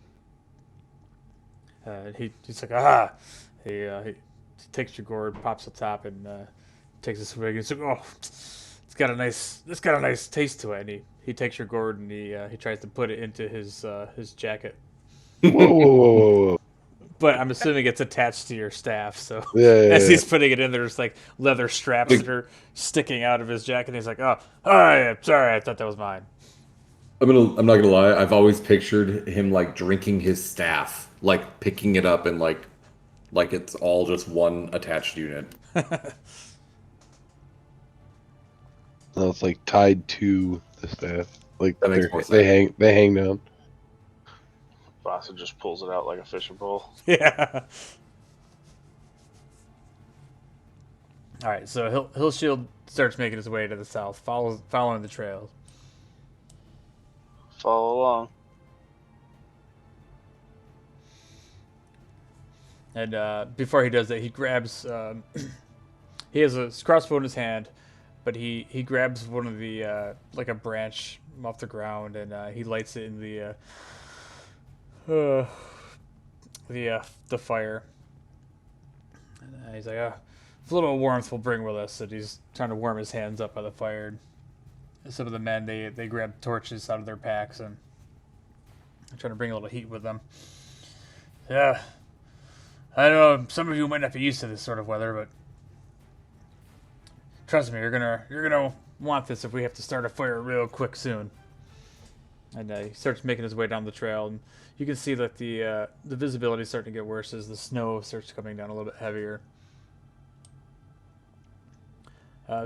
He's like, ah. He takes your gourd, pops the top, and takes a swig. He's like, oh, it's got a nice taste to it. And he takes your gourd and he tries to put it into his jacket. Whoa, whoa, whoa, whoa, whoa. But I'm assuming it's attached to your staff. So Yeah, as yeah. he's putting it in, there's like leather straps that are sticking out of his jacket. And he's like, oh, yeah, sorry, I thought that was mine. I'm not gonna lie. I've always pictured him like drinking his staff, like picking it up and like it's all just one attached unit. No, it's like tied to the staff. Like That makes more they sense. hang down. Boston just pulls it out like a fishing pole. Yeah. All right, so Hillshield starts making his way to the south, following the trails. Follow along. And before he does that, he grabs. He has a crossbow in his hand, but he grabs one of the like a branch off the ground, and he lights it in the fire. And he's like, a little warmth we'll bring with us. And he's trying to warm his hands up by the fire. And some of the men they grab torches out of their packs and they're trying to bring a little heat with them. Yeah. I don't know. Some of you might not be used to this sort of weather, but trust me, you're gonna want this if we have to start a fire real quick soon. And he starts making his way down the trail, and you can see that the visibility is starting to get worse as the snow starts coming down a little bit heavier.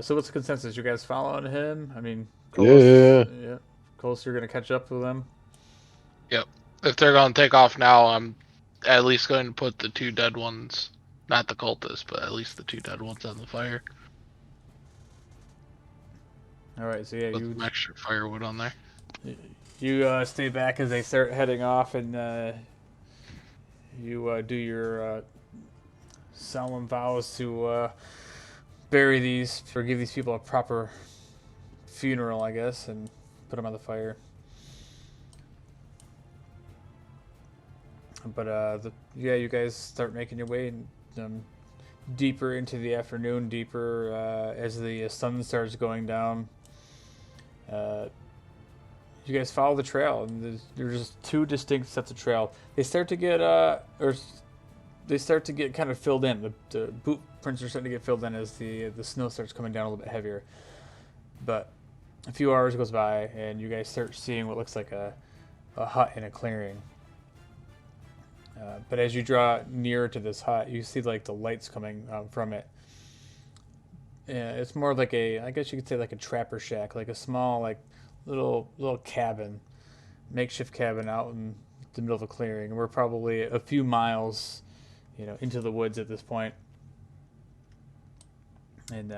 So what's the consensus? You guys following him? I mean, Yeah. Coles, you're gonna catch up with them. Yep. If they're going to take off now, I'm at least going to put the two dead ones, not the cultists, but at least the two dead ones on the fire. All right, so yeah, Put some extra firewood on there. you stay back as they start heading off, and you do your solemn vows to bury these, or give these people a proper funeral, I guess, and put them on the fire. But you guys start making your way deeper into the afternoon, deeper as the sun starts going down. You guys follow the trail, and there's just two distinct sets of trail. They start to get kind of filled in. The boot prints are starting to get filled in as the snow starts coming down a little bit heavier. But a few hours goes by, and you guys start seeing what looks like hut in a clearing. But as you draw nearer to this hut, you see like the lights coming from it. Yeah, it's more like I guess you could say like a trapper shack, like a small, like little cabin, makeshift cabin out in the middle of a clearing. We're probably a few miles, into the woods at this point. And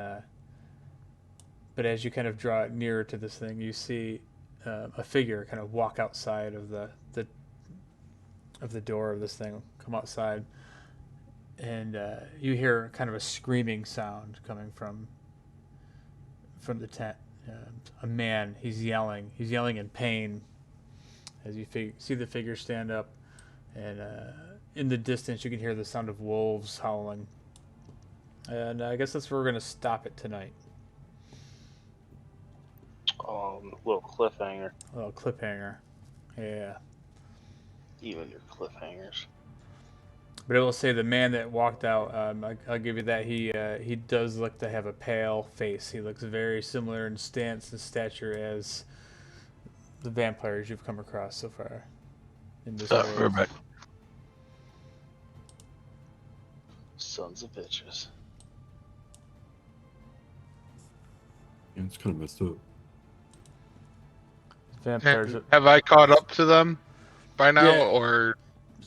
but as you kind of draw nearer to this thing, you see a figure kind of walk outside of the door of this thing, come outside, and you hear kind of a screaming sound coming from the tent. A man, he's yelling in pain as you see the figure stand up, and in the distance you can hear the sound of wolves howling. And I guess that's where we're going to stop it tonight. Little cliffhanger. A little cliffhanger. Yeah. Even your cliffhangers. But I will say the man that walked out, I'll give you that. He does look to have a pale face. He looks very similar in stance and stature as the vampires you've come across so far in this world. We're back. Sons of bitches. Yeah, it's kind of messed up. Vampires. Have I caught up to them by now, Yeah. or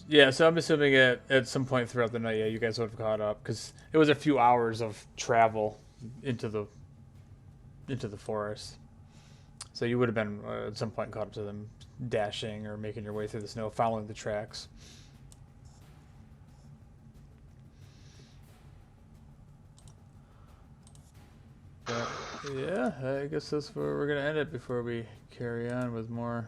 Yeah, so I'm assuming at some point throughout the night, yeah, you guys would have caught up because it was a few hours of travel into the forest. So you would have been at some point caught up to them, dashing or making your way through the snow, following the tracks. But yeah, I guess that's where we're gonna end it before we carry on with more